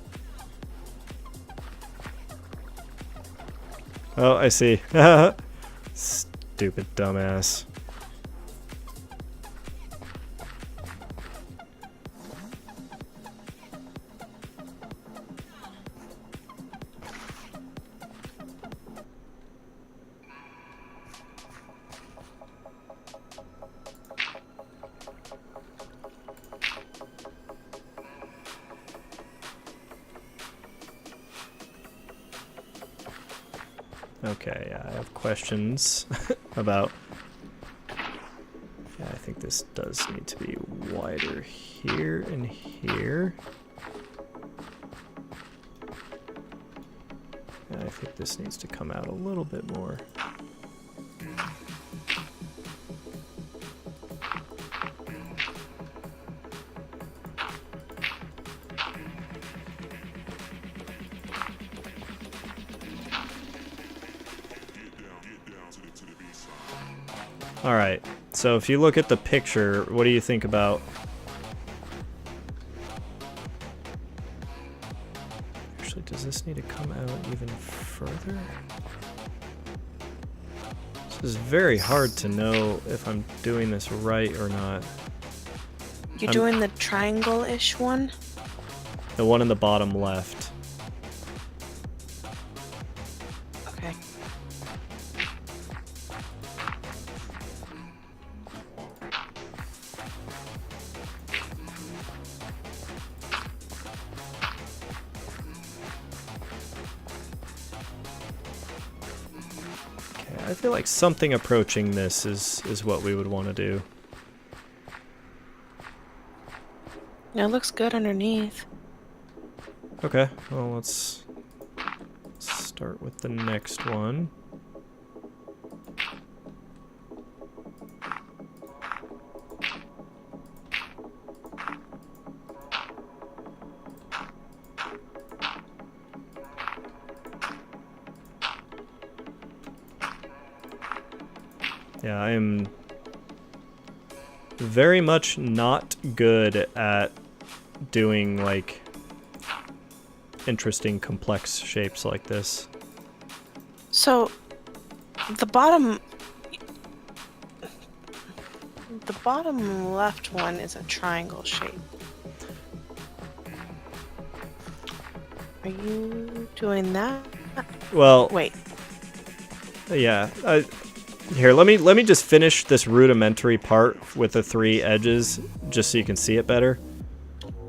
Oh, I see. Stupid dumbass. Okay, I have questions about... Yeah, I think this does need to be wider here and here. And I think this needs to come out a little bit more. Alright, so if you look at the picture, what do you think about... Actually, does this need to come out even further? This is very hard to know if I'm doing this right or not. You're doing the triangle-ish one? The one in the bottom left. Okay. I feel like something approaching this is what we would want to do. Yeah, it looks good underneath. Okay, well let's start with the next one. Yeah, I am very much not good at doing, like, interesting, complex shapes like this. So, the bottom left one is a triangle shape. Are you doing that? Well, Wait. yeah. Here, let me just finish this rudimentary part with the 3 edges, just so you can see it better.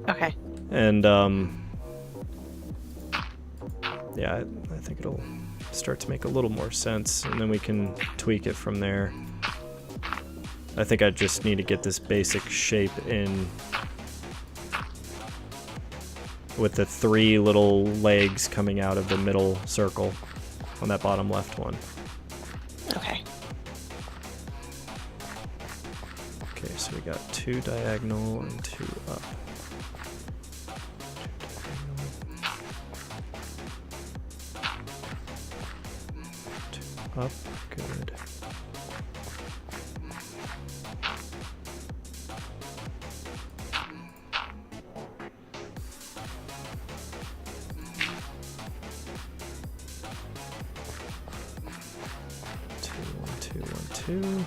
Okay. And yeah, I think it'll start to make a little more sense, and then we can tweak it from there. I think I just need to get this basic shape in with the 3 little legs coming out of the middle circle on that bottom left one. Okay. Okay, so we got 2 diagonal and 2 up. 2 up, good. Two.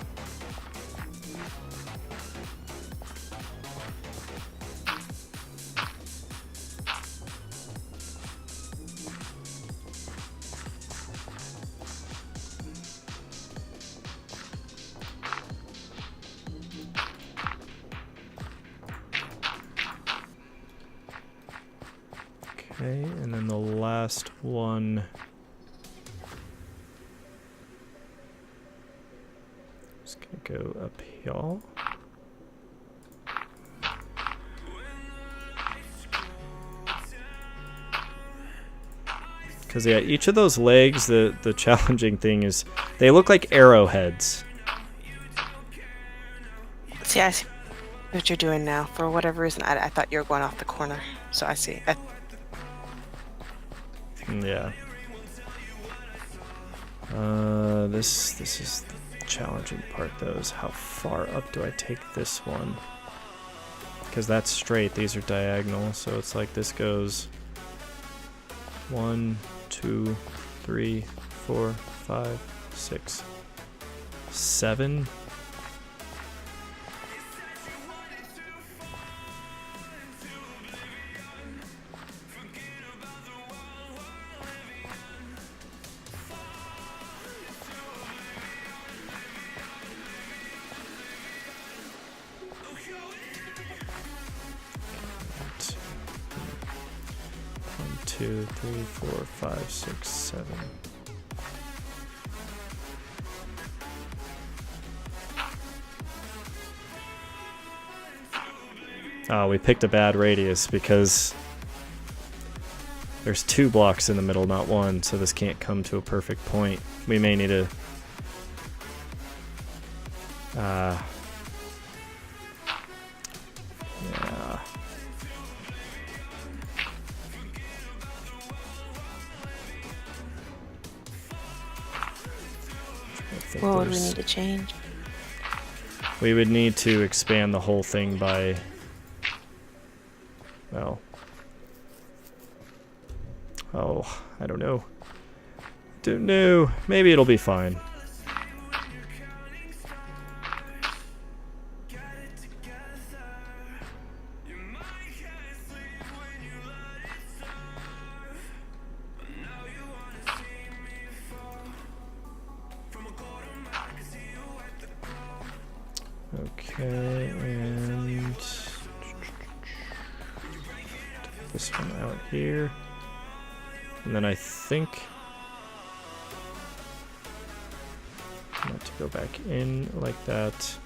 Okay, and then the last one. Just gonna go up here. Because yeah, each of those legs, the challenging thing is they look like arrowheads. See, I see what you're doing now. For whatever reason, I thought you were going off the corner. So I see. Yeah. This is the challenging part though, is how far up do I take this one? Because that's straight, these are diagonal, so it's like this goes 1, 2, 3, 4, 5, 6, 7. Two, 3, 4, 5, 6, 7. Oh, we picked a bad radius because there's 2 blocks in the middle, not 1, so this can't come to a perfect point. We may need to yeah. What would we need to change? We would need to expand the whole thing by, well, oh, I don't know. Don't know. Maybe it'll be fine. Okay, and this one out here. And then I think I want to go back in like that.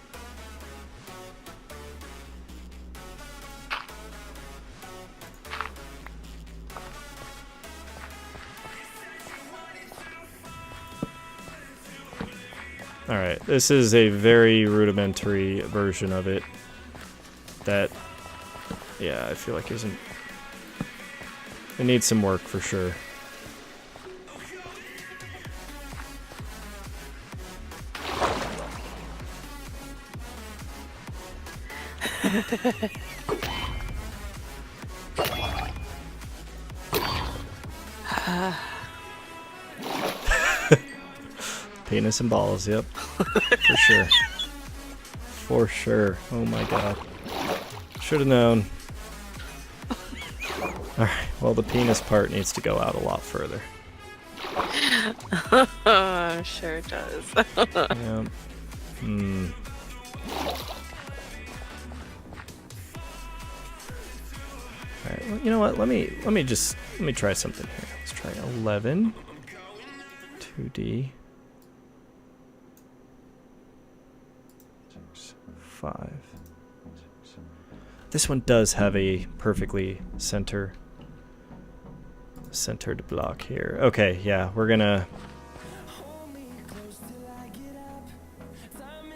Alright, this is a very rudimentary version of it that, yeah, I feel like isn't... It needs some work for sure. Penis and balls, yep. For sure. For sure. Oh my god. Should have known. Alright, well the penis part needs to go out a lot further. I'm sure it does. Yep. Hmm. Alright, well, you know what? Let me try something here. Let's try 11. 2D. 5. This one does have a perfectly centered block here. Okay, yeah, we're gonna...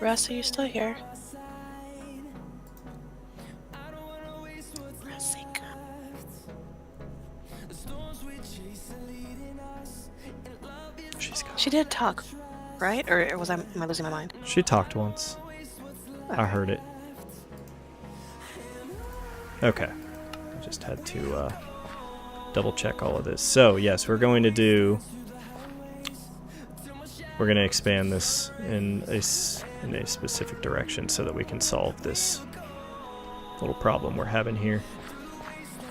Russ, are you still here? Jessica. She's gone. She did talk, right? Or am I losing my mind? She talked once. I heard it. Okay. I just had to double check all of this. So, yes, we're going to expand this in a specific direction so that we can solve this little problem we're having here.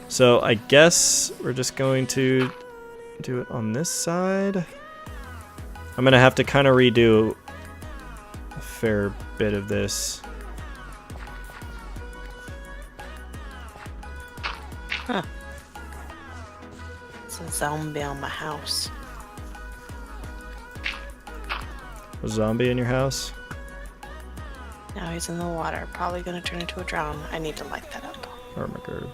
So, I guess we're just going to do it on this side. I'm going to have to kind of redo a fair bit of this. Huh. It's a zombie on my house. A zombie in your house? Now he's in the water. Probably gonna turn into a drown. I need to light that up. Armageddon.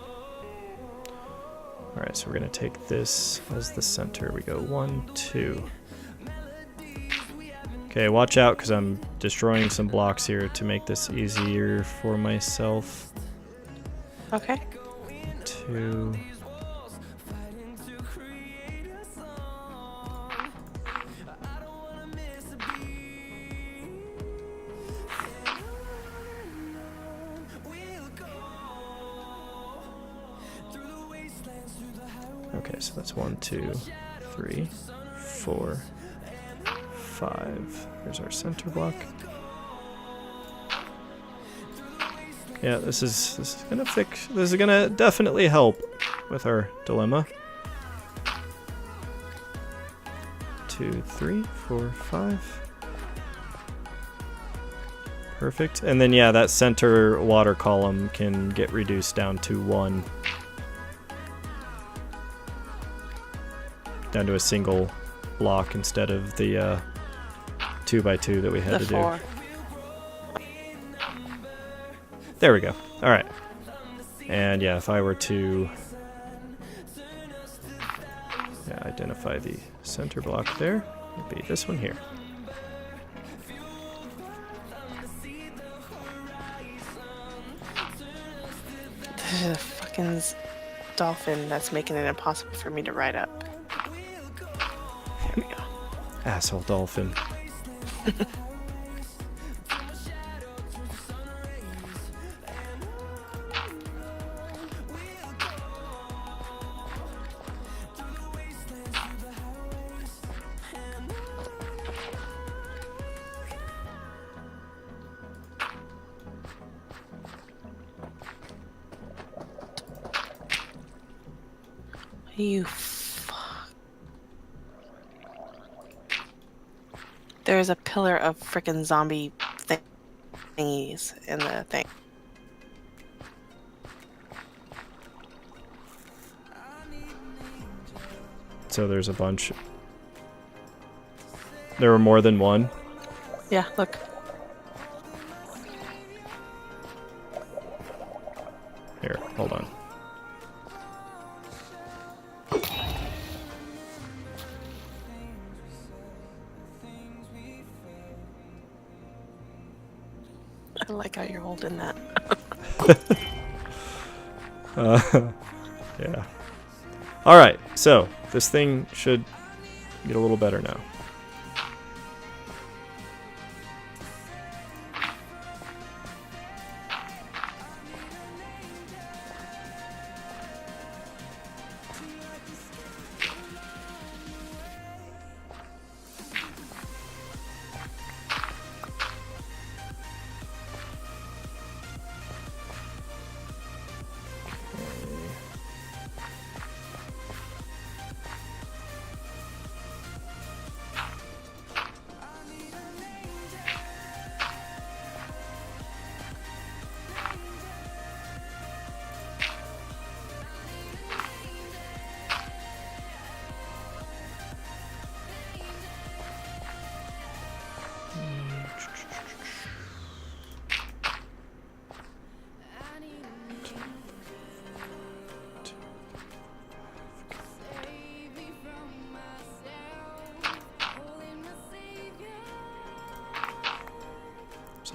Alright, so we're gonna take this as the center. We go 1, 2. Okay, watch out because I'm destroying some blocks here to make this easier for myself. Okay. 2. Okay, so that's 1, 2, 3, 4, 5. There's our center block. Yeah, this is gonna definitely help with our dilemma. 2, 3, 4, 5. Perfect. And then yeah, that center water column can get reduced down to 1. Down to a single block instead of the 2x2 that we had to do. There we go. Alright. And yeah, if I were to identify the center block there, it'd be this one here. There's a fucking dolphin that's making it impossible for me to ride up. There we go. Asshole dolphin. You fuck. There's a pillar of frickin' zombie thingies in the thing. So there's a bunch. There were more than one. Yeah, look. Here, hold on. I like how you're holding that. Yeah. Alright, so this thing should get a little better now.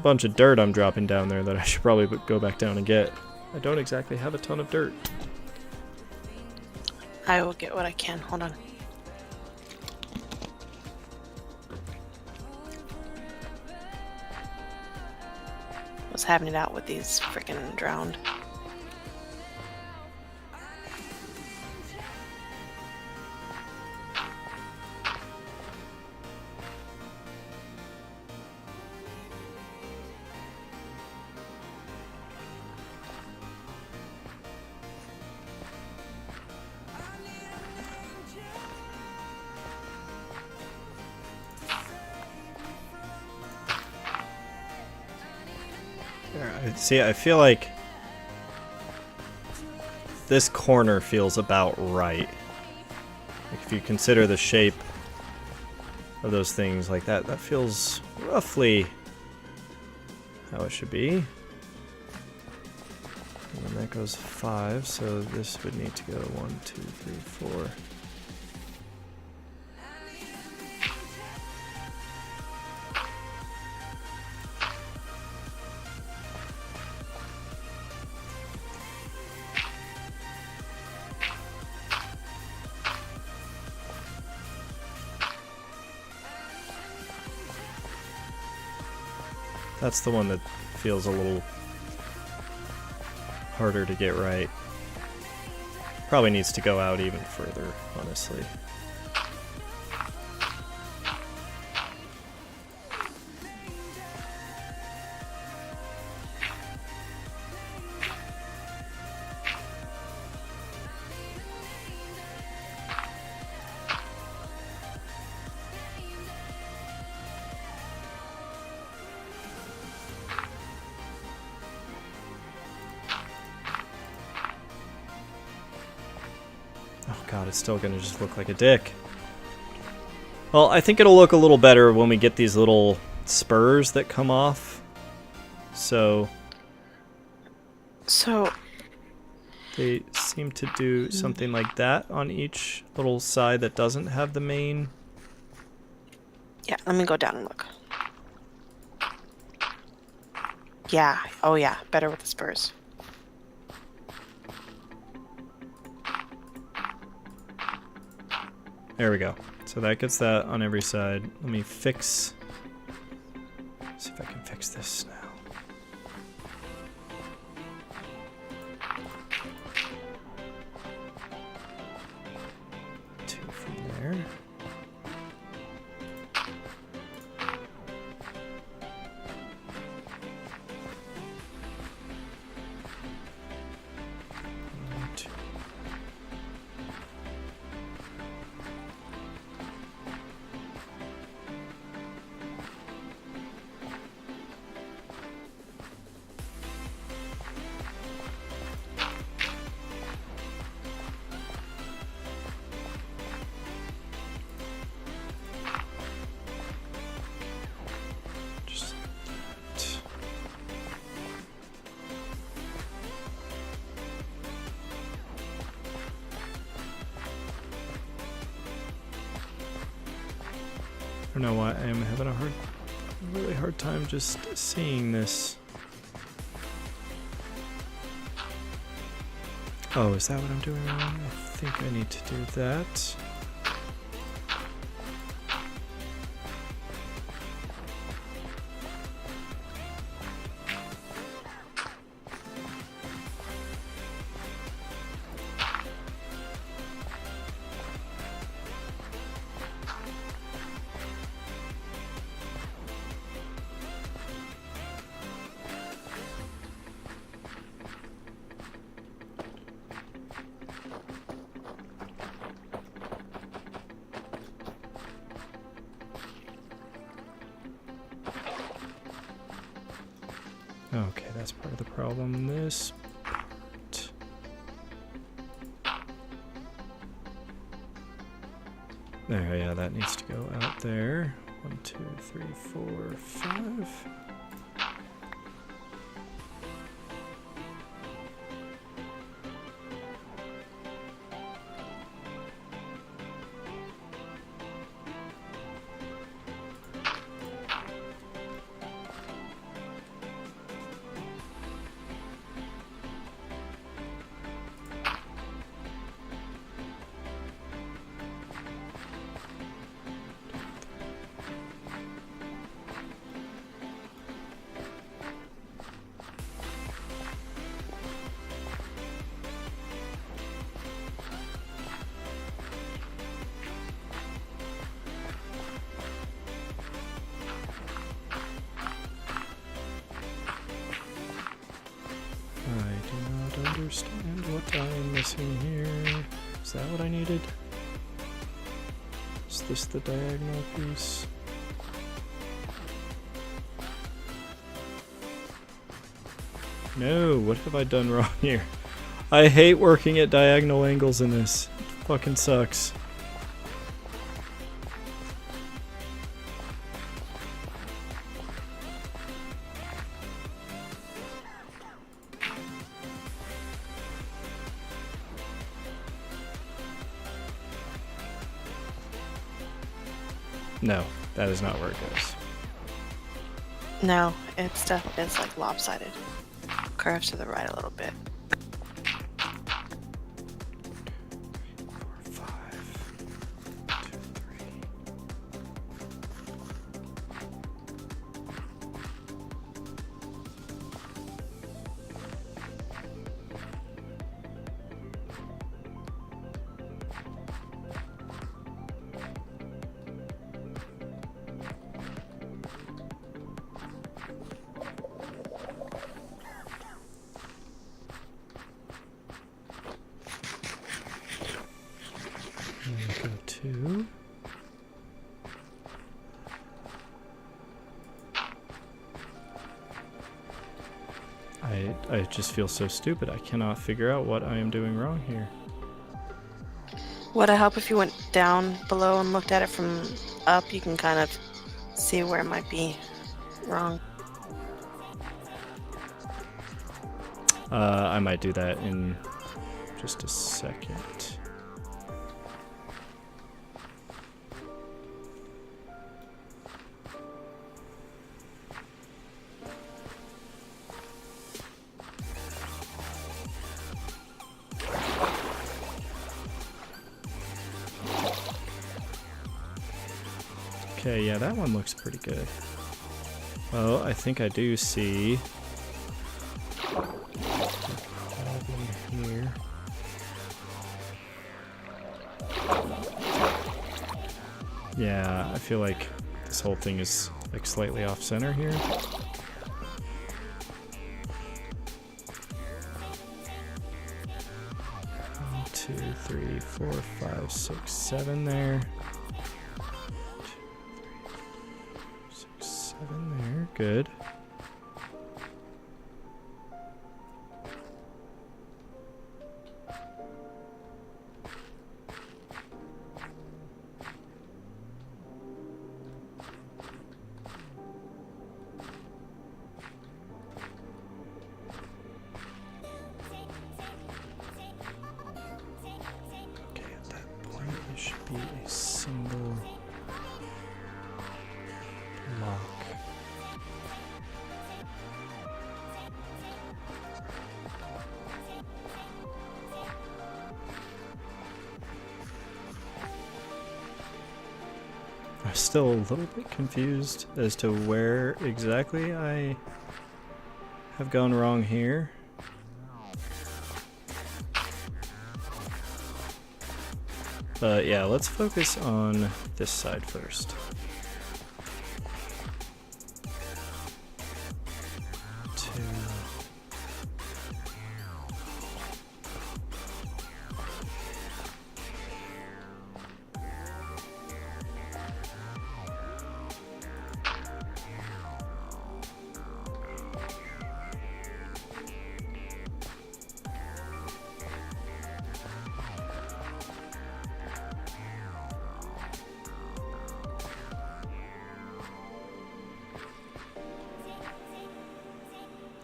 bunch of dirt I'm dropping down there that I should probably go back down and get. I don't exactly have a ton of dirt. I will get what I can. Hold on. What's happening out with these freaking drowned? See, I feel like this corner feels about right. Like if you consider the shape of those things like that, that feels roughly how it should be. And then that goes 5, so this would need to go 1, 2, 3, 4. That's the one that feels a little harder to get right. Probably needs to go out even further, honestly. God, it's still gonna just look like a dick. Well, I think it'll look a little better when we get these little spurs that come off. So they seem to do something like that on each little side that doesn't have the main. Yeah, let me go down and look. Yeah, oh yeah, better with the spurs. There we go. So that gets that on every side. Let me fix. See if I can fix this now. Two from there. One, two. Just like that. I don't know why I am having a really hard time just seeing this. Oh, is that what I'm doing wrong? I think I need to do that. Okay, that's part of the problem. This part. There, yeah, that needs to go out there. 1, 2, 3, 4, 5. understand what I'm missing here. Is that what I needed? Is this the diagonal piece? No, what have I done wrong here? I hate working at diagonal angles in this. It fucking sucks. No, that is not where it goes. No, it's like lopsided. Curves to the right a little bit. 4, 5, 2, 3. Go 2. I just feel so stupid. I cannot figure out what I am doing wrong here. Would it help if you went down below and looked at it from up? You can kind of see where it might be wrong. I might do that in just a second. Okay, yeah, that one looks pretty good. Well, I think I do see a problem here. Yeah, I feel like this whole thing is like slightly off center here. 1, 2, 3, 4, 5, 6, 7 there. 7 there, good. Okay, at that point it should be a single block. I'm still a little bit confused as to where exactly I have gone wrong here. But yeah, let's focus on this side first. Two.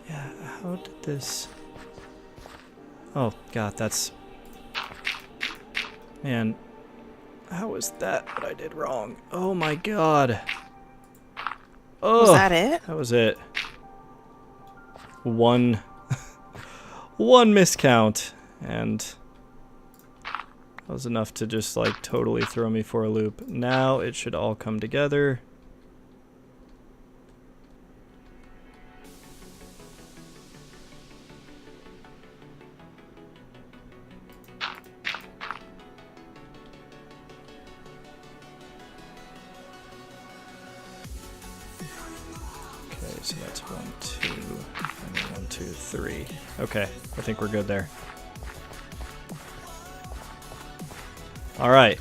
Yeah, how did this... Oh, God, that's... Man, how was that what I did wrong? Oh my God. Oh, Was that it? that was it. One... one miscount, and that was enough to just, like, totally throw me for a loop. Now it should all come together. Okay, So that's 1, 2, and then 1, 2, 3. Okay, I think we're good there. All right.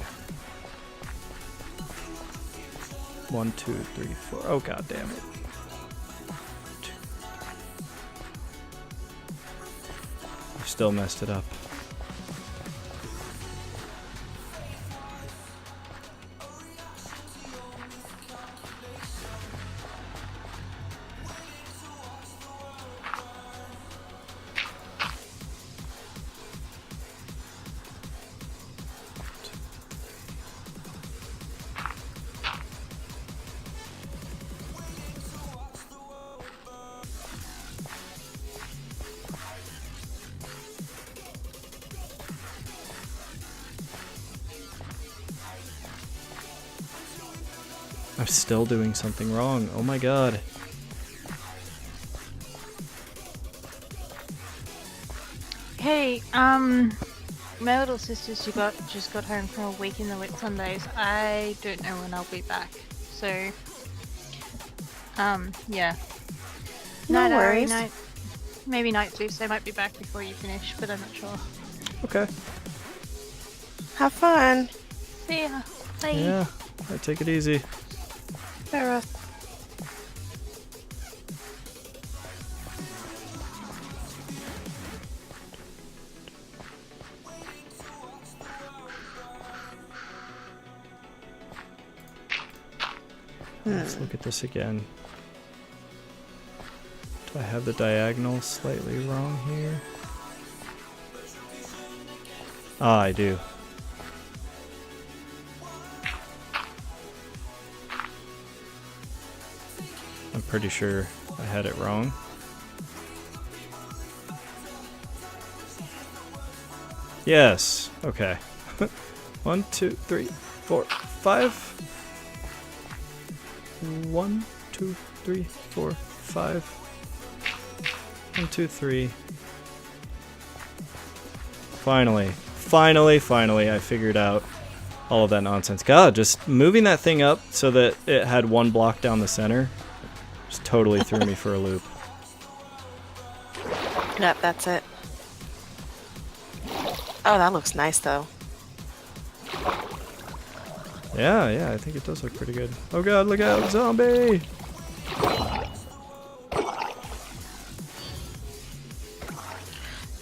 1, 2, 3, 4. Oh, god damn it. I still messed it up. I'm still doing something wrong. Oh my god. Hey, my little sister, just got home from a week in the Whitsundays. I don't know when I'll be back. So, yeah. No Night, Ari, worries. maybe night Tuesday might be back before you finish, but I'm not sure. Okay. Have fun. See ya. Bye. Yeah, I take it easy. Bye, Russ. Let's look at this again. Do I have the diagonal slightly wrong here? Ah, I do. I'm pretty sure I had it wrong. Yes. Okay. 1, 2, 3, 4, 5. 1, 2, 3, 4, 5. 1, 2, 3. Finally, I figured out all of that nonsense. God, just moving that thing up so that it had one block down the center just totally threw me for a loop. Yep, that's it. Oh, that looks nice though. Yeah, I think it does look pretty good. Oh god, look out, zombie!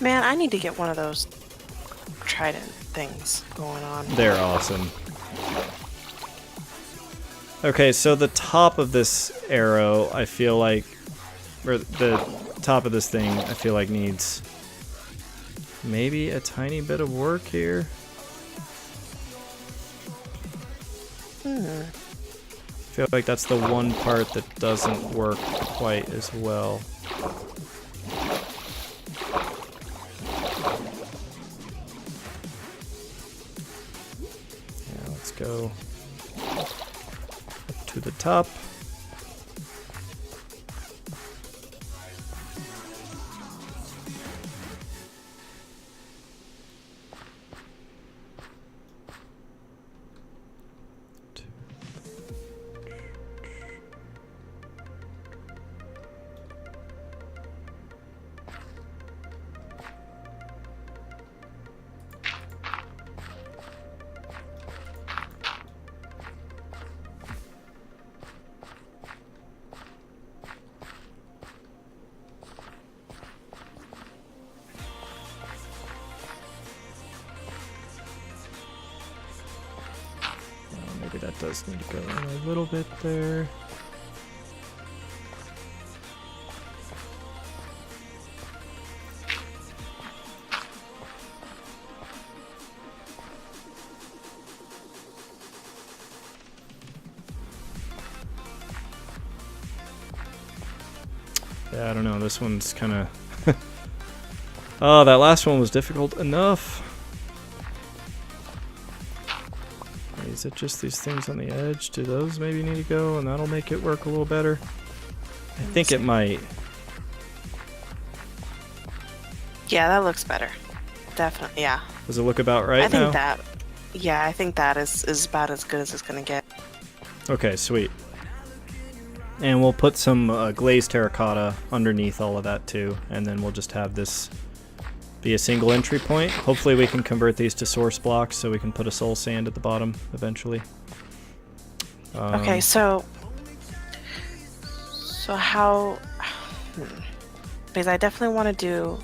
Man, I need to get one of those trident things going on. They're awesome. Okay, so the top of this arrow, I feel like, or the top of this thing, I feel like needs maybe a tiny bit of work here. I feel like that's the one part that doesn't work quite as well. Yeah, let's go up to the top. Maybe that does need to go in a little bit there. Yeah, I don't know. This one's kind of... Oh, that last one was difficult enough. Is it just these things on the edge? Do those maybe need to go and that'll make it work a little better? I think it might. Yeah, that looks better. Definitely, yeah. Does it look about right I think now? that, yeah, I think that is about as good as it's gonna get. Okay, sweet. And we'll put some glazed terracotta underneath all of that too, and then we'll just have this be a single entry point. Hopefully we can convert these to source blocks so we can put a soul sand at the bottom eventually. Okay, so how... Because I definitely want to do...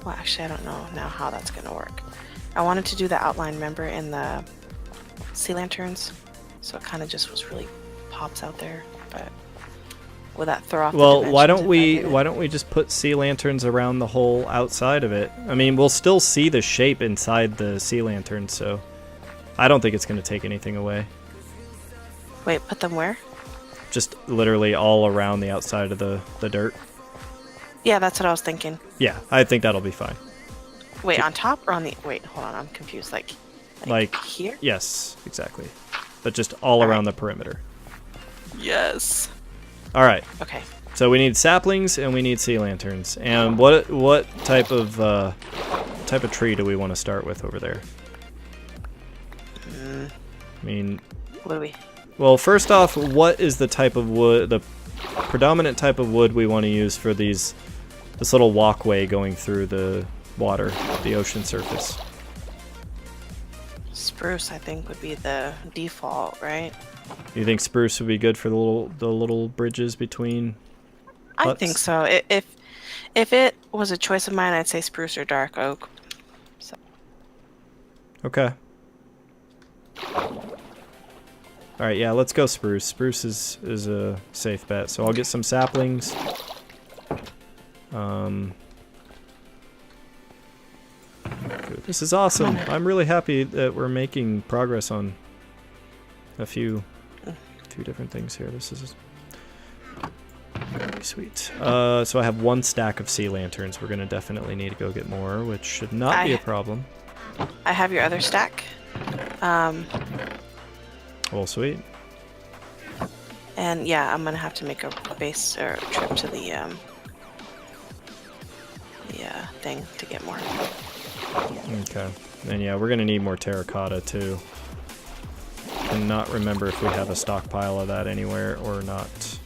Well, actually, I don't know now how that's going to work. I wanted to do the outline, remember, in the sea lanterns, so it kind of just was really pops out there, but will that throw off Well, the why dimensions don't we just put sea lanterns around the whole outside of it? I mean, we'll still see the shape inside the sea lantern, so I don't think it's going to take anything away. Wait, put them where? Just literally all around the outside of the dirt. Yeah, that's what I was thinking. Yeah, I think that'll be fine. Wait, on top or on the... Wait, hold on, I'm confused. Like here? Yes, exactly. But just all around the perimeter. Yes. All right. Okay. So we need saplings and we need sea lanterns. And what type of tree do we want to start with over there? I mean, What do we... well, first off, what is the type of wood, the predominant type of wood we want to use for this little walkway going through the water, the ocean surface? Spruce, I think, would be the default, right? You think spruce would be good for the little bridges between huts? I think so. If it was a choice of mine, I'd say spruce or dark oak. So. Okay. All right, yeah, let's go spruce. Spruce is a safe bet. So I'll get some saplings. Good. This is awesome. I'm really happy that we're making progress on a few different things here. This is very sweet. So I have one stack of sea lanterns. We're gonna definitely need to go get more, which should not be a problem. I have your other stack. Well, sweet. And yeah, I'm gonna have to make a base or a trip to the thing to get more. Okay. And yeah, we're gonna need more terracotta too. Cannot remember if we have a stockpile of that anywhere or not.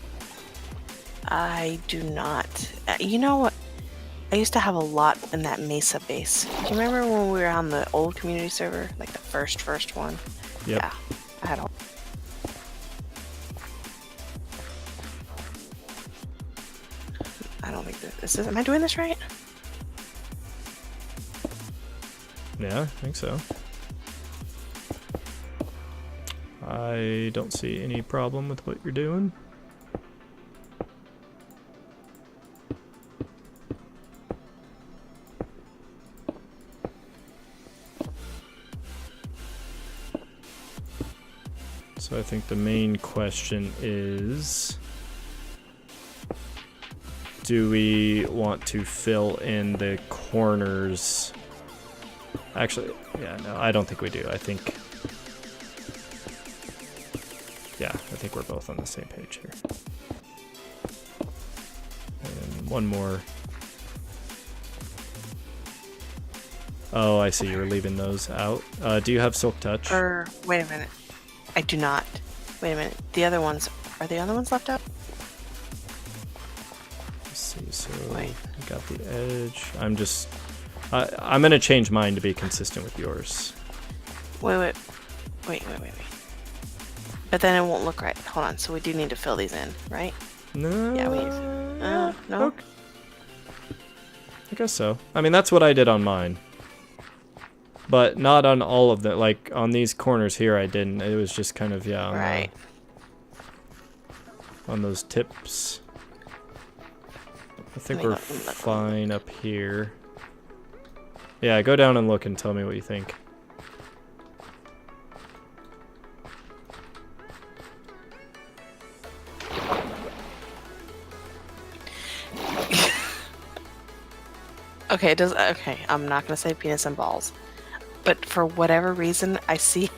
I do not. You know what? I used to have a lot in that Mesa base. Do you remember when we were on the old community server, like the first one? Yep. Yeah, I had all. I don't think this is. Am I doing this right? Yeah, I think so. I don't see any problem with what you're doing. So I think the main question is, do we want to fill in the corners? Actually, yeah, no, I don't think we do. I think we're both on the same page here. And one more. Oh, I see. You're leaving those out. Do you have Silk Touch? Wait a minute. I do not. Wait a minute. The other ones, are the other ones left out? Let's see. So Wait. we got the edge. I'm gonna change mine to be consistent with yours. Wait. But then it won't look right. Hold on. So we do need to fill these in, right? No. Yeah, we need to. No. Okay. I guess so. I mean, that's what I did on mine. But not on all of them. Like, on these corners here, I didn't. It was just kind of, yeah. Right. On those tips. I think we're fine up here. Yeah, go down and look and tell me what you think. Okay, okay, I'm not gonna say penis and balls. But for whatever reason, I see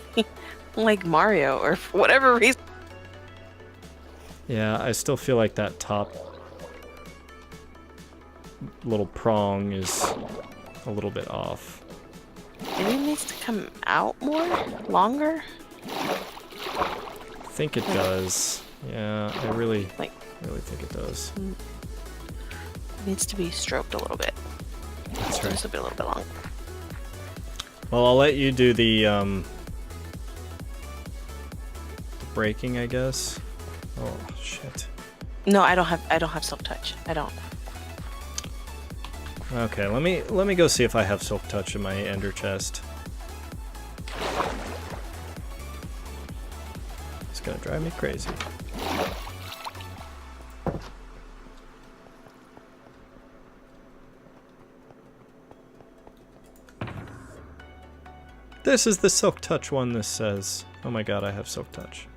like Mario, or for whatever reason. Yeah, I still feel like that top little prong is a little bit off. Maybe it needs to come out more? Longer? I think it does. Yeah, I really Like, think it does. it needs to be stroked a little bit. That's right. Just a little bit long. Well, I'll let you do the braking, I guess. Oh shit. No, I don't have silk touch. I don't. Okay, let me go see if I have silk touch in my ender chest. It's gonna drive me crazy. This is the silk touch one, this says. Oh my god, I have silk touch.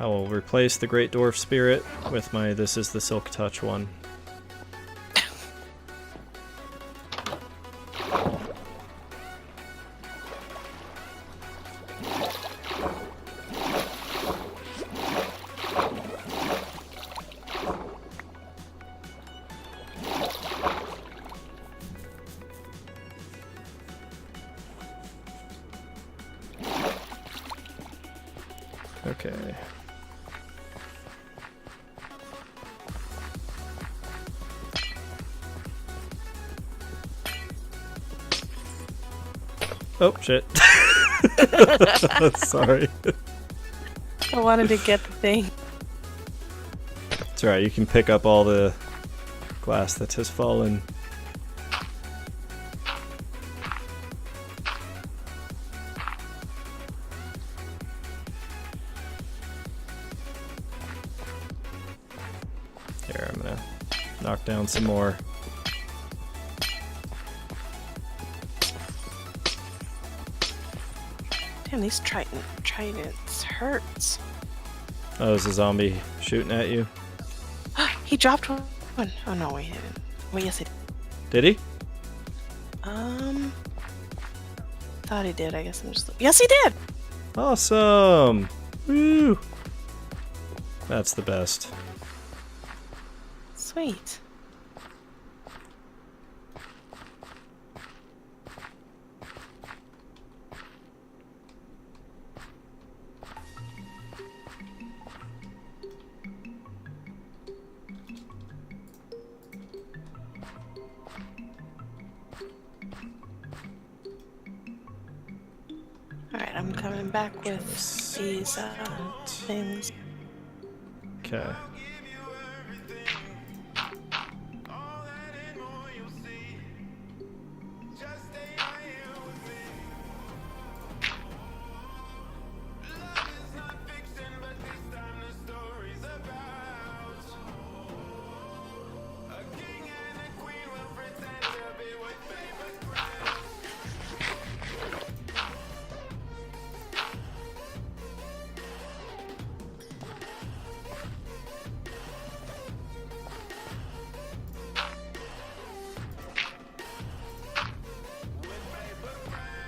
I will replace the Great Dwarf Spirit with my this is the silk touch one. Okay. Oh, shit. Sorry. I wanted to get the thing. It's alright, you can pick up all the glass that has fallen. Here, I'm gonna knock down some more. Damn, these tridents hurts. Oh, there's a zombie shooting at you. He dropped one. Oh no, wait, he didn't. Wait, yes, he did. Did he? Thought he did. I guess I'm just. Yes, he did. Awesome! Woo! That's the best. Sweet. Alright, I'm coming back with these things. Okay.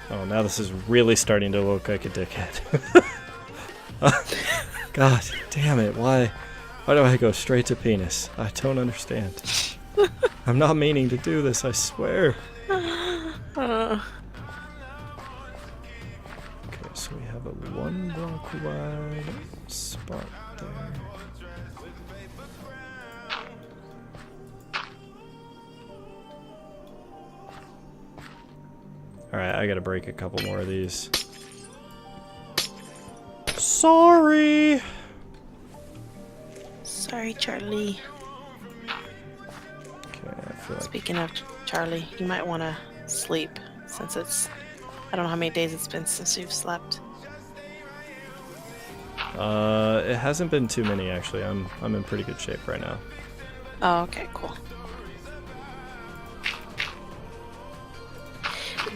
Oh, now this is really starting to look like a dickhead. God damn it, why do I go straight to penis? I don't understand. I'm not meaning to do this, I swear. Okay, so we have a 1 block wide spot there. Alright, I gotta break a couple more of these. Sorry! Sorry, Charlie. Okay, I feel like... Speaking of Charlie, you might want to sleep since it's. I don't know how many days it's been since you've slept. It hasn't been too many actually. I'm in pretty good shape right now. Oh, okay, cool.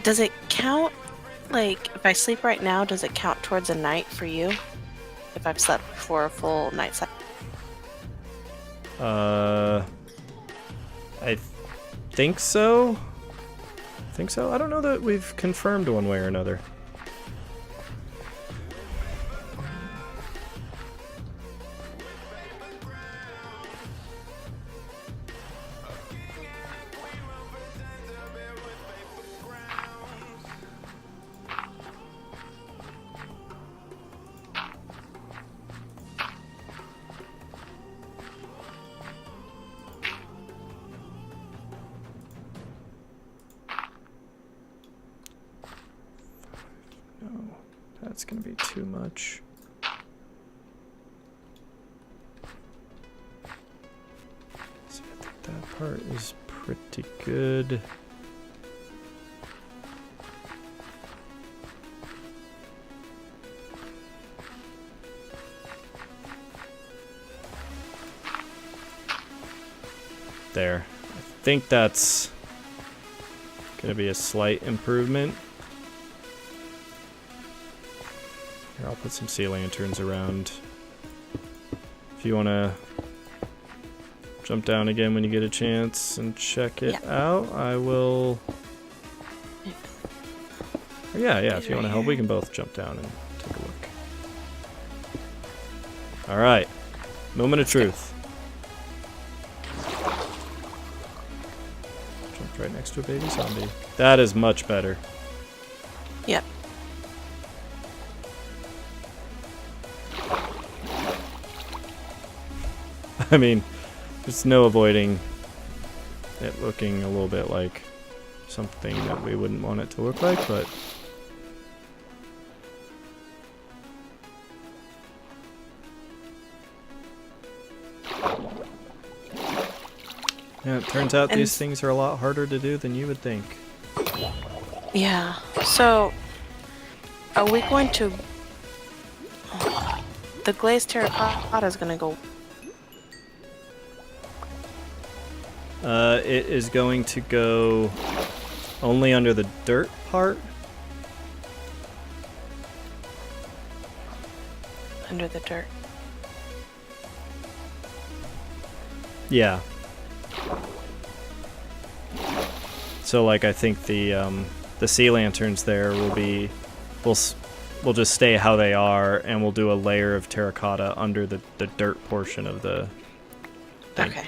Does it count, like, if I sleep right now, does it count towards a night for you? If I've slept for a full night cycle? I think so. I don't know that we've confirmed one way or another. That's gonna be too much. So I think that part is pretty good. There. I think that's gonna be a slight improvement. Here, I'll put some sea lanterns around. If you wanna jump down again when you get a chance and check it out, I will. Yeah, if you wanna help, we can both jump down and take a look. Alright. Moment of truth. Right next to a baby zombie. That is much better. Yep. I mean, there's no avoiding it looking a little bit like something that we wouldn't want it to look like, but yeah, it turns out these things are a lot harder to do than you would think. Yeah. So, are we going to... The glazed terracotta is going to go... It is going to go only under the dirt part. Under the dirt. Yeah. So, like, I think the sea lanterns there will be, we'll just stay how they are, and we'll do a layer of terracotta under the dirt portion of the thing. Okay.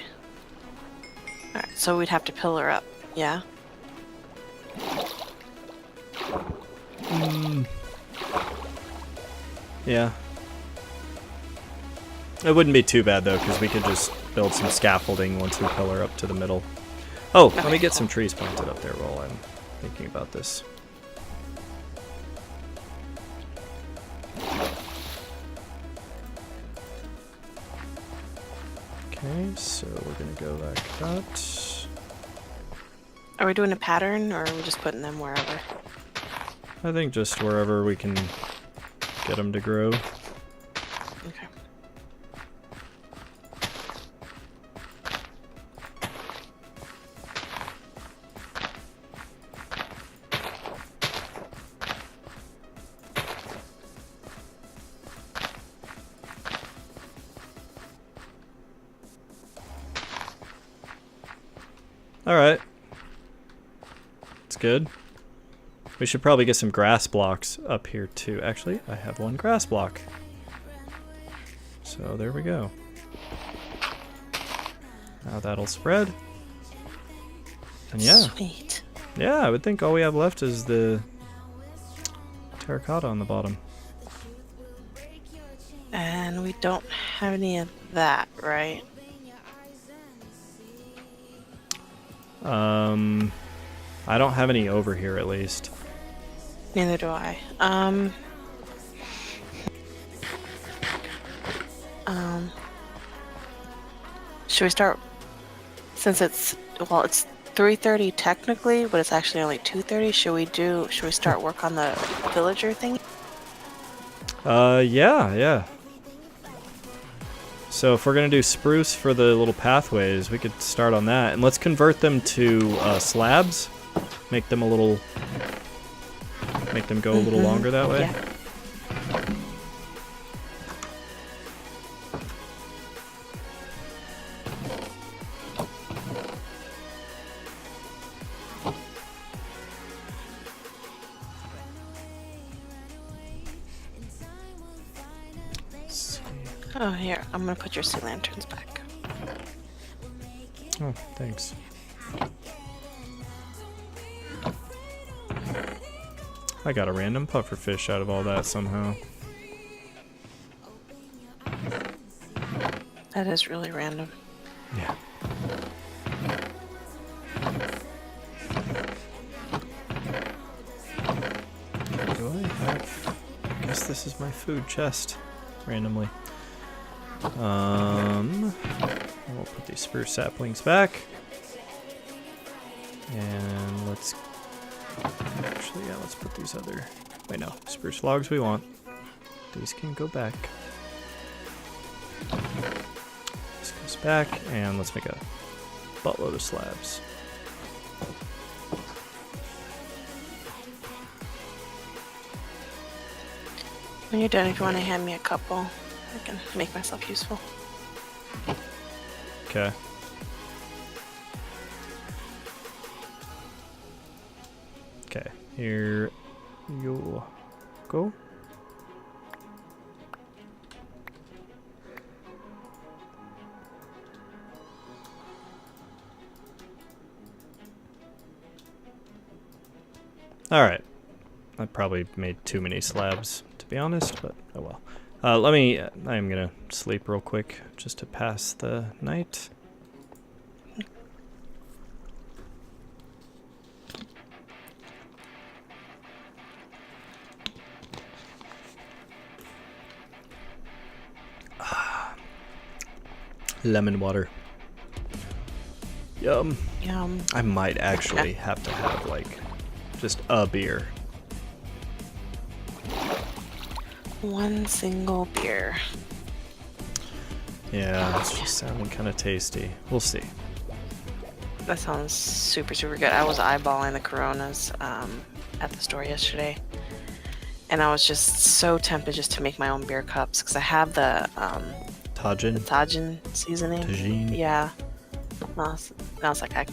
Alright, so we'd have to pillar up, yeah? Yeah. It wouldn't be too bad, though, because we could just build some scaffolding once we pillar up to the middle. Oh, let me get some trees planted up there while I'm thinking about this. Okay, so we're gonna go like that. Are we doing a pattern, or are we just putting them wherever? I think just wherever we can get them to grow. Okay. Alright. It's good. We should probably get some grass blocks up here too. Actually, I have one grass block. So there we go. Now that'll spread. And yeah. Sweet. Yeah, I would think all we have left is the terracotta on the bottom. And we don't have any of that, right? I don't have any over here at least. Neither do I. Should we start, since it's 3:30 technically, but it's actually only 2:30, should we start work on the villager thing? Yeah. So if we're gonna do spruce for the little pathways, we could start on that, and let's convert them to slabs. Make them go a little longer that way. Yeah. Oh, here, I'm gonna put your sea lanterns back. Oh, thanks. I got a random pufferfish out of all that somehow. That is really random. Yeah. Do I have... I guess This is my food chest, randomly. We'll put these spruce saplings back. And let's... Actually, yeah, let's put these other... Wait, no. Spruce logs we want. These can go back. This goes back, and let's make a buttload of slabs. When you're done, if you want to hand me a couple, I can make myself useful. Okay. Okay, here you go. Alright. I probably made too many slabs, to be honest, but oh well. I'm gonna sleep real quick just to pass the night. Lemon water. Yum. Yum. I might actually have to have, like, just a beer. One single beer. Yeah, it's just sounding kind of tasty. We'll see. That sounds super, super good. I was eyeballing the Coronas at the store yesterday. And I was just so tempted just to make my own beer cups. Because I have the Tajin seasoning. Tajin. Yeah. And I was like, I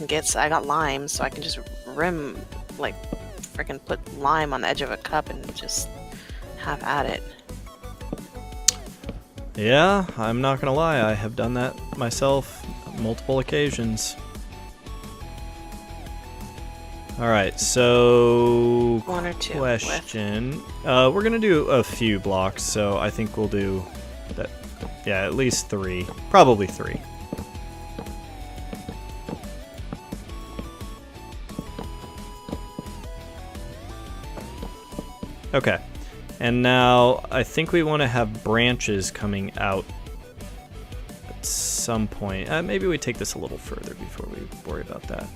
got lime, so I can just freaking put lime on the edge of a cup and just have at it. Yeah, I'm not gonna lie, I have done that myself on multiple occasions. Alright, so... One or two. Question. We're gonna do a few blocks, so I think we'll do that. Yeah, at least 3. Probably 3. Okay. And now I think we want to have branches coming out at some point. Maybe we take this a little further before we worry about that.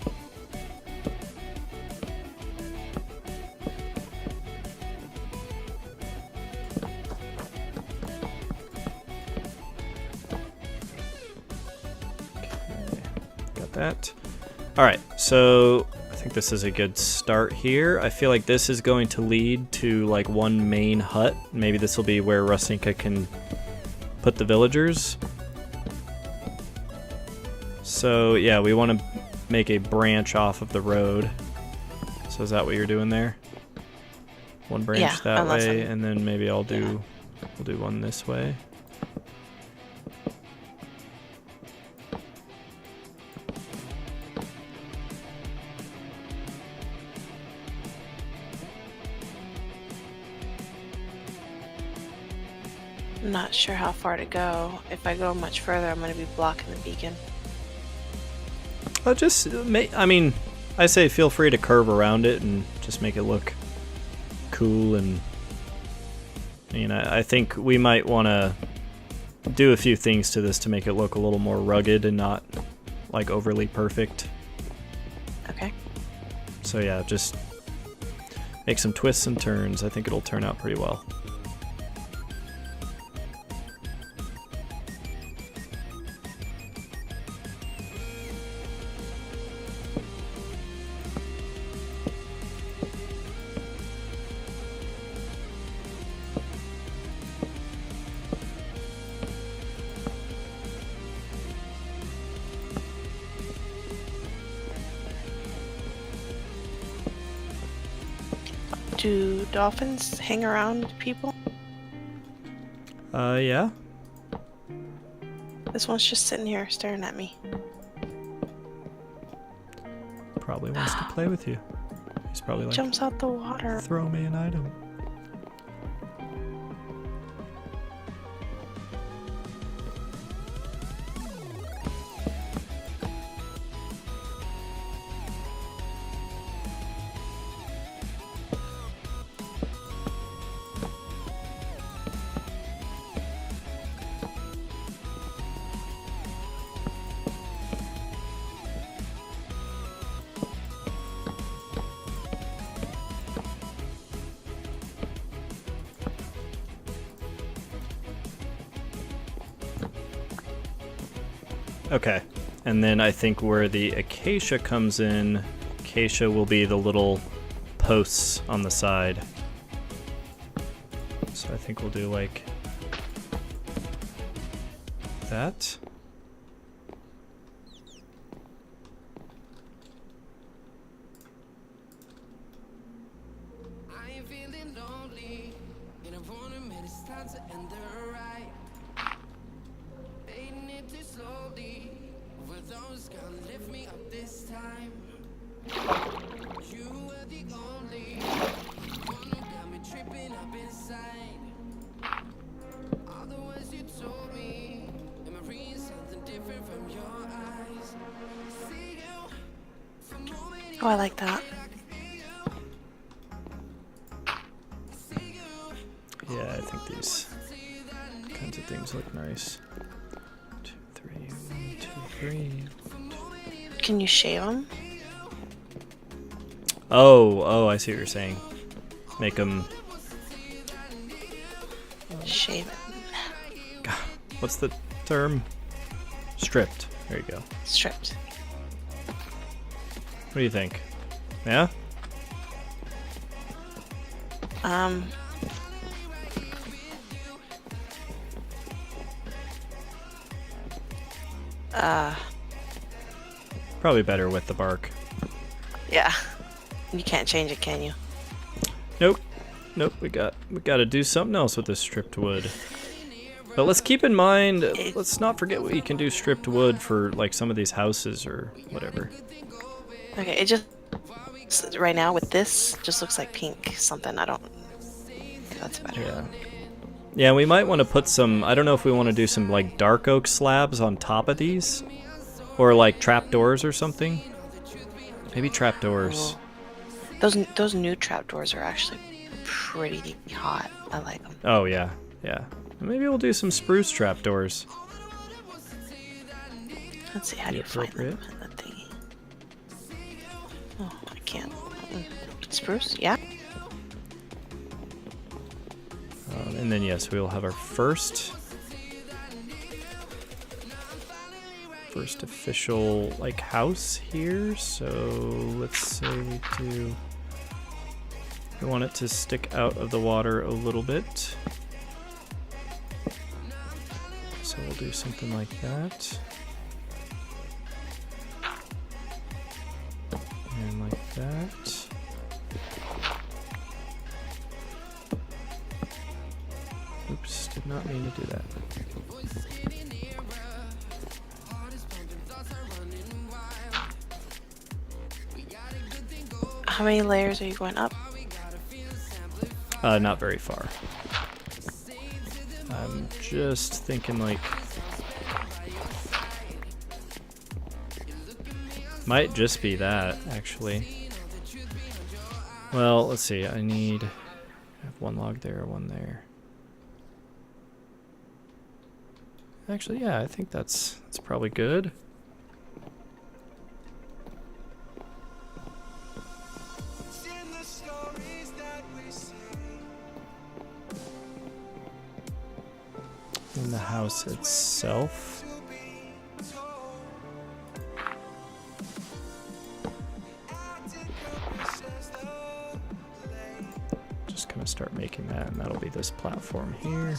Okay, got that. All right, so I think this is a good start here. I feel like this is going to lead to like one main hut. Maybe this will be where Rusinka can put the villagers. So yeah, we want to make a branch off of the road. So is that what you're doing there? One branch that way, and then maybe we'll do one this way. I'm not sure how far to go. If I go much further, I'm going to be blocking the beacon. I mean, I say feel free to curve around it and just make it look cool. And I think we might want to do a few things to this to make it look a little more rugged and not like overly perfect. Okay. So yeah, just make some twists and turns. I think it'll turn out pretty well. Do dolphins hang around people? Yeah. This one's just sitting here staring at me. Probably wants to play with you. He's probably like, jumps out the water. throw me an item. Okay. And then I think where the acacia comes in, acacia will be the little posts on the side. So I think we'll do like that. Oh, I like that. Yeah, I think these kinds of things look nice. 2, 3, 1, 2, 3. Can you shave them? Oh, I see what you're saying. Make them. Shave it. God, what's the term? Stripped. There you go. Stripped. What do you think? Yeah? Probably better with the bark. Yeah. You can't change it, can you? Nope. We got to do something else with this stripped wood. But let's keep in mind, let's not forget we can do stripped wood for like some of these houses or whatever. Okay, it just right now with this just looks like pink something. I don't. That's better. Yeah. Yeah, we might want to put some. I don't know if we want to do some like dark oak slabs on top of these, or like trapdoors or something. Maybe trapdoors. Cool. Those new trapdoors are actually pretty hot. I like them. Oh yeah. Maybe we'll do some spruce trapdoors. Let's see, how do you find them in the thingy? Oh, I can't. Spruce, yeah. And then yes, we will have our first official like house here. So let's say we want it to stick out of the water a little bit. So we'll do something like that. And like that. Oops, did not mean to do that. How many layers are you going up? Not very far. I'm just thinking like might just be that actually. Well, let's see. I have one log there, one there. Actually, yeah, I think that's probably good. In the house itself. Just gonna start making that, and that'll be this platform here.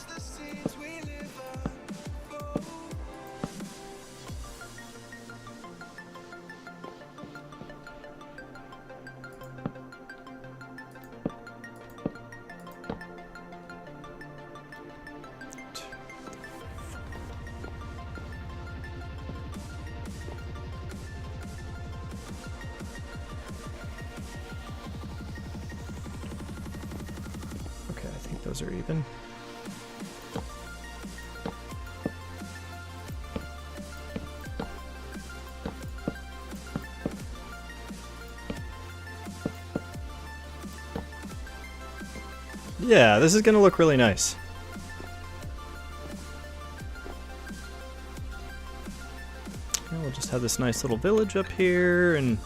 Those are even. Yeah, this is gonna look really nice. And we'll just have this nice little village up here and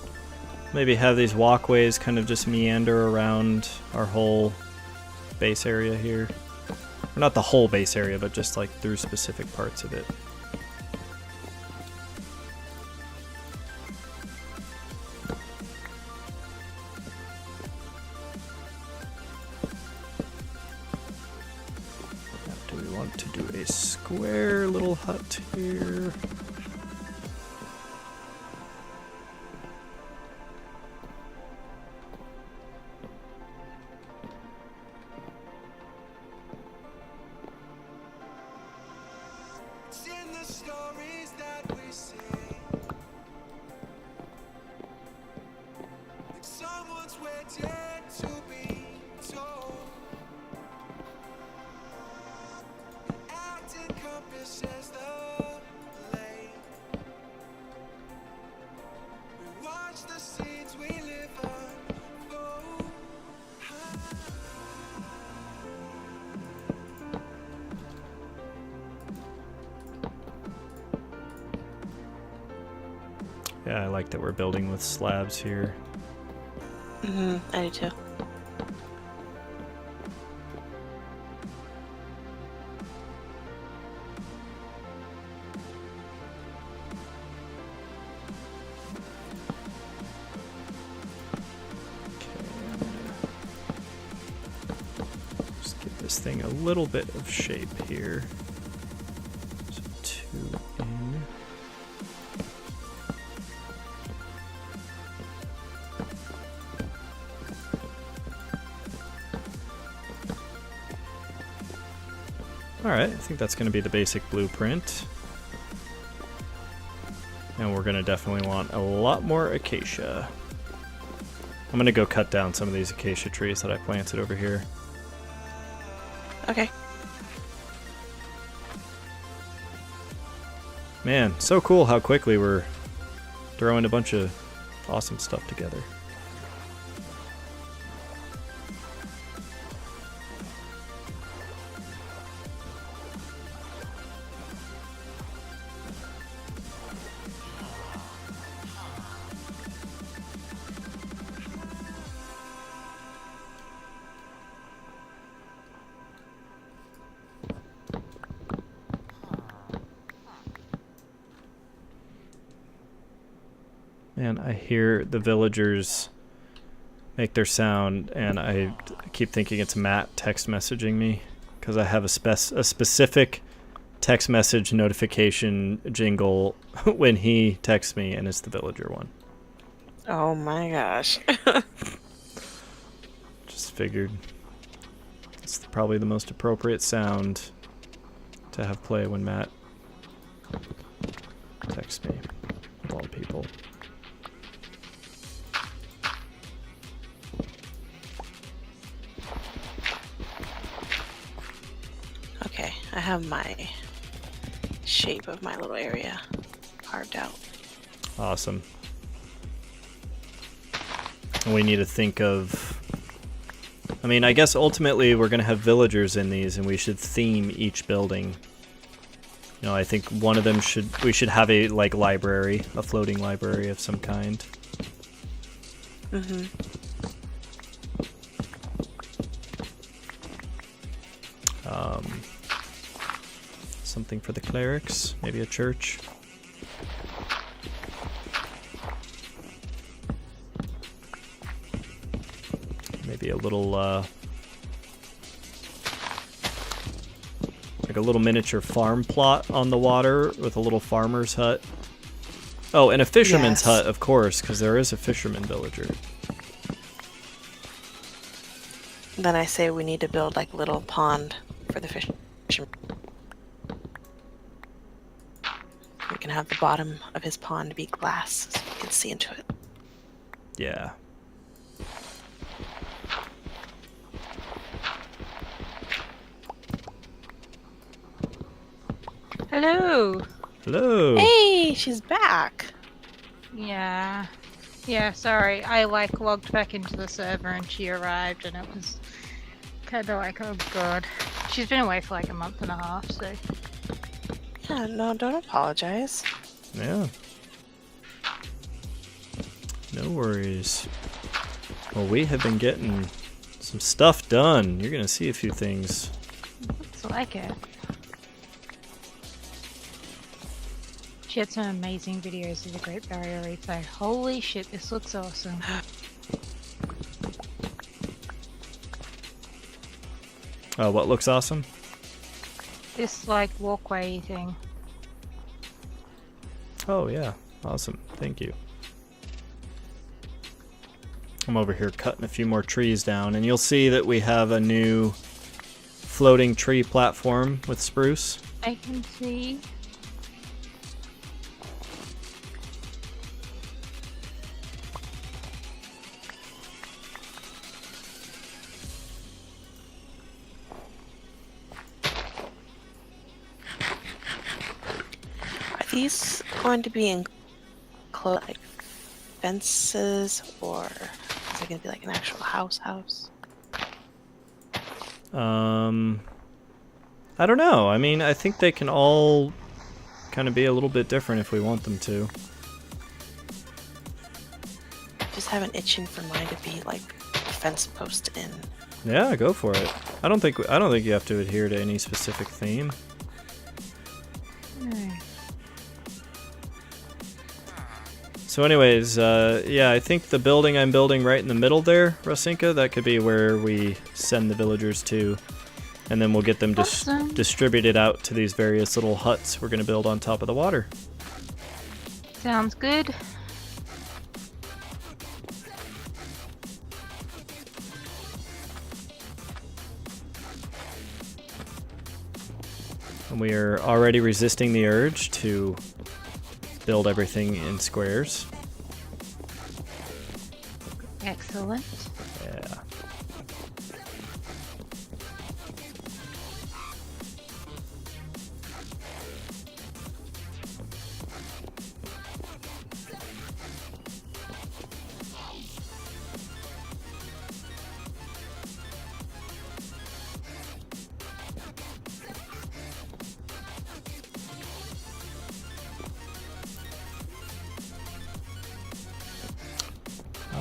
maybe have these walkways kind of just meander around our whole base area here. Or not the whole base area, but just like through specific parts of it. want to do a square little hut here. Yeah, I like that we're building with slabs here. I do too. Just give this thing a little bit of shape here. So 2 in. Alright, I think that's going to be the basic blueprint. And we're going to definitely want a lot more acacia. I'm going to go cut down some of these acacia trees that I planted over here. Okay. Man, so cool how quickly we're throwing a bunch of awesome stuff together. Man, I hear the villagers make their sound, and I keep thinking it's Matt text messaging me, because I have a specific text message notification jingle when he texts me, and it's the villager one. Oh my gosh. Just figured it's probably the most appropriate sound to have play when Matt texts me, of all people. Okay, I have my shape of my little area carved out. Awesome. And we need to think of... I mean, I guess ultimately we're going to have villagers in these, and we should theme each building. You know, I think one of them we should have a, like, library, a floating library of some kind. Mm-hmm. Something for the clerics, maybe a church. Maybe a little, like a little miniature farm plot on the water with a little farmer's hut. Oh, and a fisherman's hut, of course, because there is a fisherman villager. Then I say we need to build like a little pond for the fishermen. We can have the bottom of his pond be glass so we can see into it. Yeah. Hello. Hello. Hey, she's back. Yeah. Yeah, sorry. I logged back into the server and she arrived and it was kind of like, oh god. She's been away for like a month and a half, so. Yeah, no, don't apologize. Yeah. No worries. Well, we have been getting some stuff done. You're gonna see a few things. Looks like it. She had some amazing videos of the Great Barrier Reef though. Holy shit, this looks awesome. What looks awesome? this like walkway thing. Oh yeah, awesome. Thank you. I'm over here cutting a few more trees down, and you'll see that we have a new floating tree platform with spruce. I can see. Are these going to be enclosed like fences, or is it going to be like an actual house? I don't know. I mean, I think they can all kind of be a little bit different if we want them to. Just have an itching for mine to be like fence post in. Yeah, go for it. I don't think you have to adhere to any specific theme. No. So anyways, yeah, I think the building I'm building right in the middle there, Rosinka, that could be where we send the villagers to. And then we'll get them Awesome. distributed out to these various little huts we're going to build on top of the water. Sounds good. And we are already resisting the urge to build everything in squares. Excellent. Yeah.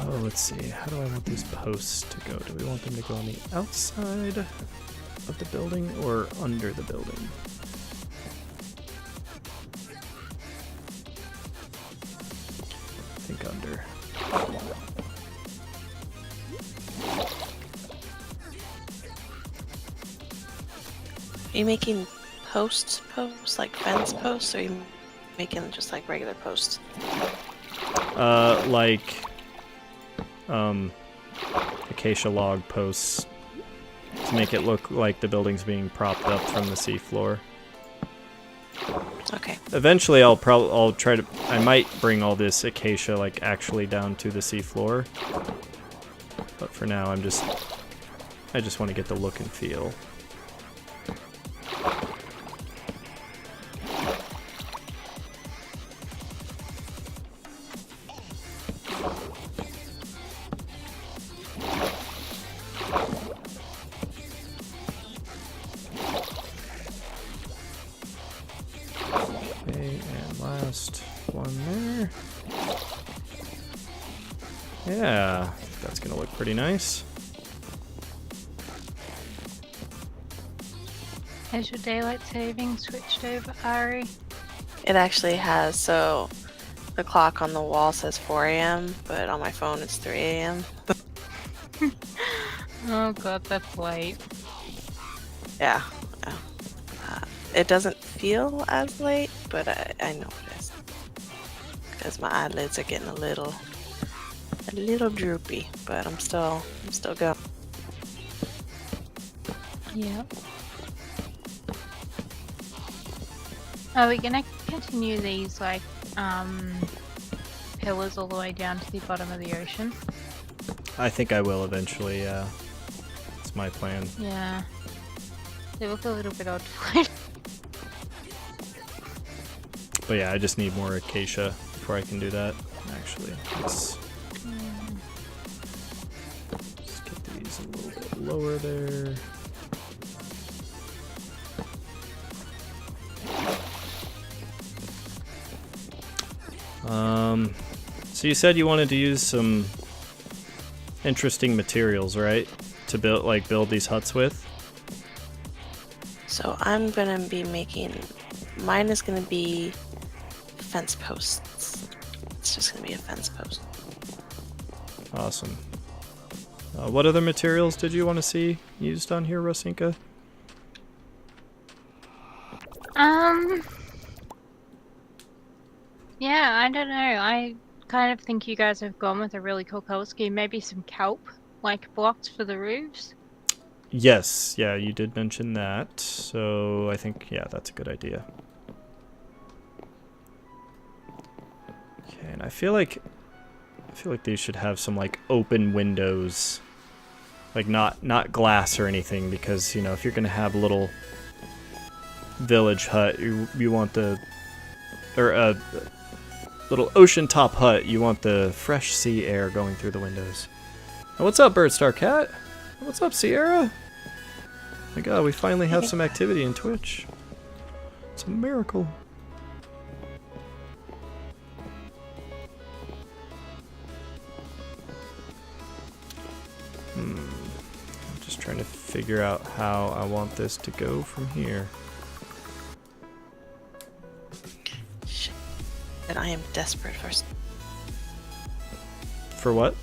Oh, let's see. How do I want these posts to go? Do we want them to go on the outside of the building or under the building? I think under. Are you making posts, like fence posts, or are you making just like regular posts? Like acacia log posts to make it look like the building's being propped up from the seafloor. Okay. Eventually, I might bring all this acacia like actually down to the seafloor. But for now, I just want to get the look and feel. Okay, and last one there. Yeah, that's gonna look pretty nice. Has your daylight saving switched over, Ari? It actually has. So the clock on the wall says 4 a.m., but on my phone it's 3 a.m. Oh god, that's late. Yeah. It doesn't feel as late, but I know it is. Because my eyelids are getting a little droopy, but I'm still going. Yep. Are we gonna continue these like pillars all the way down to the bottom of the ocean? I think I will eventually, yeah. It's my plan. Yeah. They look a little bit odd floating. But yeah, I just need more acacia before I can do that. Actually, let's get these a little bit lower there. So you said you wanted to use some interesting materials, right? To build these huts with? So I'm gonna be making, mine is gonna be fence posts. It's just gonna be a fence post. Awesome. What other materials did you want to see used on here, Rosinka? Yeah, I don't know. I kind of think you guys have gone with a really cool color scheme. Maybe some kelp, like blocks for the roofs. Yes, yeah, you did mention that. So I think, yeah, that's a good idea. Okay, and I feel like these should have some like open windows, like not glass or anything, because you know if you're gonna have a little village hut, you want the or a little ocean top hut, you want the fresh sea air going through the windows. Oh, what's up, Birdstar Cat? What's up, Sierra? My God, we finally have some activity in Twitch. It's a miracle. I'm just trying to figure out how I want this to go from here. Shit. And I am desperate For what?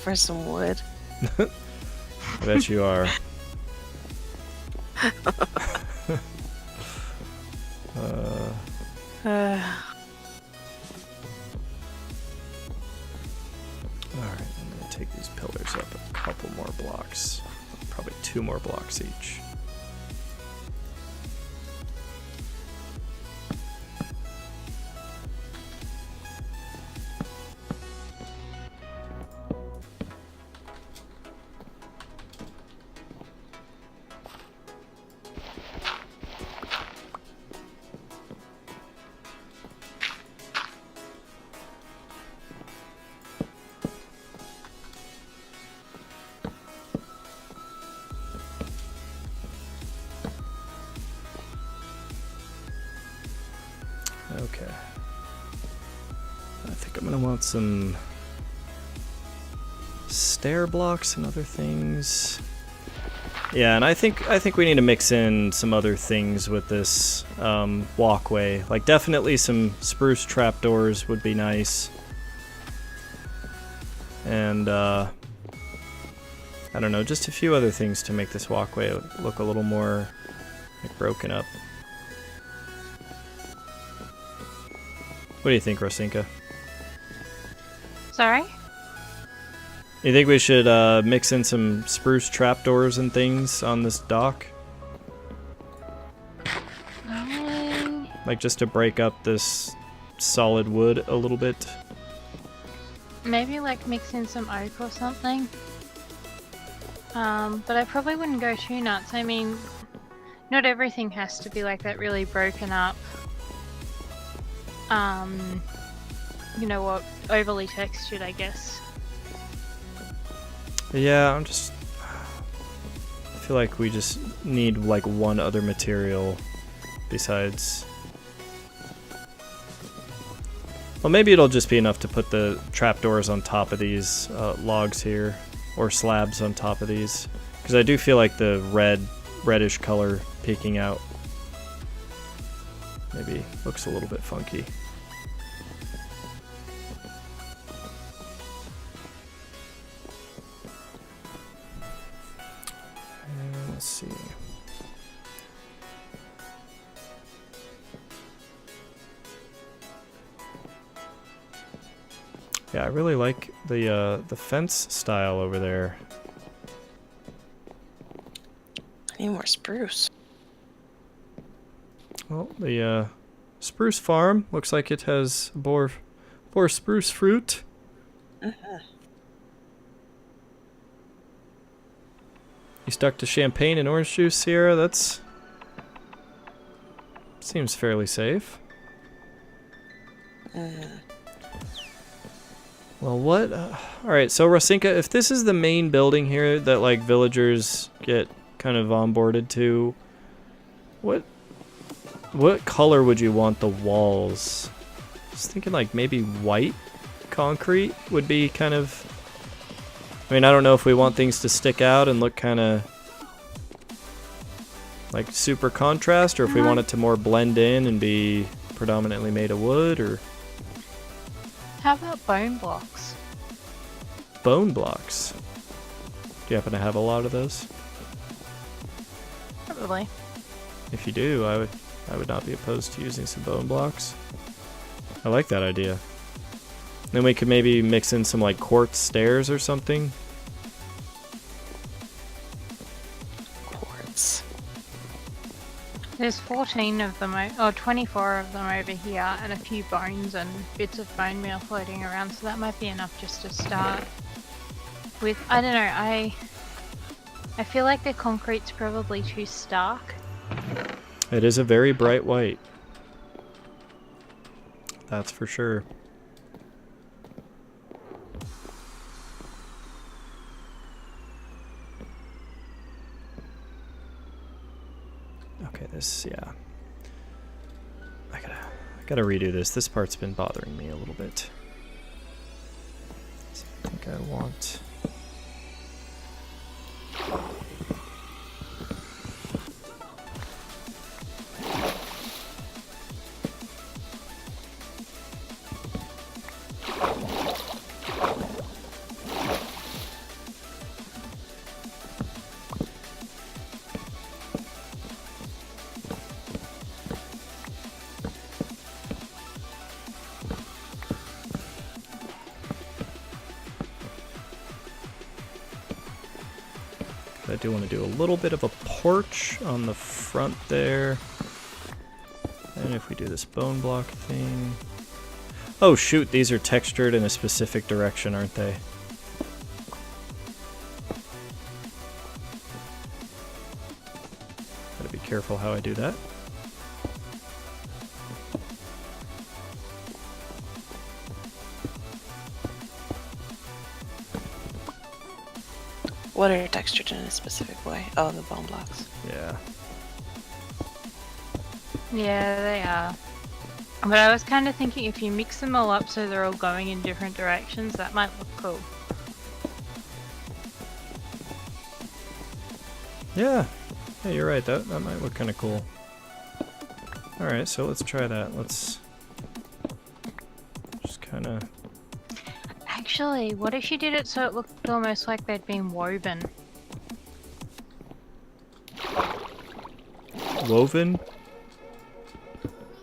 for some wood. I bet you are. Alright, I'm gonna take these pillars up a couple more blocks. Probably 2 more blocks each. Okay. I think I'm gonna want some stair blocks and other things. Yeah, and I think we need to mix in some other things with this walkway. Like definitely some spruce trapdoors would be nice. And I don't know, just a few other things to make this walkway look a little more like broken up. What do you think, Rosinka? Sorry? You think we should mix in some spruce trapdoors and things on this dock? Like just to break up this solid wood a little bit? Maybe like mix in some oak or something. But I probably wouldn't go too nuts. I mean, not everything has to be like that really broken up. You know what, overly textured, I guess. Yeah, I feel like we just need like one other material besides. Well, maybe it'll just be enough to put the trapdoors on top of these logs here, or slabs on top of these, because I do feel like the reddish color peeking out maybe looks a little bit funky. Let's see. Yeah, I really like the fence style over there. I need more spruce. Well, the spruce farm looks like it has more spruce fruit. You stuck to champagne and orange juice, Sierra? That's seems fairly safe. Well, what? Alright, so Rosinka, if this is the main building here that like villagers get kind of onboarded to, what color would you want the walls? I was thinking like maybe white concrete would be kind of. I mean, I don't know if we want things to stick out and look kind of like super contrast, or if we want it to more blend in and be predominantly made of wood, or How about bone blocks? bone blocks. Do you happen to have a lot of those? Probably. If you do, I would not be opposed to using some bone blocks. I like that idea. Then we could maybe mix in some like quartz stairs or something. Quartz. There's 14 of them, or 24 of them over here, and a few bones and bits of bone meal floating around, so that might be enough just to start with. I don't know, I feel like the concrete's probably too stark. It is a very bright white. That's for sure. Okay, this, yeah. I gotta redo this. This part's been bothering me a little bit. So I think I want... I do want to do a little bit of a porch on the front there. And if we do this bone block thing... Oh shoot, these are textured in a specific direction, aren't they? Gotta be careful how I do that. What are textured in a specific way? Oh, the bone blocks. Yeah. Yeah, they are. But I was kind of thinking if you mix them all up so they're all going in different directions, that might look cool. Yeah. Yeah, you're right. That might look kind of cool. Alright, so let's try that. Let's just kind of... Actually, what if you did it so it looked almost like they'd been woven? Woven?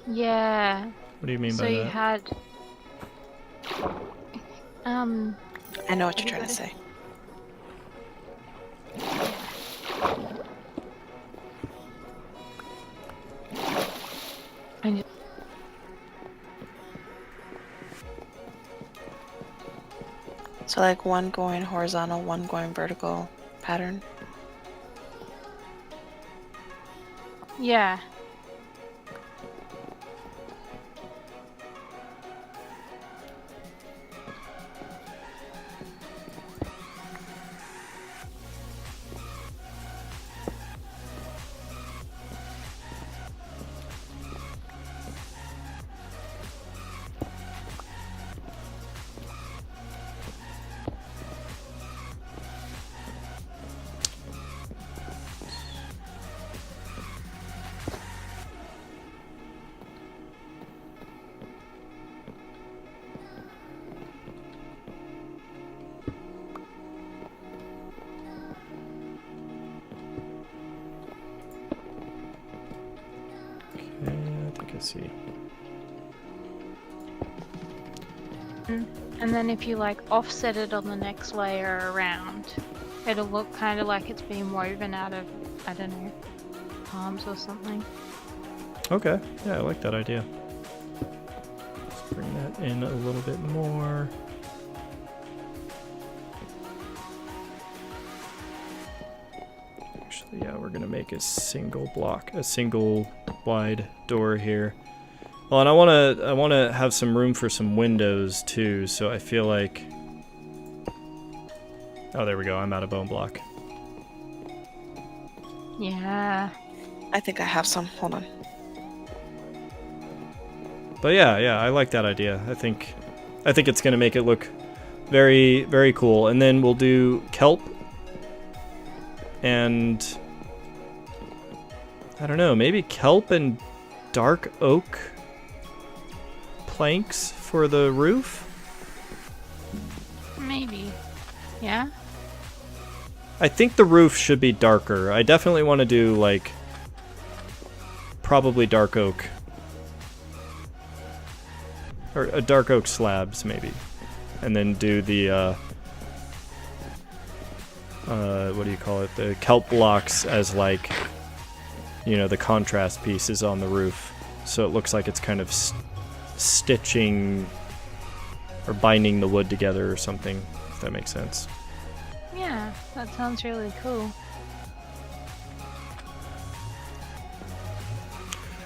Yeah. What do you mean So by you that? had... I know what you're trying to say. And So like one going horizontal, one going vertical pattern. yeah. I see. And then if you like offset it on the next layer around, it'll look kind of like it's been woven out of, I don't know, palms or something. Okay, yeah, I like that idea. Let's bring that in a little bit more. Actually, yeah, we're gonna make a single block, a single wide door here. Well, and I wanna have some room for some windows too, so I feel like... Oh, there we go, I'm out of bone block. Yeah. I think I have some. Hold on. But yeah, I like that idea. I think it's gonna make it look very, very cool. And then we'll do kelp and I don't know, maybe kelp and dark oak planks for the roof? Maybe. Yeah? I think the roof should be darker. I definitely want to do like probably dark oak. Or dark oak slabs, maybe. And then do the, what do you call it? The kelp blocks as like, you know, the contrast pieces on the roof. So it looks like it's kind of stitching or binding the wood together or something, if that makes sense. Yeah, that sounds really cool.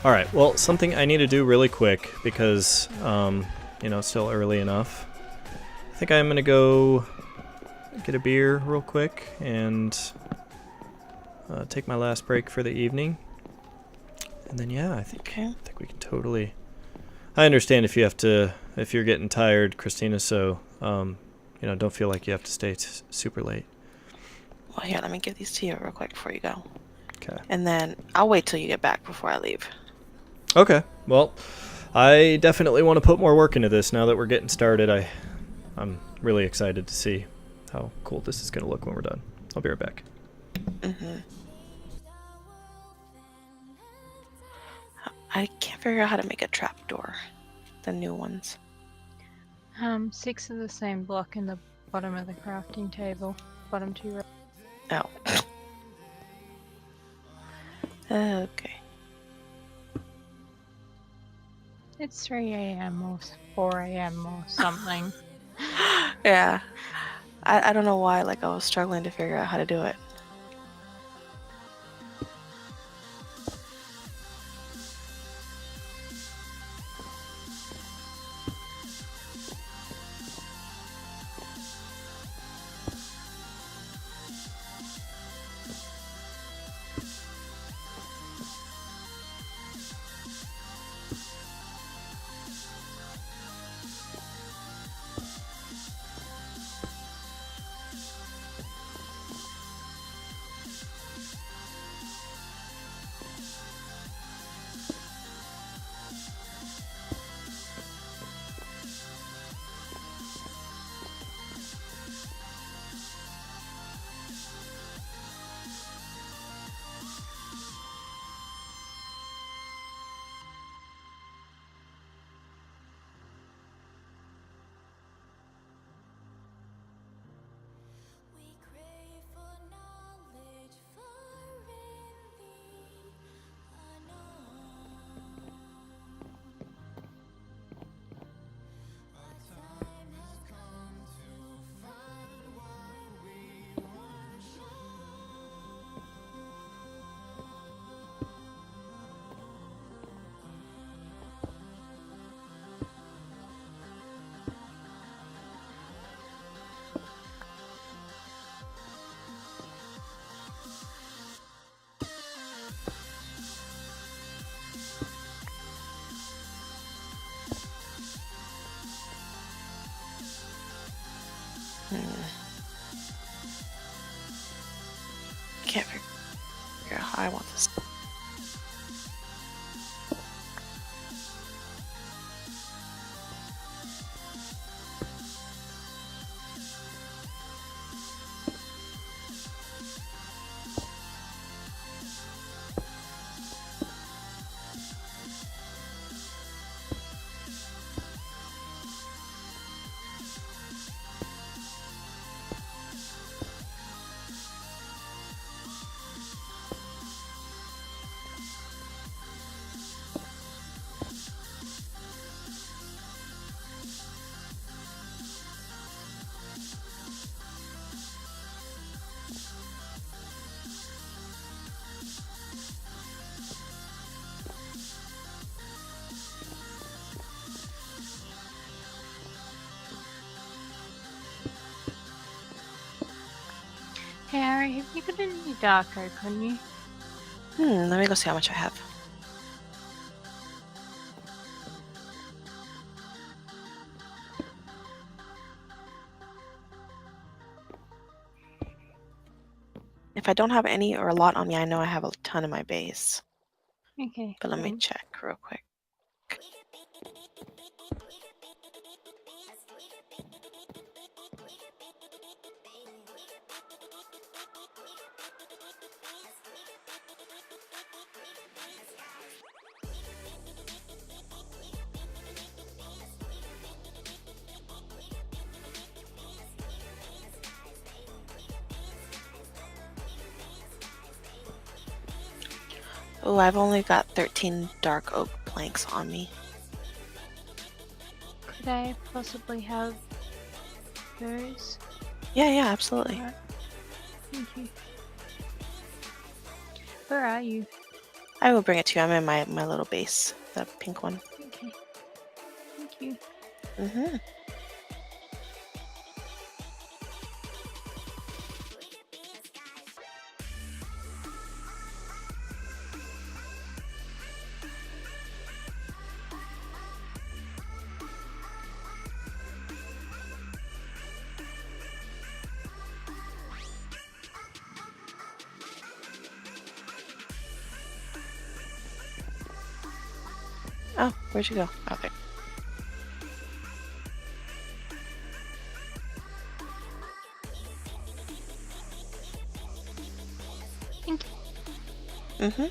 Alright, well, something I need to do really quick because, you know, it's still early enough. I think I'm gonna go get a beer real quick and take my last break for the evening. And then, yeah, I think we can totally... I understand if you're getting tired, Christina, so, you know, don't feel like you have to stay super late. Well, here, let me give these to you real quick before you go. Okay. And then I'll wait till you get back before I leave. Okay, well, I definitely want to put more work into this now that we're getting started. I'm really excited to see how cool this is going to look when we're done. I'll be right back. Mm-hmm. I can't figure out how to make a trapdoor. The new ones. 6 of the same block in the bottom of the crafting table. Bottom 2 rows. Oh. Okay. It's 3 a.m. or 4 a.m. or something. Yeah. I don't know why, like, I was struggling to figure out how to do it. Can't figure out how I want this. Hey Harry, have you got any dark oak on you? Let me go see how much I have. If I don't have any or a lot on me, I know I have a ton in my base. Okay. But let me check real quick. Oh, I've only got 13 dark oak planks on me. Could I possibly have those? Yeah, absolutely. Alright. Thank you. Where are you? I will bring it to you. I'm in my little base, the pink one. Okay. Thank you. Mm-hmm. Oh, where'd you go? Oh, there. Thank you. Mm-hmm.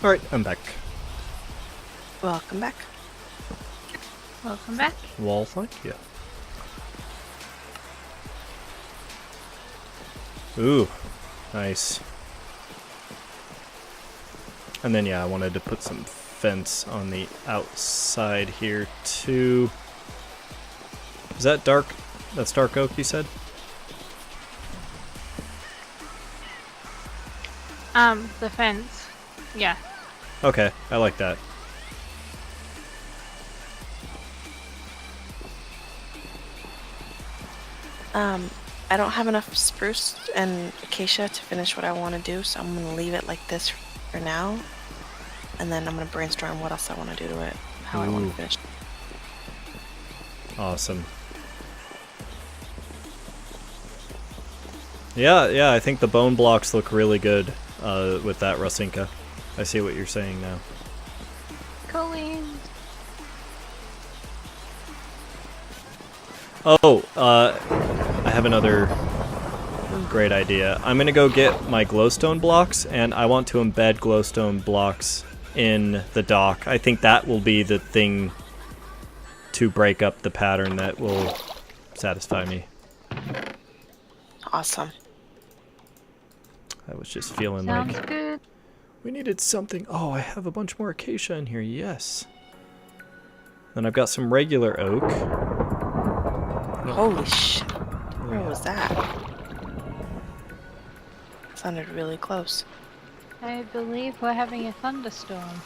Alright, I'm back. Welcome back. Welcome back. Well, thank you. Ooh, nice. And then, yeah, I wanted to put some fence on the outside here, too. Is that dark? That's dark oak, you said? The fence. Yeah. Okay, I like that. I don't have enough spruce and acacia to finish what I want to do, so I'm going to leave it like this for now. And then I'm going to brainstorm what else I want to do to it, how I want Ooh. to finish. Awesome. Yeah, I think the bone blocks look really good with that Rasinka. I see what you're saying now. Colleen. Oh, I have another great idea. I'm gonna go get my glowstone blocks, and I want to embed glowstone blocks in the dock. I think that will be the thing to break up the pattern that will satisfy me. Awesome. I was just feeling Sounds like good. we needed something. Oh, I have a bunch more acacia in here. Yes. Then I've got some regular oak. Holy shit. Where was that? Sounded really close. I believe we're having a thunderstorm.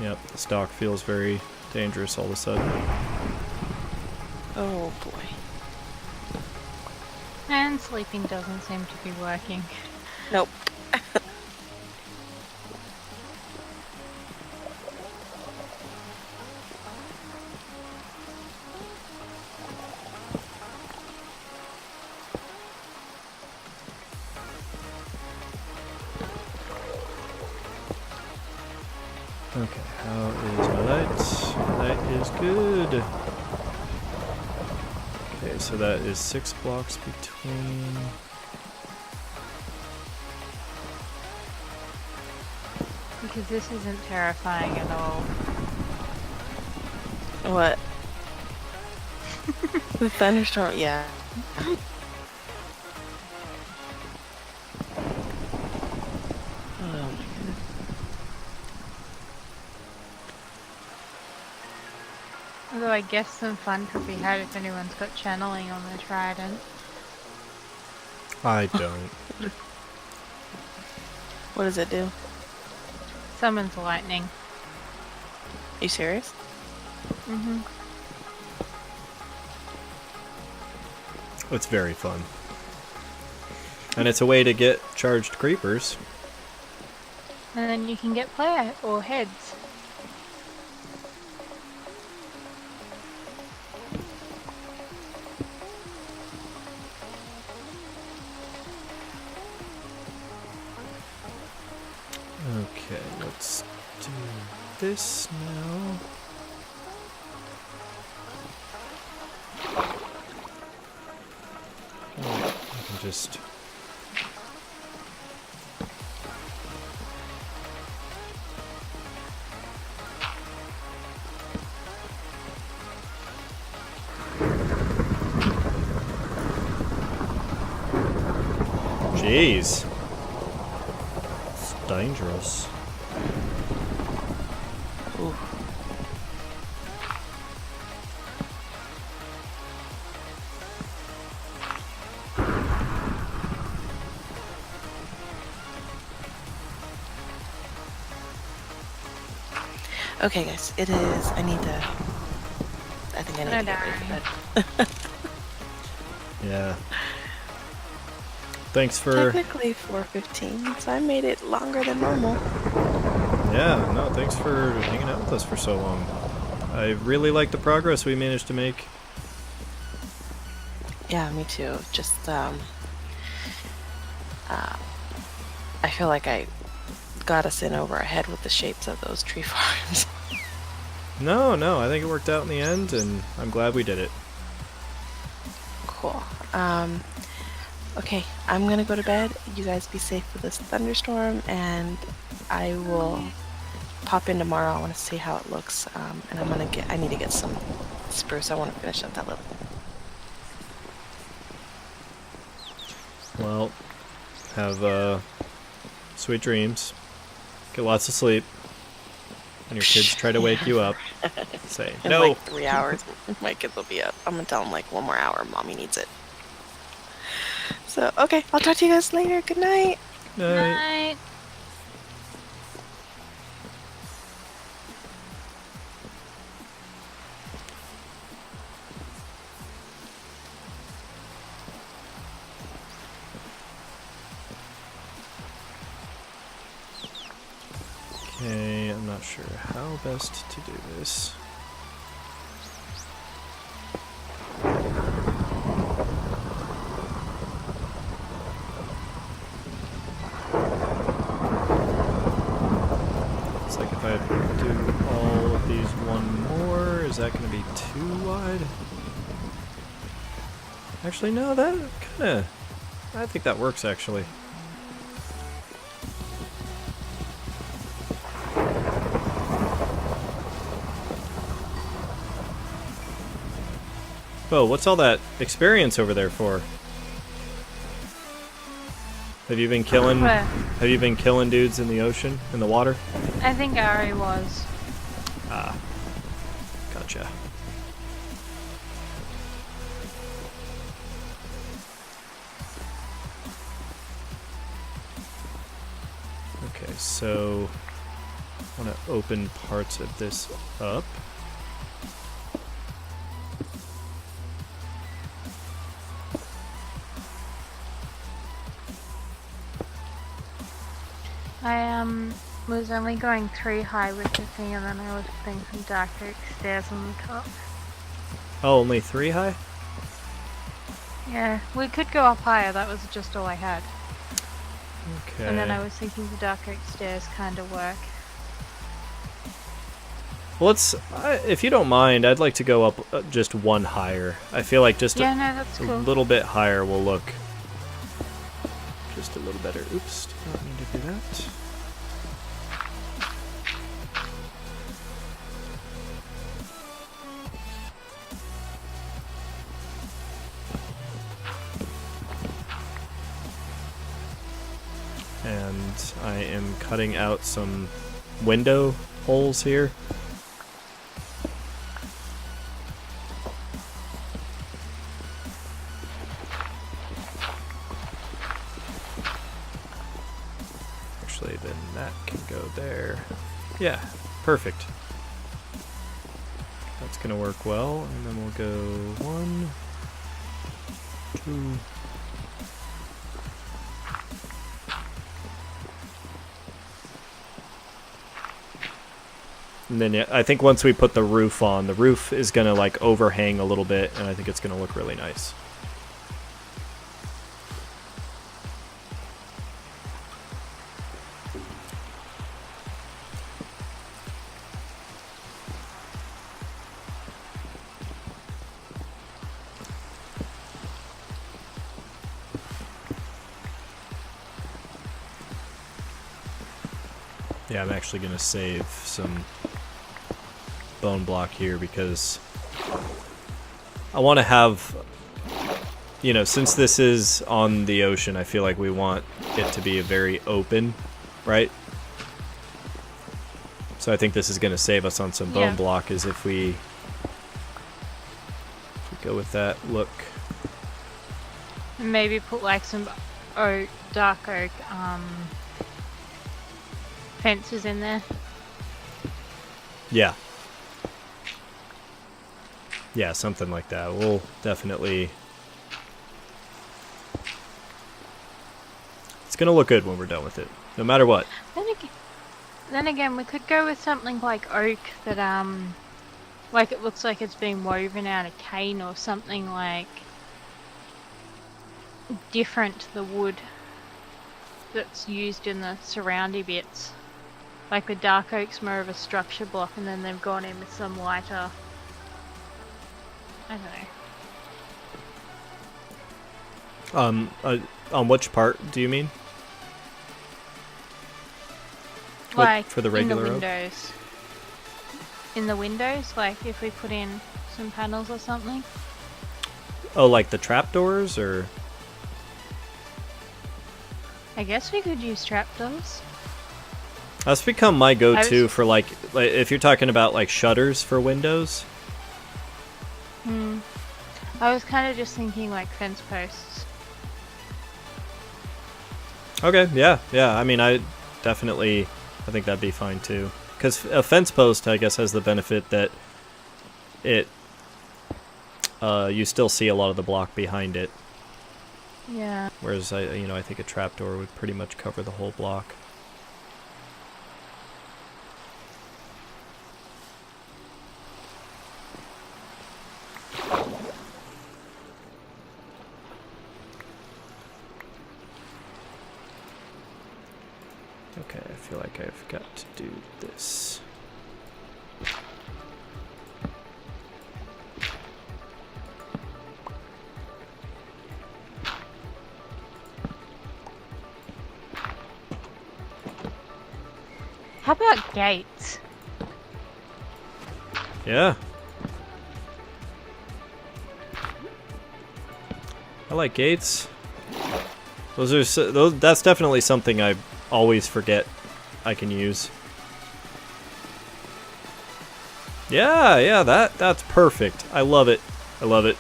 Yep, this dock feels very dangerous all of a sudden. Oh boy. And sleeping doesn't seem to be working. Nope. Okay, how is my light? Light is good. Okay, so that is 6 blocks between. Because this isn't terrifying at all. What? The thunderstorm, yeah. Although I guess some fun could be had if anyone's got channeling on their trident. I don't. What does it do? Summons lightning. You serious? Mm-hmm. It's very fun. And it's a way to get charged creepers. And then you can get player or heads. Okay, let's do this now. Oh, I can just... Jeez. It's dangerous. Ooh. Okay, guys, it is. I think I need to get ready for bed. Yeah. Thanks for... Technically 4:15, so I made it longer than normal. Yeah, no, thanks for hanging out with us for so long. I really like the progress we managed to make. Yeah, me too. Just, I feel like I got us in over our head with the shapes of those tree farms. No, I think it worked out in the end, and I'm glad we did it. Cool. Okay, I'm gonna go to bed. You guys be safe with this thunderstorm, and I will pop in tomorrow. I want to see how it looks, and I need to get some spruce. I want to finish up that little. Well, have sweet dreams. Get lots of sleep. And your kids try to wake you up. Say, In no. like 3 hours, my kids will be up. I'm gonna tell them like 1 more hour. Mommy needs it. So, okay, I'll talk to you guys later. Good night. Night. Night. Okay, I'm not sure how best to do this. It's like if I do all of these one more, is that going to be too wide? Actually, no, that kind of... I think that works, actually. Whoa, what's all that experience over there for? Have you been killing... Where? Have you been killing dudes in the ocean, in the water? I think Ari was. Ah. Gotcha. Okay, so... I want to open parts of this up. I was only going 3 high with the thing, and then I was putting some dark oak stairs on the top. Oh, only 3 high? Yeah, we could go up higher, that was just all I had. Okay. And then I was thinking the dark oak stairs kind of work. Well, let's... if you don't mind, I'd like to go up just 1 higher. I feel like just Yeah, no, that's a cool. little bit higher will look just a little better. Oops, did not mean to do that. And I am cutting out some window holes here. Actually, then that can go there. Yeah, perfect. That's gonna work well, and then we'll go 1, 2. And then yeah, I think once we put the roof on, the roof is gonna like overhang a little bit, and I think it's gonna look really nice. Yeah, I'm actually gonna save some bone block here because I want to have, you know, since this is on the ocean, I feel like we want it to be very open, right? So I think this is going to save us on some bone block, is if we go with that look. Maybe put like some oak, dark oak fences in there. Yeah. Yeah, something like that. We'll definitely... It's going to look good when we're done with it, no matter what. Then again, we could go with something like oak that, like it looks like it's been woven out of cane or something like different to the wood that's used in the surrounding bits. Like the dark oak's more of a structure block, and then they've gone in with some lighter... I don't know. On which part do you mean? Like for the regular in the oak? windows. In the windows, like if we put in some panels or something. Oh, like the trapdoors, or? I guess we could use trapdoors. That's become my go-to for like if you're talking about like shutters for windows. I was kind of just thinking like fence posts. Okay, yeah. I mean, I think that'd be fine too. Because a fence post, I guess, has the benefit that it, you still see a lot of the block behind it. Yeah. Whereas I think a trapdoor would pretty much cover the whole block. Okay, I feel like I've got to do this. How about gates? Yeah. I like gates. That's definitely something I always forget I can use. Yeah, that's perfect. I love it. I love it.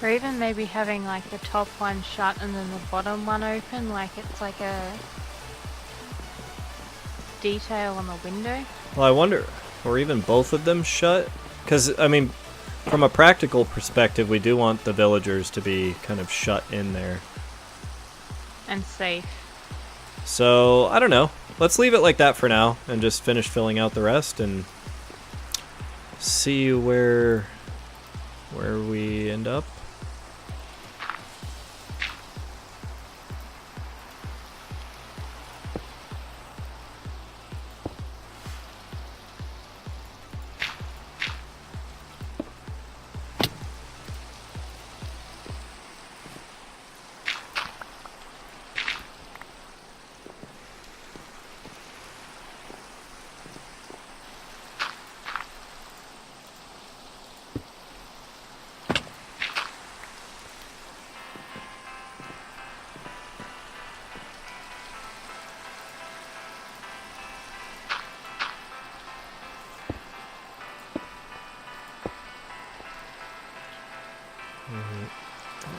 Or even maybe having like the top one shut and then the bottom one open, like it's like a detail on the window. Well, I wonder, or even both of them shut? Because, I mean, from a practical perspective, we do want the villagers to be kind of shut in there. And safe. So, I don't know. Let's leave it like that for now and just finish filling out the rest and see where we end up.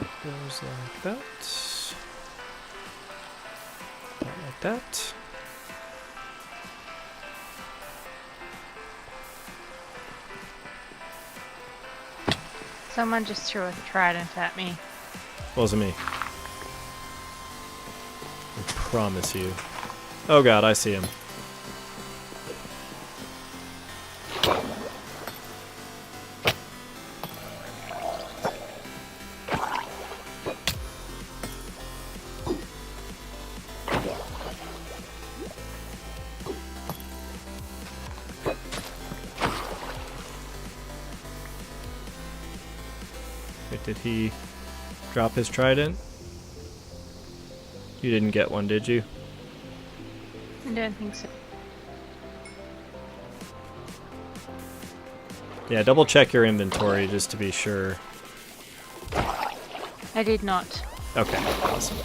That goes like that. like that. Someone just threw a trident at me. Wasn't me. I promise you. Oh god, I see him. Wait, did he drop his trident? You didn't get one, did you? I don't think so. Yeah, double check your inventory just to be sure. I did not. Okay, awesome.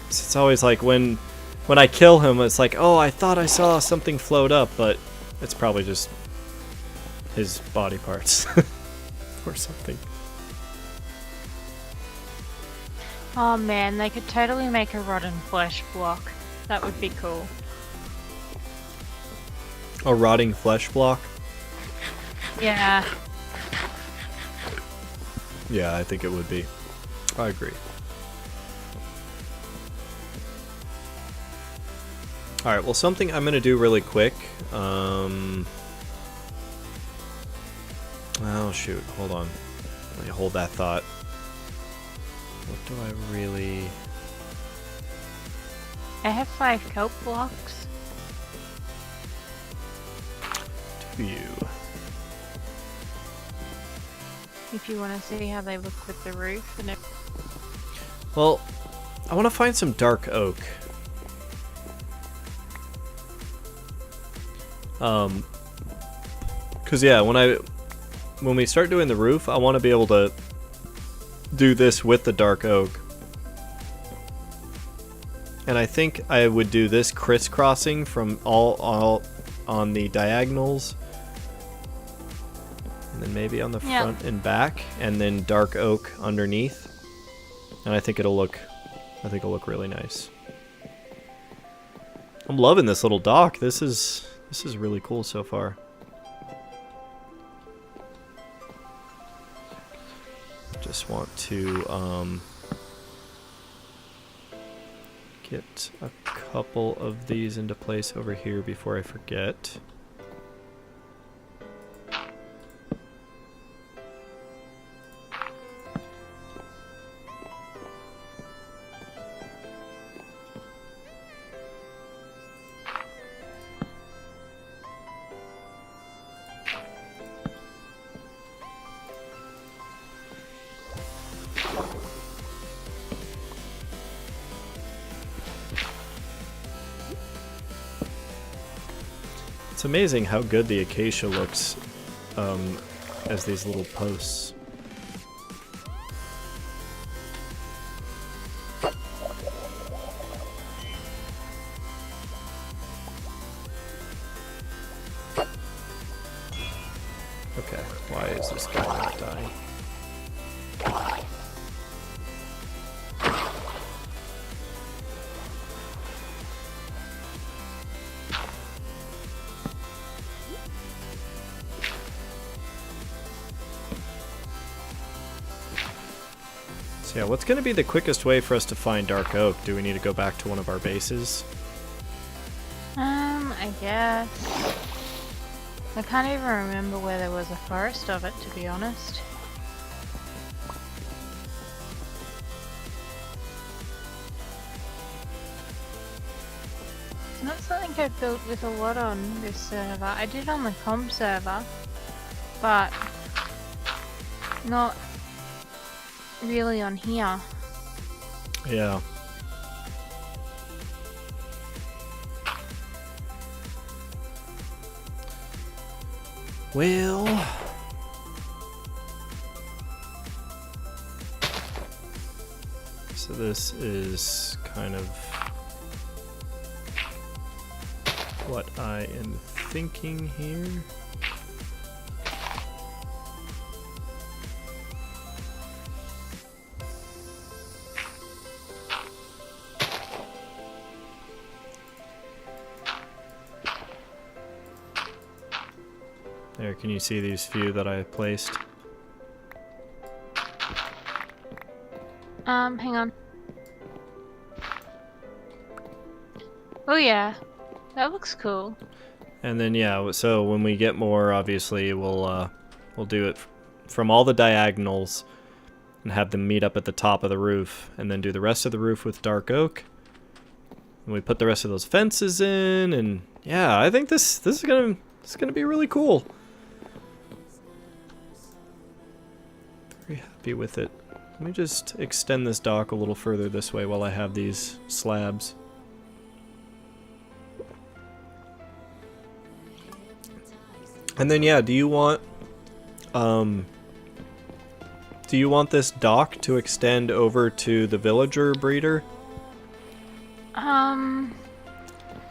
It's always like when I kill him, it's like, oh, I thought I saw something float up, but it's probably just his body parts or something. Oh man, they could totally make a rotten flesh block. That would be cool. A rotting flesh block? Yeah. Yeah, I think it would be. I agree. Alright, well, something I'm going to do really quick. Oh, shoot. Hold on. Let me hold that thought. What do I really... I have 5 kelp blocks. do you? If you want to see how they look with the roof and everything. Well, I want to find some dark oak. Cause yeah, when we start doing the roof, I want to be able to do this with the dark oak. And I think I would do this crisscrossing from all on the diagonals. And then maybe on the front and back, and then dark oak underneath. And I think it'll look really nice. I'm loving this little dock. This is really cool so far. Just want to get a couple of these into place over here before I forget. It's amazing how good the acacia looks as these little posts. Okay, why is this guy not dying? So yeah, what's going to be the quickest way for us to find dark oak? Do we need to go back to one of our bases? I guess. I can't even remember where there was a forest of it, to be honest. It's not something I've built with a lot on this server. I did on the com server, but not really on here. Yeah. Well, so this is kind of what I am thinking here. There, can you see these few that I placed? Hang on. Oh yeah, that looks cool. And then yeah, so when we get more, obviously we'll do it from all the diagonals and have them meet up at the top of the roof, and then do the rest of the roof with dark oak. And we put the rest of those fences in, and yeah, I think this is gonna be really cool. Very happy with it. Let me just extend this dock a little further this way while I have these slabs. And then yeah, do you want this dock to extend over to the villager breeder?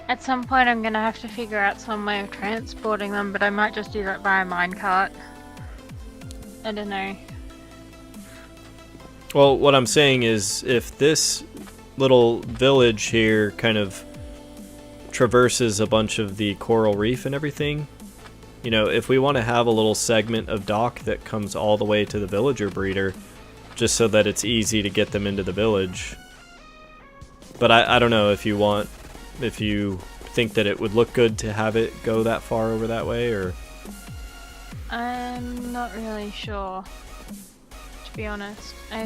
At some point I'm gonna have to figure out some way of transporting them, but I might just do that via minecart. I don't know. Well, what I'm saying is, if this little village here kind of traverses a bunch of the coral reef and everything, you know, if we want to have a little segment of dock that comes all the way to the villager breeder, just so that it's easy to get them into the village. But I don't know if you think that it would look good to have it go that far over that way, or... I'm not really sure, to be honest. I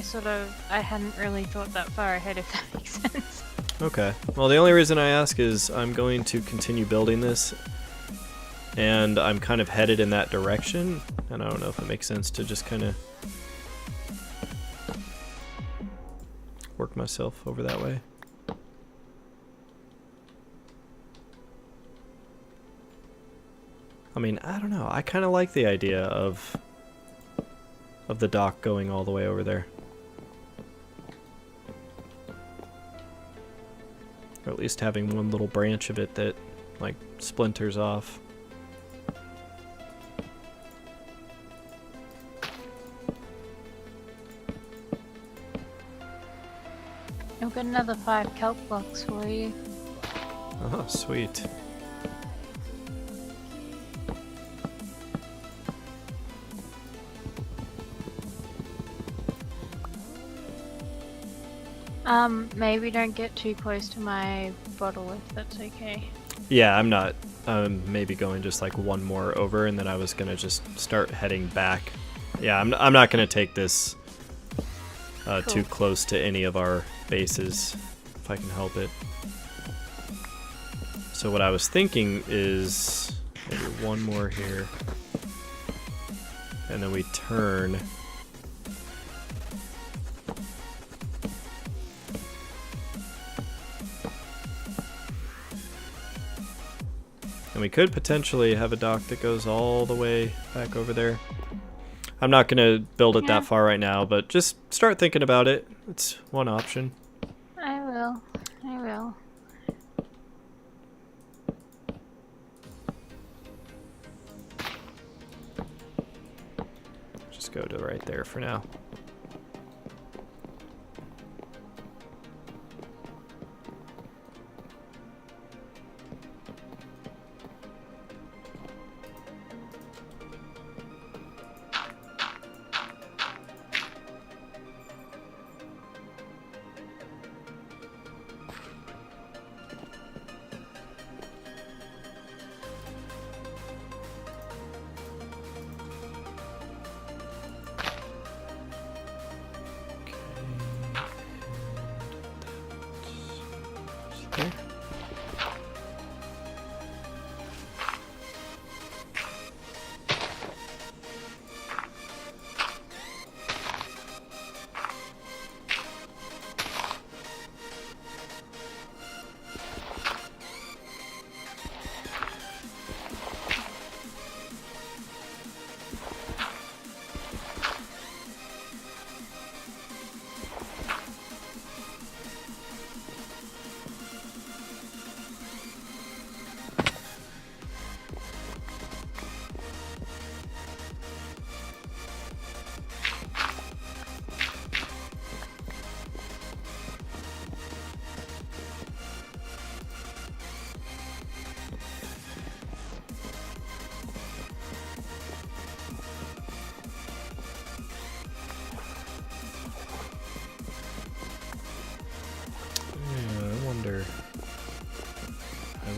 hadn't really thought that far ahead, if that makes sense. Okay. Well, the only reason I ask is I'm going to continue building this, and I'm kind of headed in that direction, and I don't know if it makes sense to just kind of work myself over that way. I mean, I don't know. I kind of like the idea of the dock going all the way over there. Or at least having one little branch of it that, like, splinters off. I've got another 5 kelp blocks for you. Oh, sweet. Maybe don't get too close to my bottle if that's okay. Yeah, I'm not. Maybe going just like one more over, and then I was gonna just start heading back. Yeah, I'm not gonna take this Cool. too close to any of our bases, if I can help it. So what I was thinking is maybe one more here, and then we turn. And we could potentially have a dock that goes all the way back over there. I'm not going to build it that far right now, but just start thinking about it. It's one option. I will. Just go to right there for now.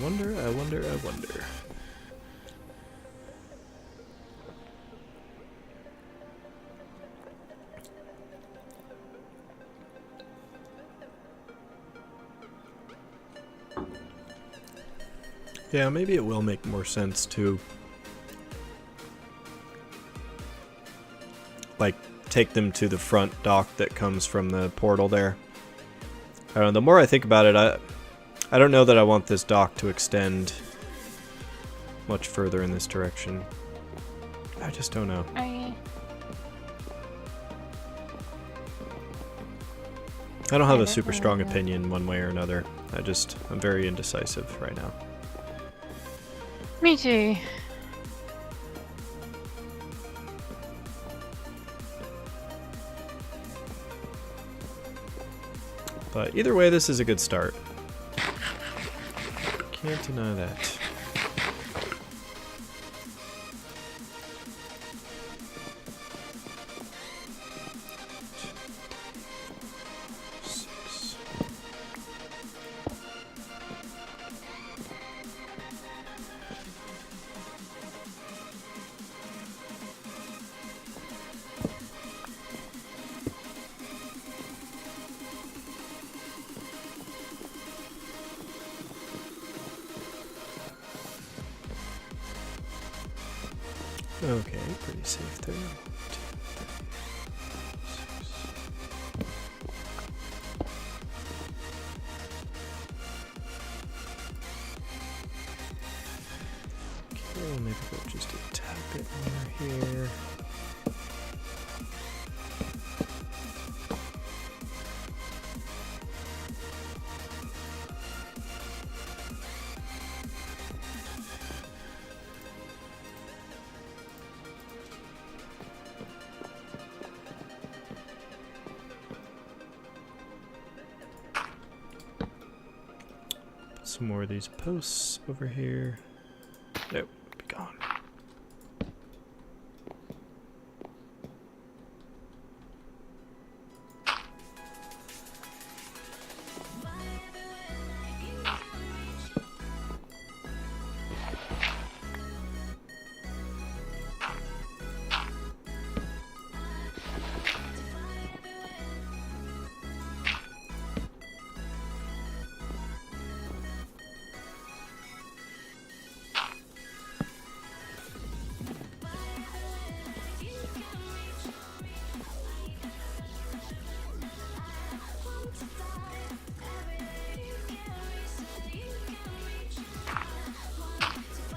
wonder, I wonder, I wonder. Yeah, maybe it will make more sense to like take them to the front dock that comes from the portal there. I don't know, the more I think about it, I don't know that I want this dock to extend much further in this direction. I just don't know. I I don't have I a don't super really strong know. opinion one way or another. I'm very indecisive right now. Me too. But either way, this is a good start. Can't deny that. Six. Okay, pretty safe there. Okay, maybe go just a tad bit more here. Some more of these posts over here. Nope, be gone.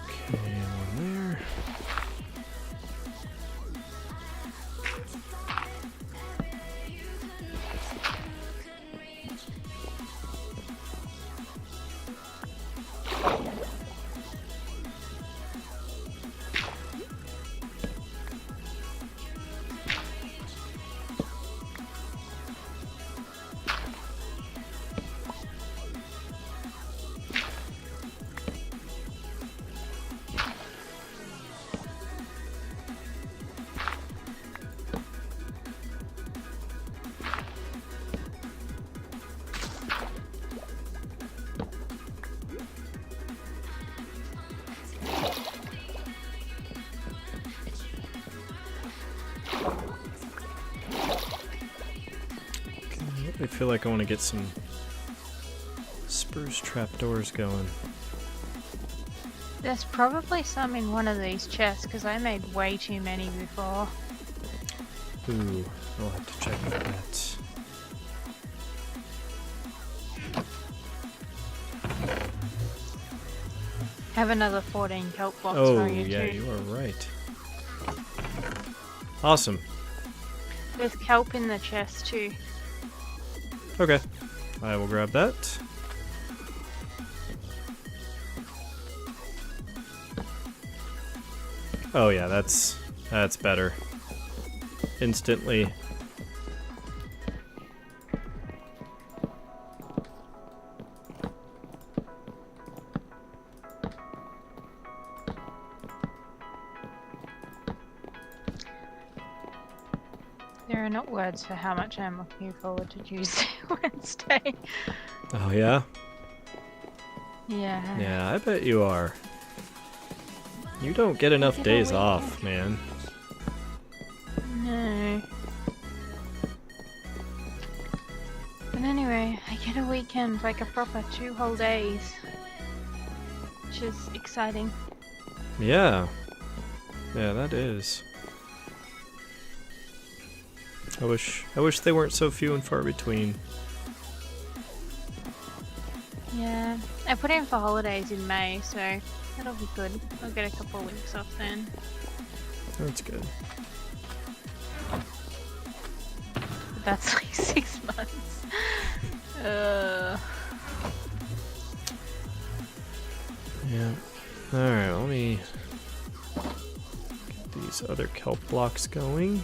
Okay, one there. I feel like I want to get some spruce trapdoors going. There's probably some in one of these chests because I made way too many before. Ooh, I'll have to check for that. Have another 14 kelp blocks Oh, for you yeah, too. you are right. Awesome. There's kelp in the chest too. Okay, I will grab that. Oh yeah, that's better. Instantly. There are not words for how much I'm looking forward to Tuesday, Wednesday. Oh yeah? Yeah. Yeah, I bet you are. You don't get enough Get a days week. off, man. No. But anyway, I get a weekend, like a proper 2 whole days. Which is exciting. Yeah. Yeah, that is. I wish they weren't so few and far between. Yeah. I put in for holidays in May, so that'll be good. I'll get a couple of weeks off then. That's good. But that's like 6 months. Yeah. Alright, let me get these other kelp blocks going.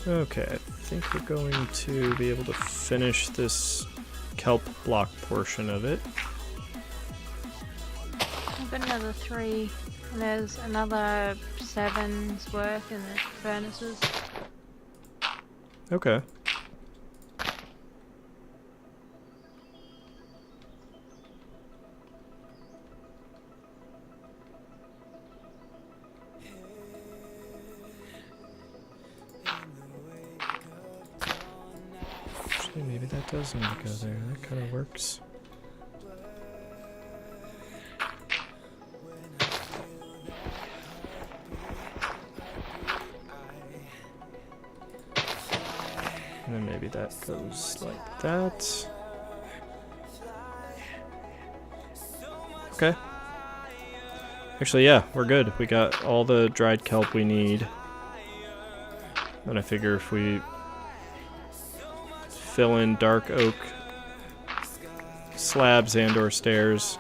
Okay, I think we're going to be able to finish this kelp block portion of it. I've got another 3, and there's another 7's worth in the furnaces. Okay. Actually, maybe that does need to go there. That kind of works. And then maybe that goes like that. Okay. Actually, yeah, we're good. We got all the dried kelp we need. And I figure if we fill in dark oak slabs and or stairs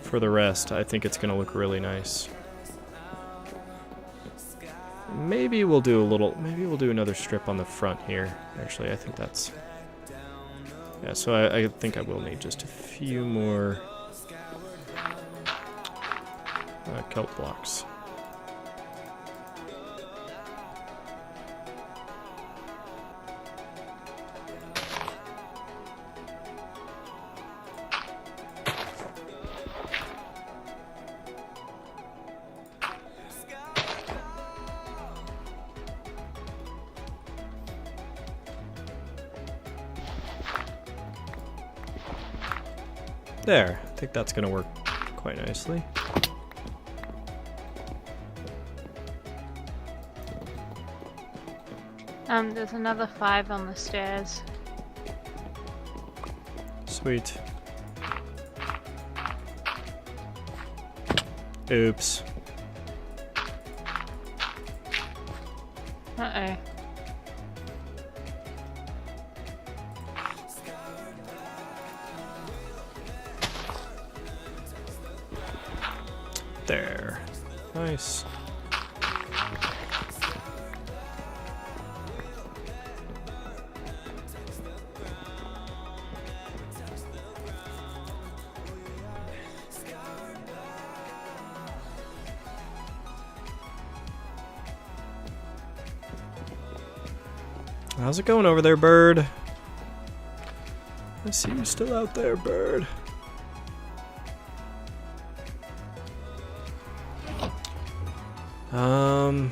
for the rest, I think it's gonna look really nice. Maybe we'll do another strip on the front here. Actually, I think that's... Yeah, so I think I will need just a few more kelp blocks. There, I think that's gonna work quite nicely. There's another 5 on the stairs. Sweet. Oops. Uh-oh. There. Nice. How's it going over there, bird? I see you still out there, bird. Um.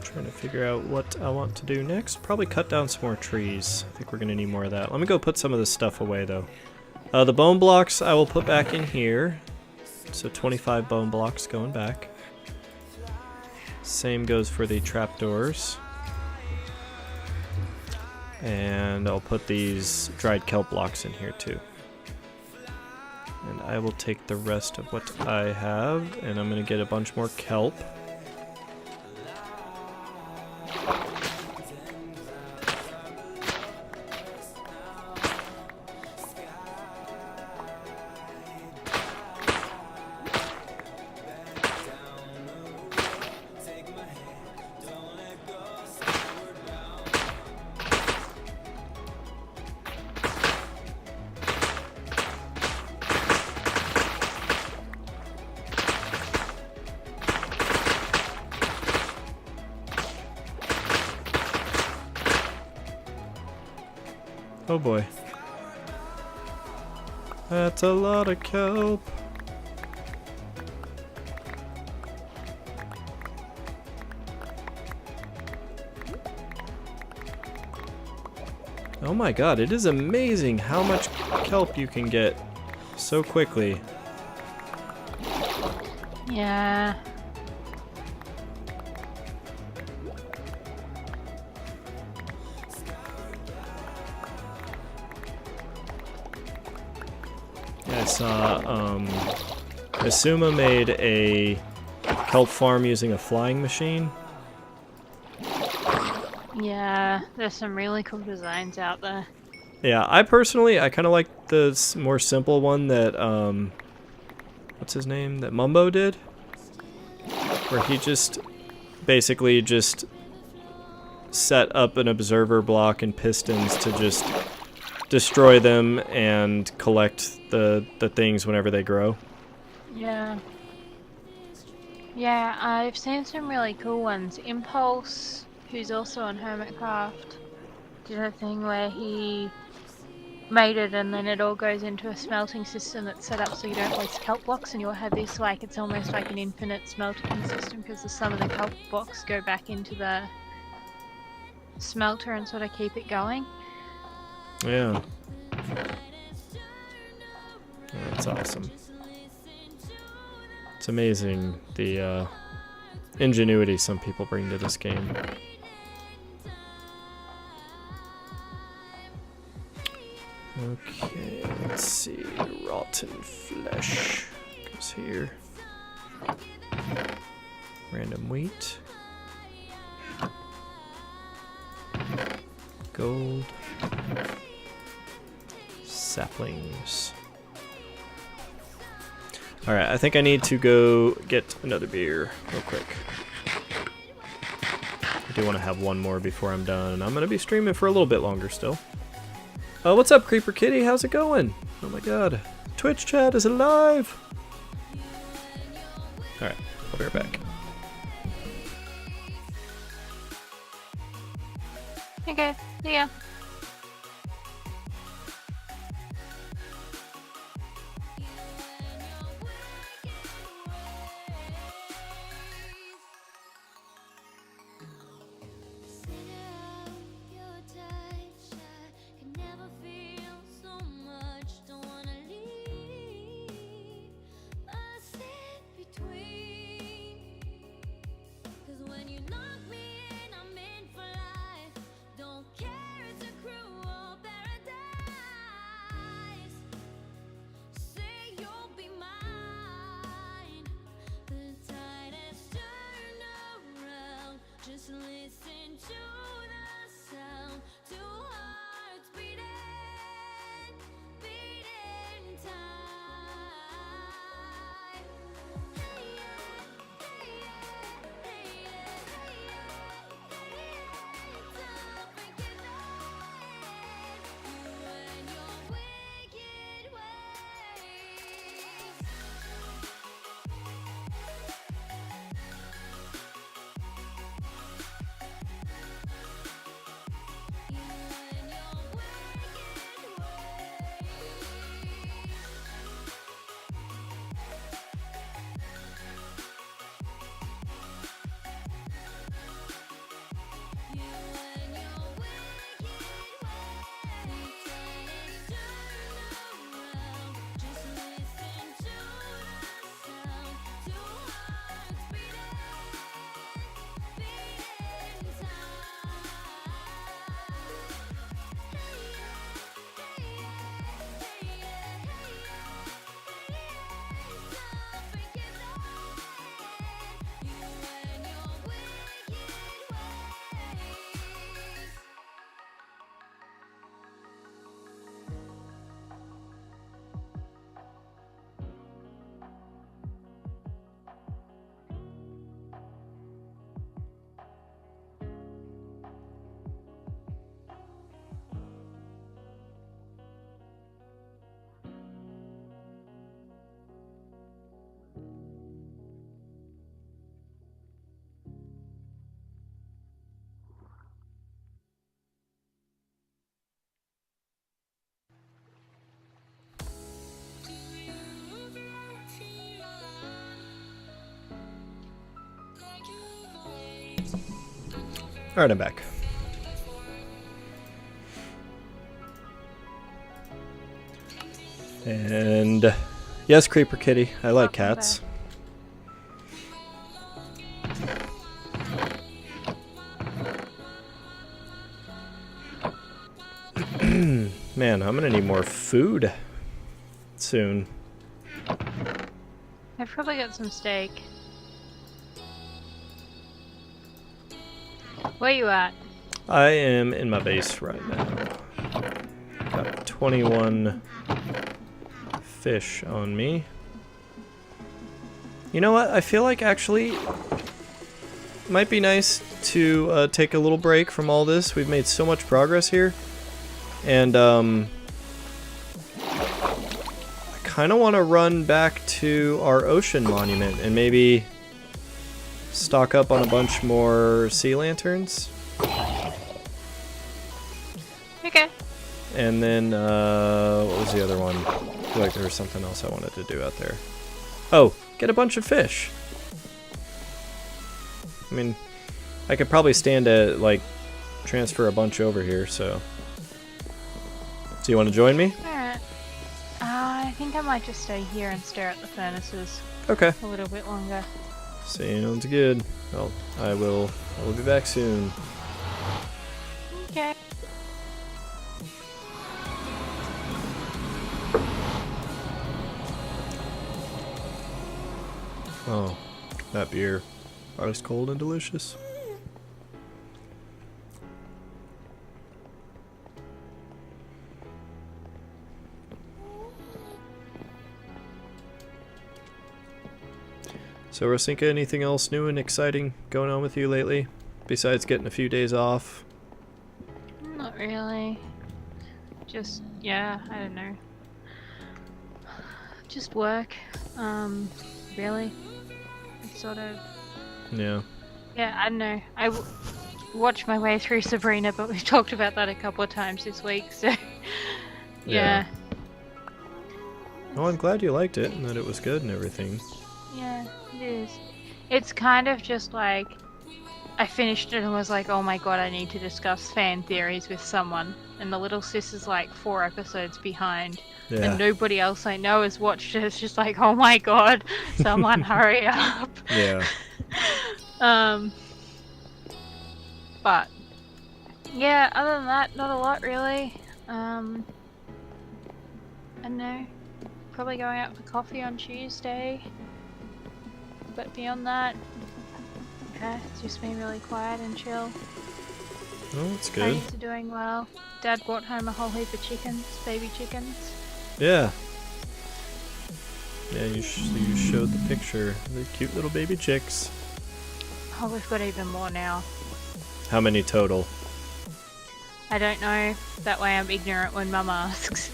Trying to figure out what I want to do next. Probably cut down some more trees. I think we're gonna need more of that. Let me go put some of this stuff away though. The bone blocks I will put back in here. So 25 bone blocks going back. Same goes for the trapdoors. And I'll put these dried kelp blocks in here too. And I will take the rest of what I have, and I'm gonna get a bunch more kelp. Oh boy. That's a lot of kelp. Oh my god, it is amazing how much kelp you can get so quickly. Yeah. I saw Asuma made a kelp farm using a flying machine. Yeah, there's some really cool designs out there. Yeah, I kind of like the more simple one that, what's his name? That Mumbo did? Where he just basically just set up an observer block and pistons to just destroy them and collect the things whenever they grow. Yeah. Yeah, I've seen some really cool ones. Impulse, who's also on Hermitcraft, did a thing where he made it and then it all goes into a smelting system that's set up so you don't waste kelp blocks, and you'll have this like, it's almost like an infinite smelting system because some of the kelp blocks go back into the smelter and sort of keep it going. Yeah. That's awesome. It's amazing the ingenuity some people bring to this game. Okay, let's see. Rotten flesh goes here. Random wheat. Gold. Saplings. Alright, I think I need to go get another beer real quick. I do want to have one more before I'm done, and I'm going to be streaming for a little bit longer still. What's up, Creeper Kitty? How's it going? Oh my god. Twitch chat is alive! Alright, I'll be right back. Okay, see ya. When you knock me in, I'm in for life. Don't care, it's a Alright, I'm back. And yes, Creeper Kitty, I like cats. Man, I'm gonna need more food soon. I've probably got some steak. Where you at? I am in my base right now. Got 21 fish on me. You know what? I feel like actually it might be nice to take a little break from all this. We've made so much progress here. And I kind of want to run back to our ocean monument and maybe stock up on a bunch more sea lanterns. Okay. And then, what was the other one? I feel like there was something else I wanted to do out there. Oh, get a bunch of fish. I mean, I could probably stand to, like, transfer a bunch over here, so. So you want to join me? Alright. I think I might just stay here and stare at the furnaces Okay. a little bit longer. Sounds good. Well, I will be back soon. Okay. Oh, that beer. Ice cold and delicious. So, Rosinka, anything else new and exciting going on with you lately? Besides getting a few days off? Not really. Just, yeah, I don't know. Just work. Really. It's sort of... Yeah. Yeah, I don't know. Watched my way through Sabrina, but we've talked about that a couple of times this week, so... yeah. Oh, I'm glad you liked it and that it was good and everything. Yeah, it is. It's kind of just like... I finished it and was like, oh my god, I need to discuss fan theories with someone. And the little sis is like 4 episodes behind. Yeah. And nobody else I know has watched it. It's just like, oh my god, someone hurry up. Yeah. But yeah, other than that, not a lot really. I don't know. Probably going out for coffee on Tuesday. But beyond that, yeah, it's just been really quiet and chill. Oh, that's good. Parties are doing well. Dad brought home a whole heap of chickens, baby chickens. Yeah. Yeah, you showed the picture. The cute little baby chicks. Oh, we've got even more now. How many total? I don't know. That way I'm ignorant when Mum asks.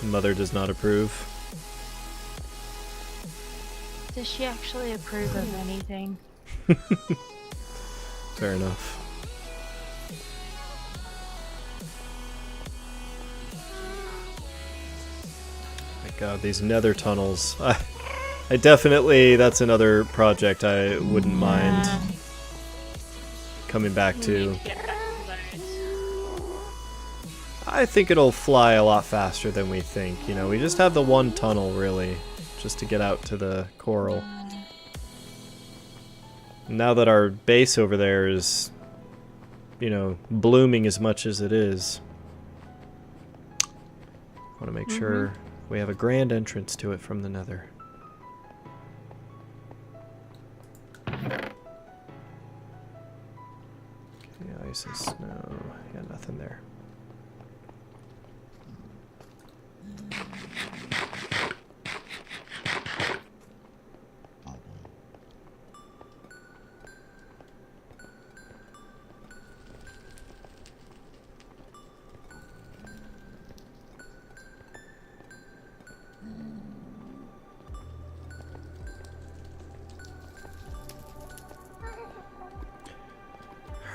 Mother does not approve. Does she actually approve of anything? Fair enough. My god, these nether tunnels. I definitely, that's another project I wouldn't mind coming back to. I think it'll fly a lot faster than we think. You know, we just have the one tunnel, really, just to get out to the coral. Now that our base over there is, you know, blooming as much as it is, I want to make sure we have a grand entrance to it from the nether. Okay, ice and snow. Yeah, nothing there.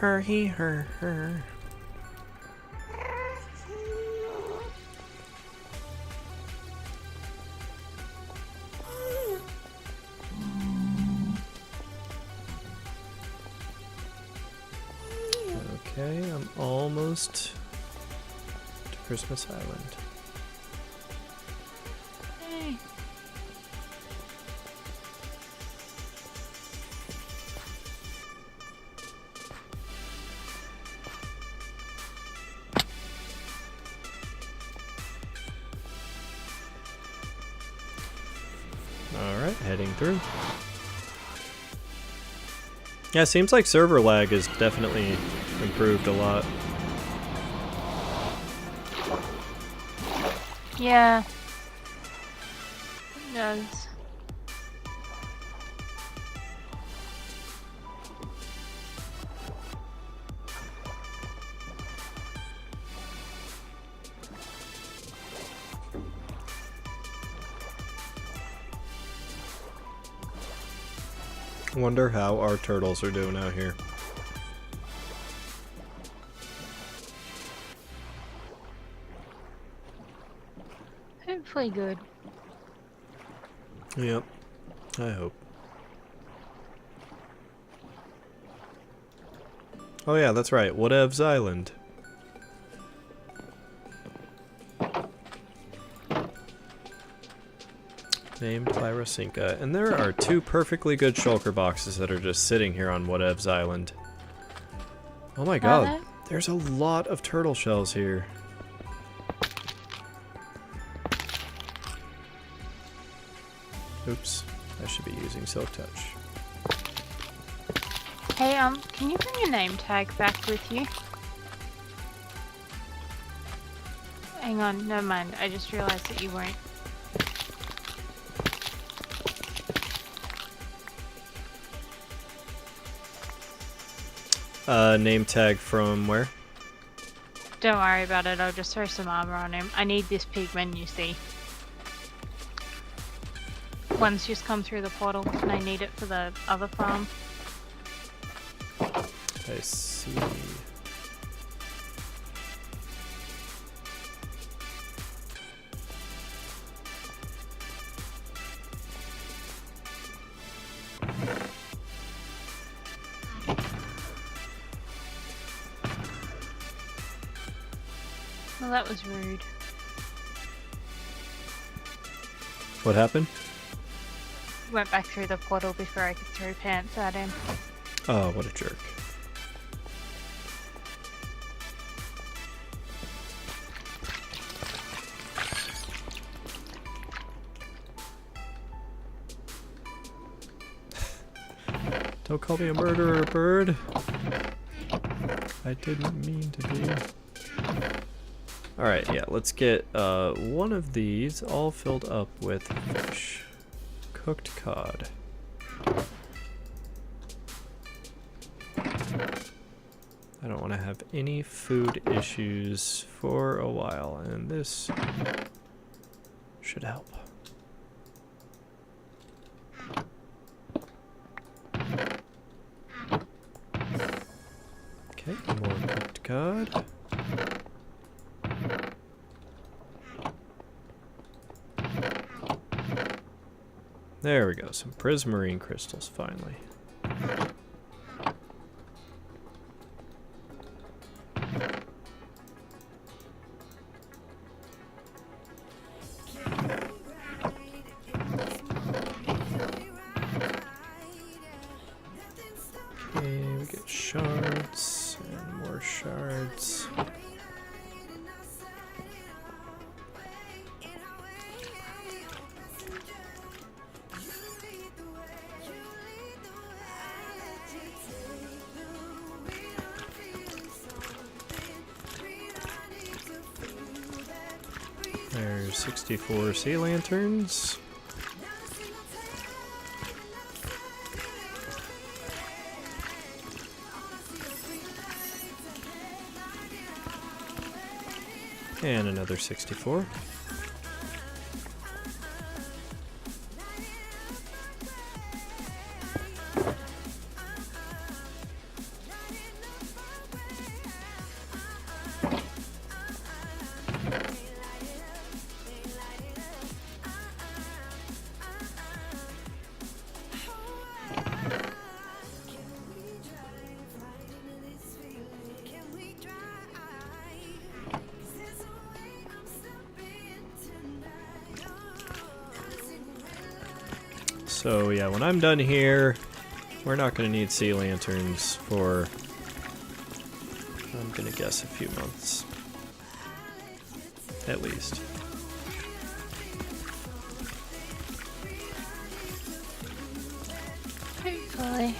Her, he, her, her. Okay, I'm almost to Christmas Island. Hey. Alright, heading through. Yeah, seems like server lag has definitely improved a lot. Yeah. It does. Wonder how our turtles are doing out here. Hopefully good. Yep, I hope. Oh yeah, that's right, Whatevs Island. Named by Rasinka. And there are 2 perfectly good shulker boxes that are just sitting here on Whatevs Island. Oh my god, there's a lot of turtle shells here. Oops, I should be using Silk Touch. Hey, can you bring your name tag back with you? Hang on, never mind. I just realized that you won't. Name tag from where? Don't worry about it, I'll just throw some armor on him. I need this pigman, you see. One's just come through the portal, and I need it for the other farm. I see. Well, that was rude. What happened? Went back through the portal before I could throw pants at him. Oh, what a jerk. Don't call me a murderer, bird. I didn't mean to be. Alright, yeah, let's get one of these all filled up with fish. Cooked cod. I don't want to have any food issues for a while, and this should help. Okay, more cooked cod. There we go, some prismarine crystals finally. Okay, we get shards and more shards. There's 64 sea lanterns. And another 64. So yeah, when I'm done here, we're not going to need sea lanterns for, I'm going to guess, a few months. At least. Hopefully.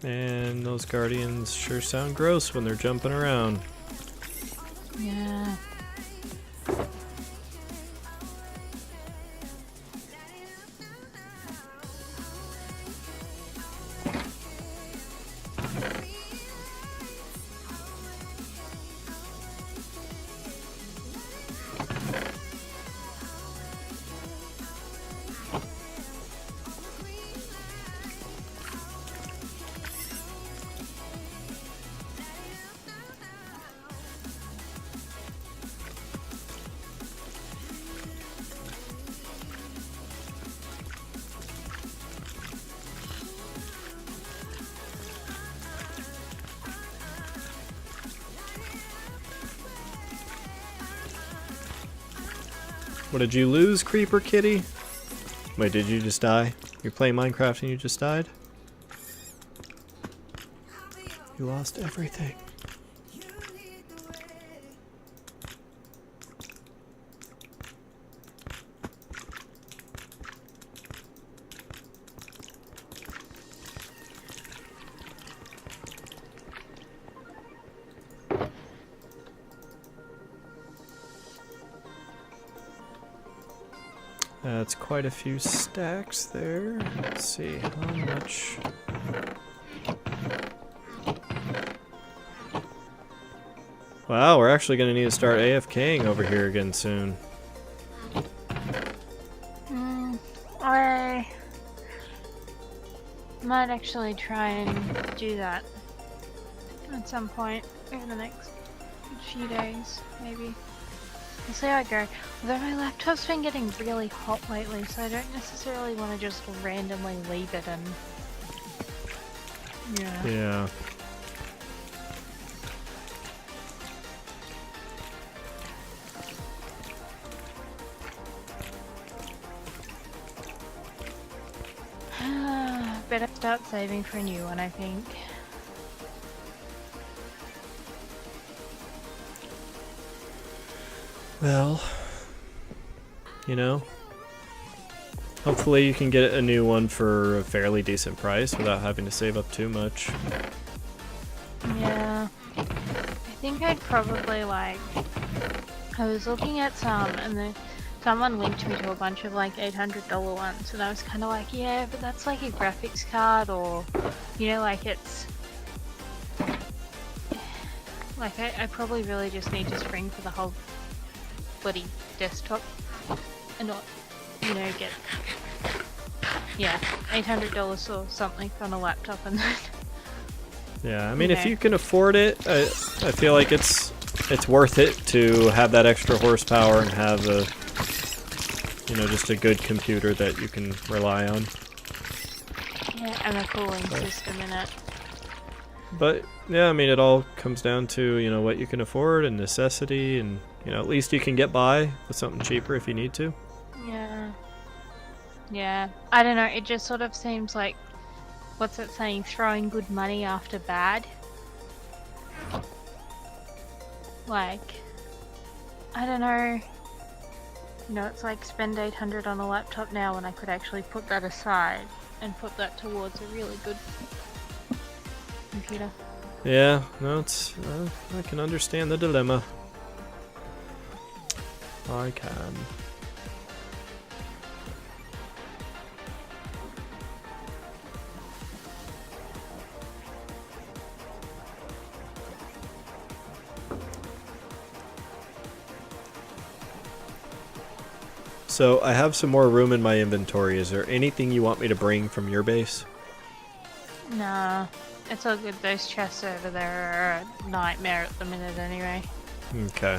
And those guardians sure sound gross when they're jumping around. Yeah. What did you lose, Creeper Kitty? Wait, did you just die? You're playing Minecraft and you just died? You lost everything. That's quite a few stacks there. Let's see, how much... Wow, we're actually going to need to start AFKing over here again soon. I might actually try and do that at some point over the next few days, maybe. We'll see how I go. Although my laptop's been getting really hot lately, so I don't necessarily want to just randomly leave it and... Yeah. Yeah. Better start saving for a new one, I think. Well, you know, hopefully you can get a new one for a fairly decent price without having to save up too much. Yeah. I think I'd probably like... I was looking at some and then someone linked me to a bunch of like $800 ones and I was kind of like, yeah, but that's like a graphics card or, you know, like it's... Like I probably really just need to spring for the whole bloody desktop and not, you know, get, yeah, $800 or something on a laptop and then... Yeah, I mean, if Okay. you can afford it, I feel like it's worth it to have that extra horsepower and have a, you know, just a good computer that you can rely on. Yeah, and a cooling system in it. But yeah, I mean, it all comes down to, you know, what you can afford and necessity, and you know, at least you can get by with something cheaper if you need to. Yeah. Yeah. I don't know, it just sort of seems like, what's that saying, throwing good money after bad? Like, I don't know. You know, it's like spend 800 on a laptop now when I could actually put that aside and put that towards a really good computer. Yeah, no, it's I can understand the dilemma. I can. So I have some more room in my inventory. Is there anything you want me to bring from your base? Nah, it's all good. Those chests over there are a nightmare at the minute anyway. Okay.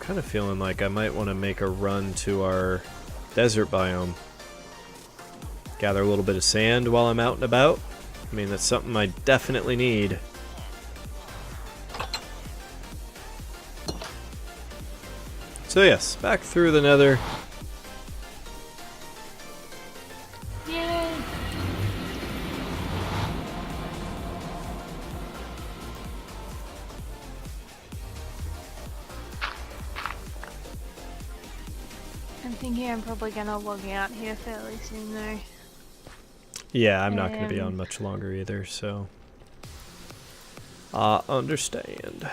kind of feeling like I might want to make a run to our desert biome. Gather a little bit of sand while I'm out and about. I mean, that's something I definitely need. So yes, back through the nether. Yay! I'm thinking I'm probably gonna log out here fairly soon though. Yeah, I'm not going to be on much longer either, so I understand.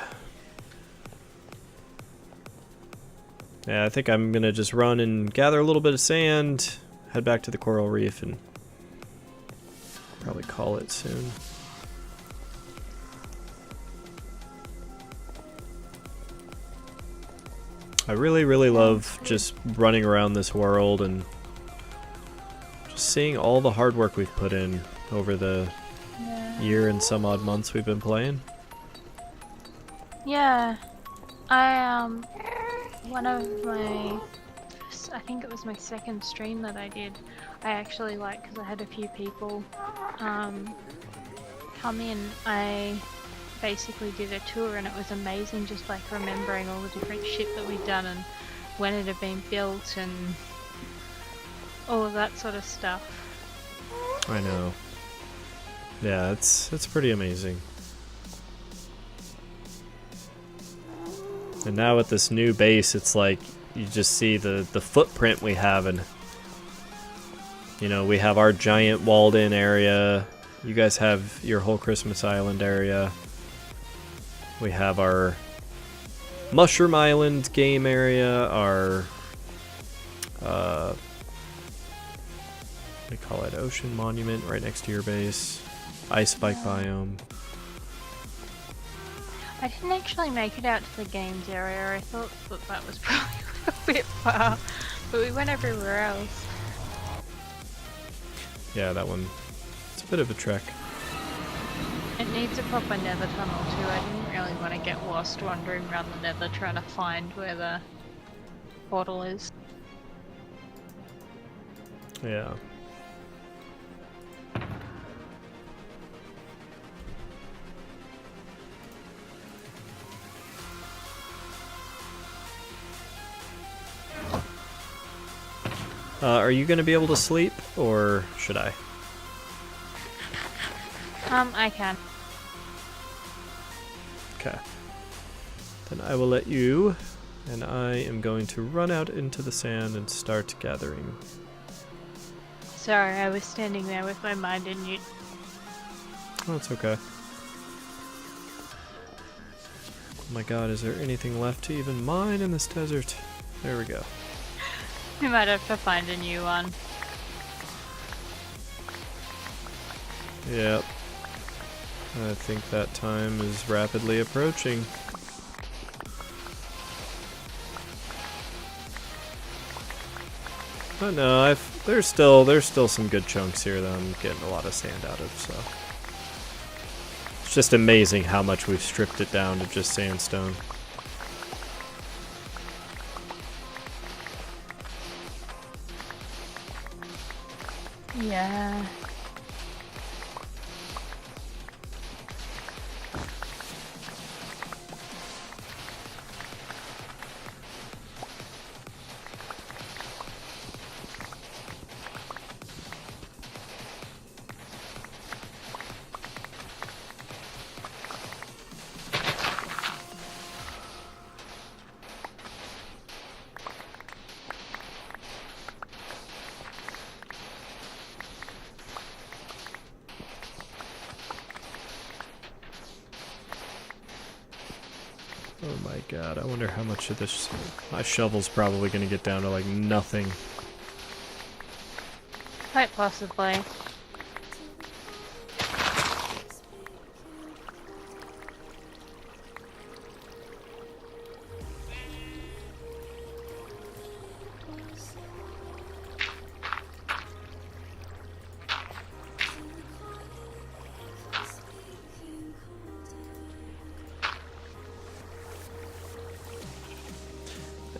Yeah, I think I'm going to just run and gather a little bit of sand, head back to the coral reef, and probably call it soon. I really, really love just running around this world and just seeing all the hard work we've put in over the year and some odd months we've been playing. Yeah, one of my, I think it was my second stream that I did, I actually because I had a few people come in, I basically did a tour and it was amazing just like remembering all the different shit that we'd done and when it had been built and all of that sort of stuff. I know. Yeah, it's pretty amazing. And now with this new base, it's like you just see the footprint we have, and you know, we have our giant walled in area. You guys have your whole Christmas Island area. We have our Mushroom Island game area, our what do you call it? Ocean Monument right next to your base. Ice Bike biome. I didn't actually make it out to the games area. I thought that was probably a bit far, but we went everywhere else. Yeah, that one. It's a bit of a trek. It needs a proper nether tunnel too. I didn't really want to get lost wandering around the nether trying to find where the portal is. Yeah. Are you going to be able to sleep, or should I? I can. Okay. Then I will let you, and I am going to run out into the sand and start gathering. Sorry, I was standing there with my mind in mute. Oh, it's okay. Oh my god, is there anything left to even mine in this desert? There we go. We might have to find a new one. Yep. I think that time is rapidly approaching. But no, there's still some good chunks here that I'm getting a lot of sand out of, so. It's just amazing how much we've stripped it down to just sandstone. Yeah. Oh my god, I wonder how much of this... My shovel's probably gonna get down to like nothing. Quite possibly.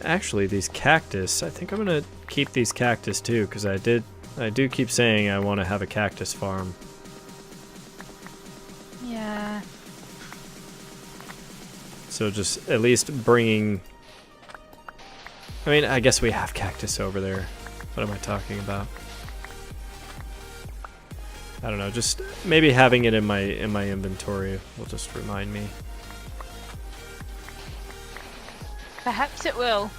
actually, these cactus, I think I'm gonna keep these cactus too, because I do keep saying I want to have a cactus farm. Yeah. So just at least bringing... I mean, I guess we have cactus over there. What am I talking about? I don't know, just maybe having it in my inventory will just remind me. Perhaps it will.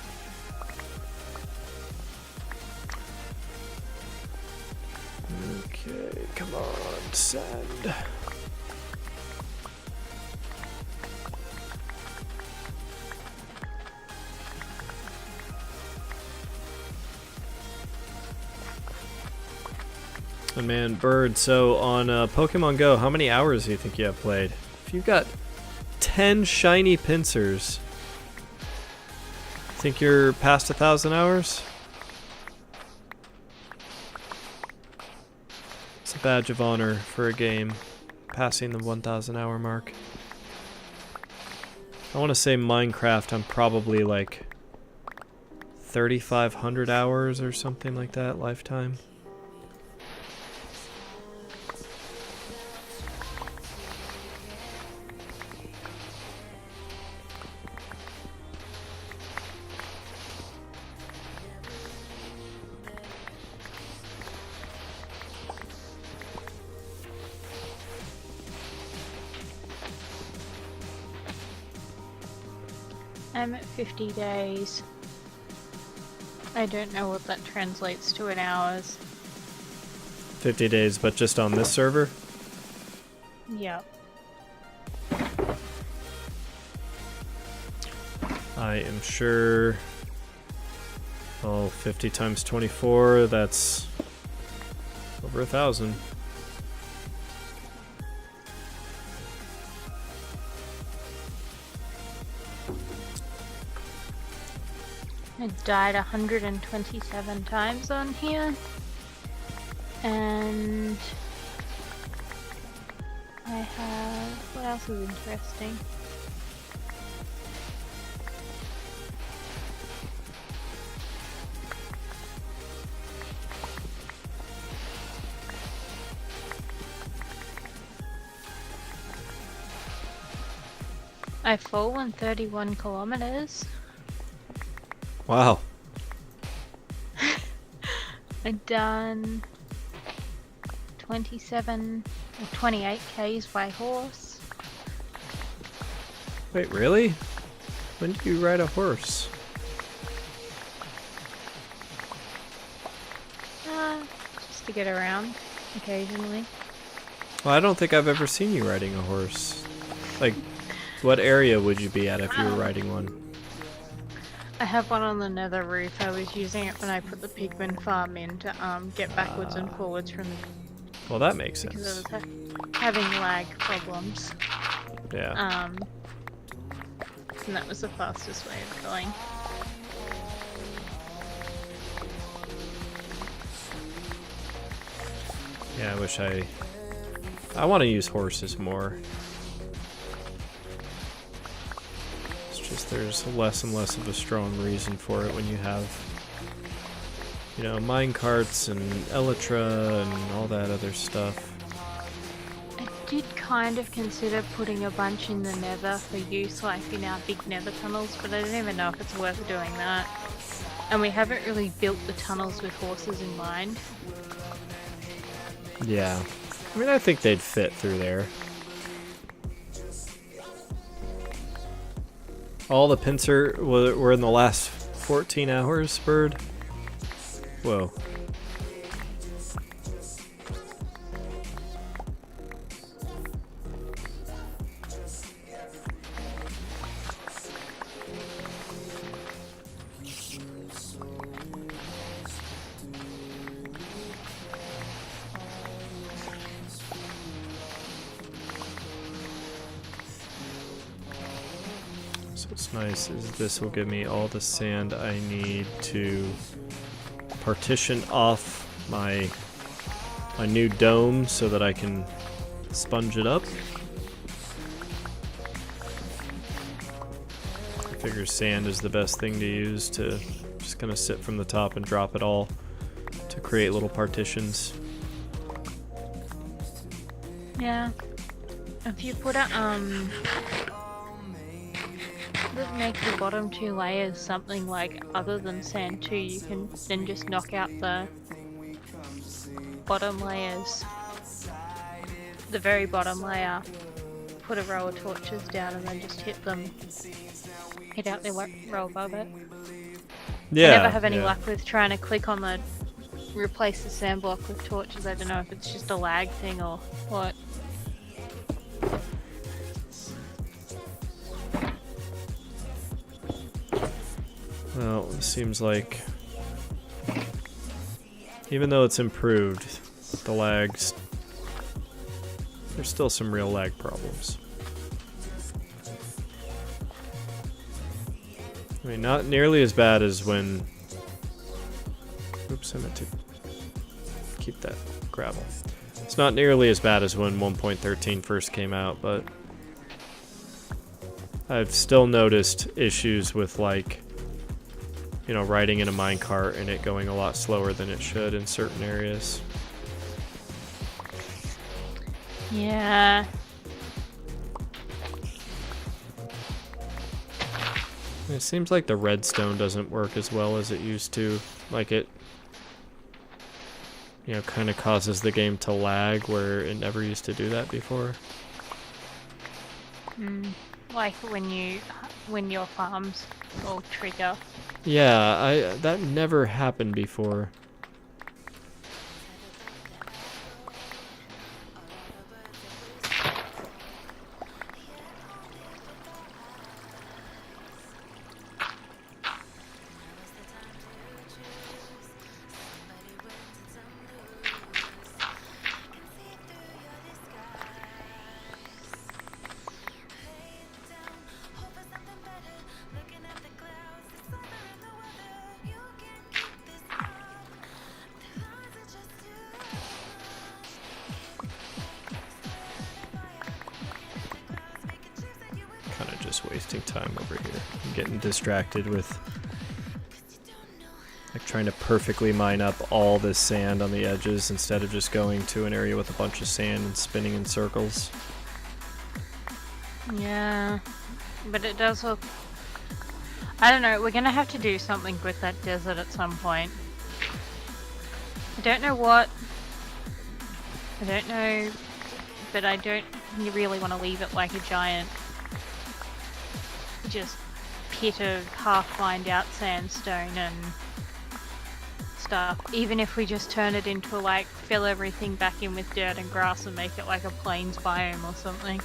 Okay, come on, sand. And man, Bird, so on Pokemon Go, how many hours do you think you have played? If you've got 10 shiny pincers, think you're past 1,000 hours? It's a badge of honor for a game, passing the 1,000 hour mark. I want to say Minecraft, I'm probably like 3,500 hours or something like that, lifetime. I'm at 50 days. I don't know what that translates to in hours. 50 days, but just on this server? Yep. I am sure... Oh, 50 times 24, that's over 1,000. I died 127 times on here. And I have... what else is interesting? I've fallen 31 kilometers. Wow. I've done 27 or 28 Ks by horse. Wait, really? When did you ride a horse? Just to get around occasionally. Well, I don't think I've ever seen you riding a horse. Like, what area would you be at if you were riding one? I have one on the nether roof. I was using it when I put the pigman farm in to get backwards and forwards from the... Well, that makes because sense. I was having lag problems. Yeah. And that was the fastest way of going. Yeah, I wish I want to use horses more. It's just there's less and less of a strong reason for it when you have, you know, minecarts and elytra and all that other stuff. I did kind of consider putting a bunch in the nether for use, like in our big nether tunnels, but I don't even know if it's worth doing that. And we haven't really built the tunnels with horses in mind. Yeah. I mean, I think they'd fit through there. All the pincer were in the last 14 hours, Bird? Whoa. So what's nice is this will give me all the sand I need to partition off my new dome so that I can sponge it up. figure sand is the best thing to use to just kind of sit from the top and drop it all to create little partitions. Yeah. If you put a that make the bottom 2 layers something like other than sand too, you can then just knock out the bottom layers. The very bottom layer. Put a row of torches down and then just hit out the row above it. Yeah. I never have any luck with trying to click on the replace the sand block with torches. I don't know if it's just a lag thing or what. Well, it seems like even though it's improved, the lags, there's still some real lag problems. I mean, not nearly as bad as when... Oops, I meant to keep that gravel. It's not nearly as bad as when 1.13 first came out, but I've still noticed issues with, like, you know, riding in a minecart and it going a lot slower than it should in certain areas. Yeah. It seems like the redstone doesn't work as well as it used to. Like it, you know, kind of causes the game to lag where it never used to do that before. Like when your farms all trigger. Yeah, that never happened before. Wasting time over here. I'm getting distracted with like trying to perfectly mine up all this sand on the edges instead of just going to an area with a bunch of sand and spinning in circles. Yeah, but it does look... I don't know, we're gonna have to do something with that desert at some point. I don't know what. I don't know, but I don't really want to leave it like a giant just pit of half mined out sandstone and stuff. Even if we just turn it into like fill everything back in with dirt and grass and make it like a plains biome or something.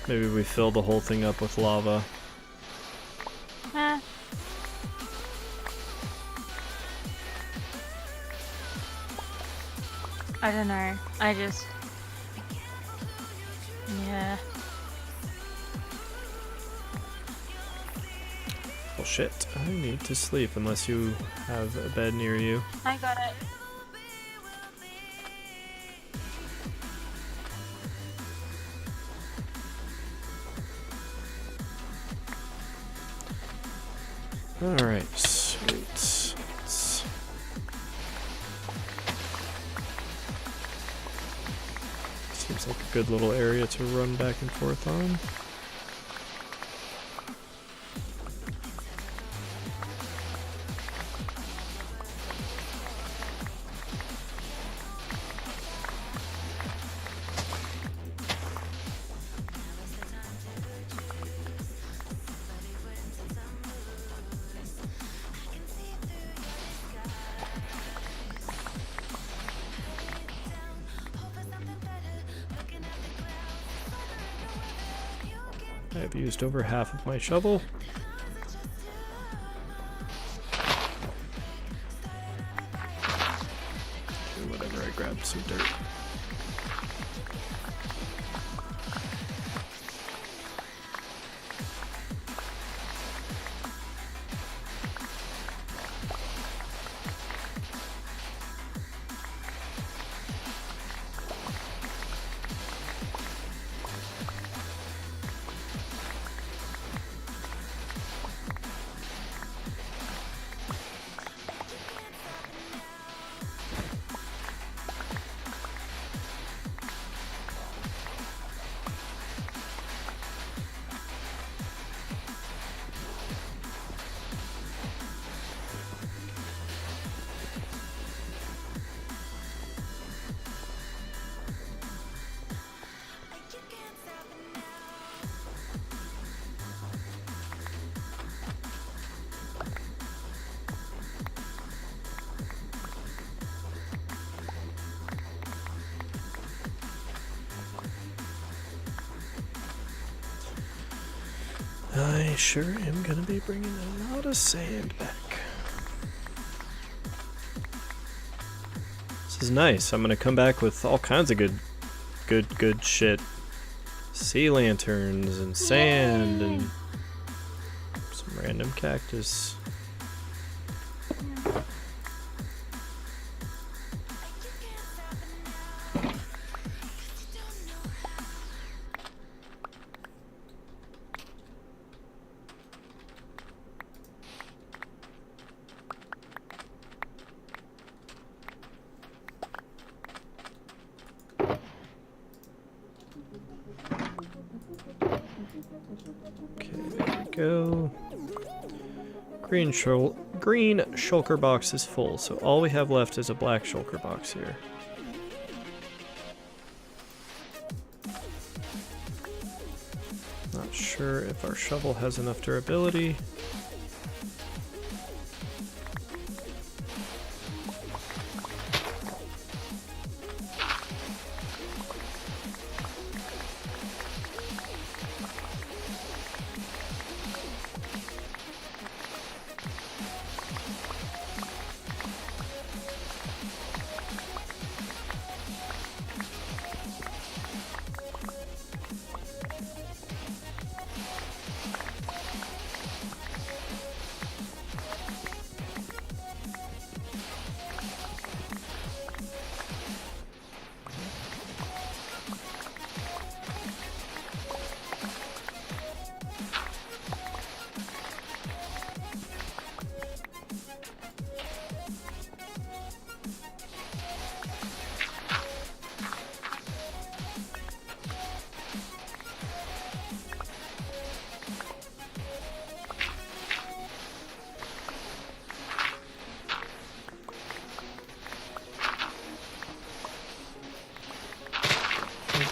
Maybe we fill the whole thing up with lava. Eh. I don't know. I just... Yeah. Well, shit. I need to sleep unless you have a bed near you. I got it. Alright, sweet. Seems like a good little area to run back and forth on. I've used over half of my shovel. Okay, whatever, I grabbed some dirt. I sure am gonna be bringing a lot of sand back. This is nice. I'm gonna come back with all kinds of good shit. Sea lanterns and sand and some random cactus. Go. Green shulker box is full, so all we have left is a black shulker box here. Not sure if our shovel has enough durability.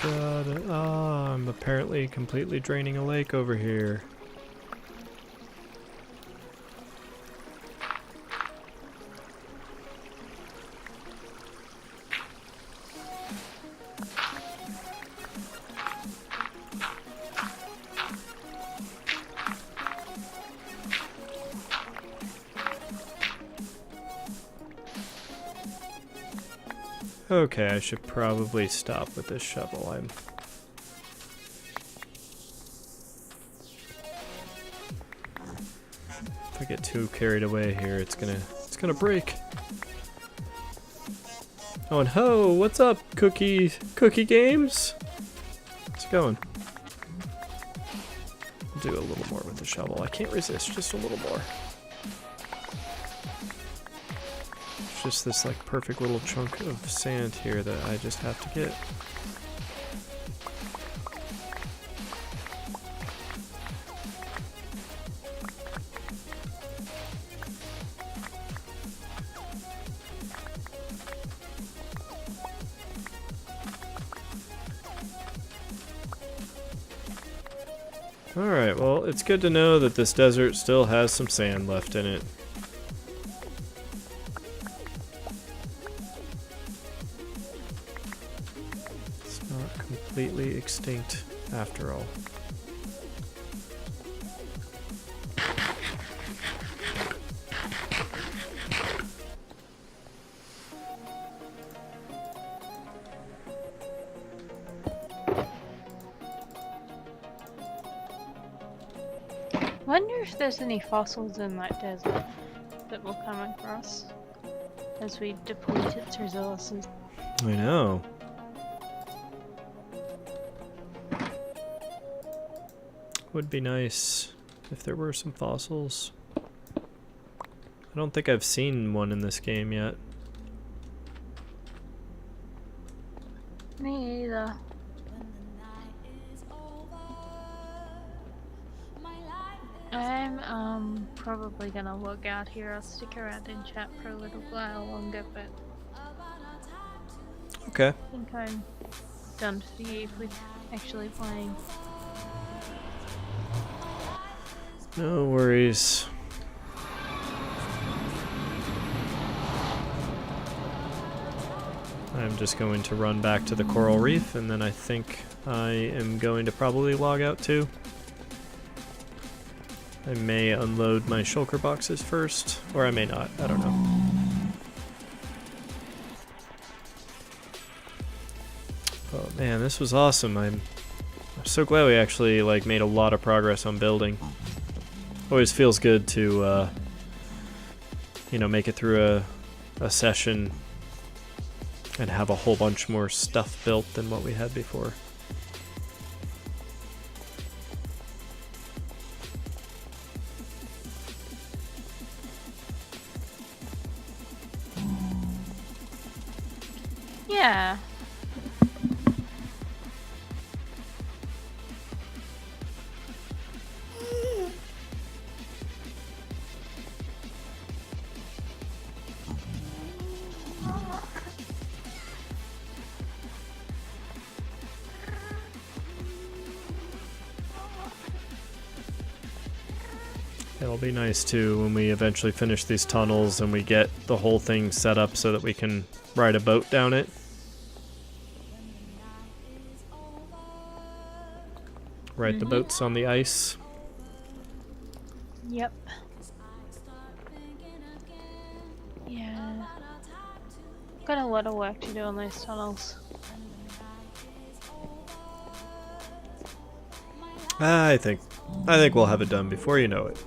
God, I'm apparently completely draining a lake over here. Okay, I should probably stop with this shovel. If I get too carried away here, it's gonna break. Oh, and ho, what's up, Cookie Games? How's it going? I'll do a little more with the shovel. I can't resist, just a little more. Just this like perfect little chunk of sand here that I just have to get. Alright, well, it's good to know that this desert still has some sand left in it. Completely extinct after all. Wonder if there's any fossils in that desert that we'll come across as we deplete its resources. I know. Would be nice if there were some fossils. I don't think I've seen one in this game yet. Me either. I'm probably gonna log out here. I'll stick around and chat for a little while longer, but okay. I think I'm done for the eve with actually playing. No worries. I'm just going to run back to the coral reef, and then I think I am going to probably log out too. I may unload my shulker boxes first, or I may not. I don't know. Oh man, this was awesome. I'm so glad we actually like made a lot of progress on building. Always feels good to you know, make it through a session and have a whole bunch more stuff built than what we had before. Yeah. It'll be nice too when we eventually finish these tunnels and we get the whole thing set up so that we can ride a boat down it. Ride the boats on the ice. Yep. Yeah. Got a lot of work to do on those tunnels. I think we'll have it done before you know it.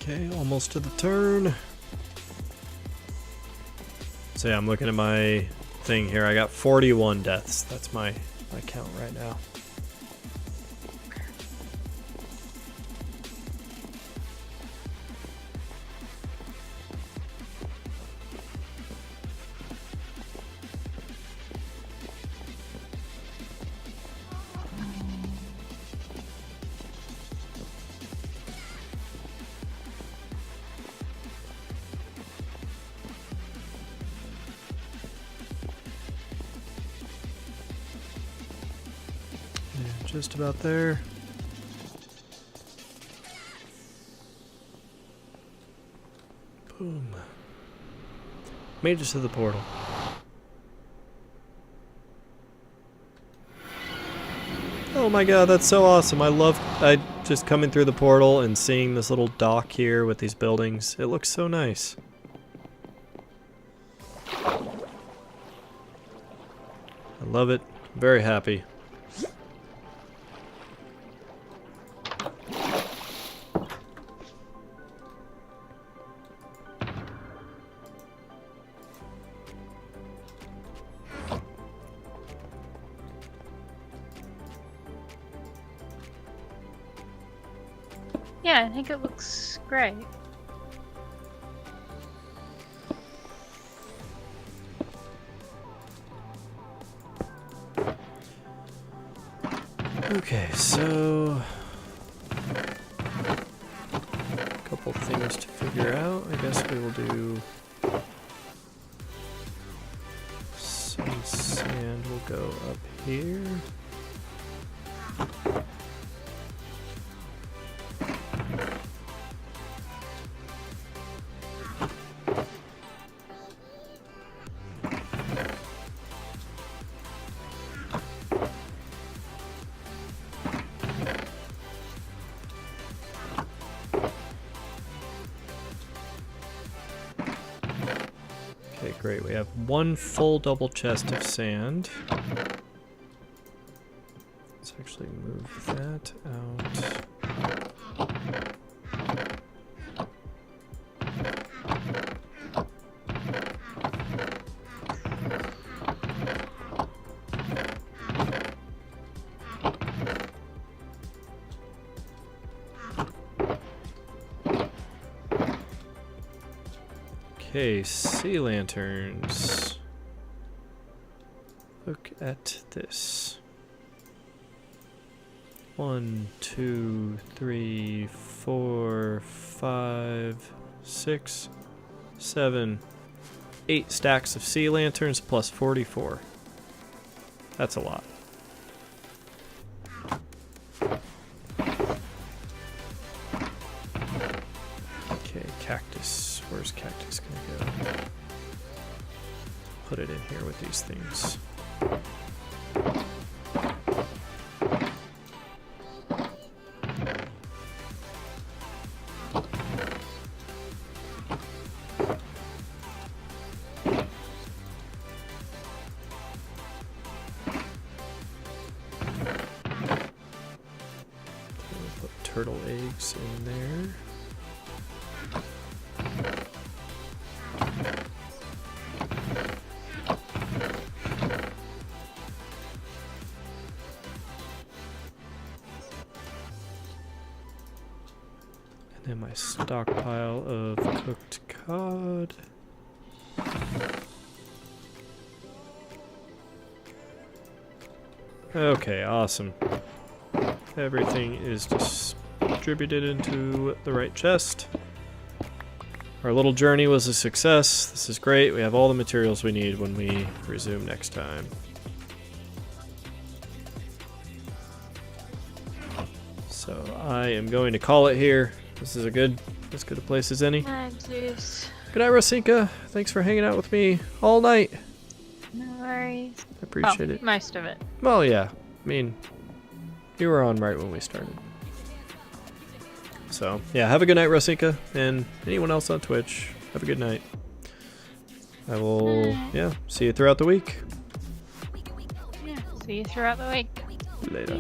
Okay, almost to the turn. So yeah, I'm looking at my thing here. I got 41 deaths. That's my count right now. Just about there. Boom. Made it to the portal. Oh my god, that's so awesome. I just coming through the portal and seeing this little dock here with these buildings. It looks so nice. I love it. I'm very happy. Yeah, I think it looks great. Okay, so a couple things to figure out. I guess we will do some sand will go up here. Okay, great. We have one full double chest of sand. Let's actually move that out. Okay, sea lanterns. Okay, at this. 1, 2, 3, 4, 5, 6, 7, 8 stacks of sea lanterns plus 44. That's a lot. Okay, cactus. Where's cactus gonna go? Put it in here with these things. Turtle eggs in there. And then my stockpile of cooked cod. Okay, awesome. Everything is distributed into the right chest. Our little journey was a success. This is great. We have all the materials we need when we resume next time. So I am going to call it here. This is as good a place as any. Zeus. Good night, Rosinka. Thanks for hanging out with me all night. No worries. I appreciate it. Most of it. Well, yeah. I mean, you were on right when we started. So, yeah, have a good night, Rosinka, and anyone else on Twitch, have a good night. I will, yeah, see you throughout the week. Yeah, see you throughout the week. Later.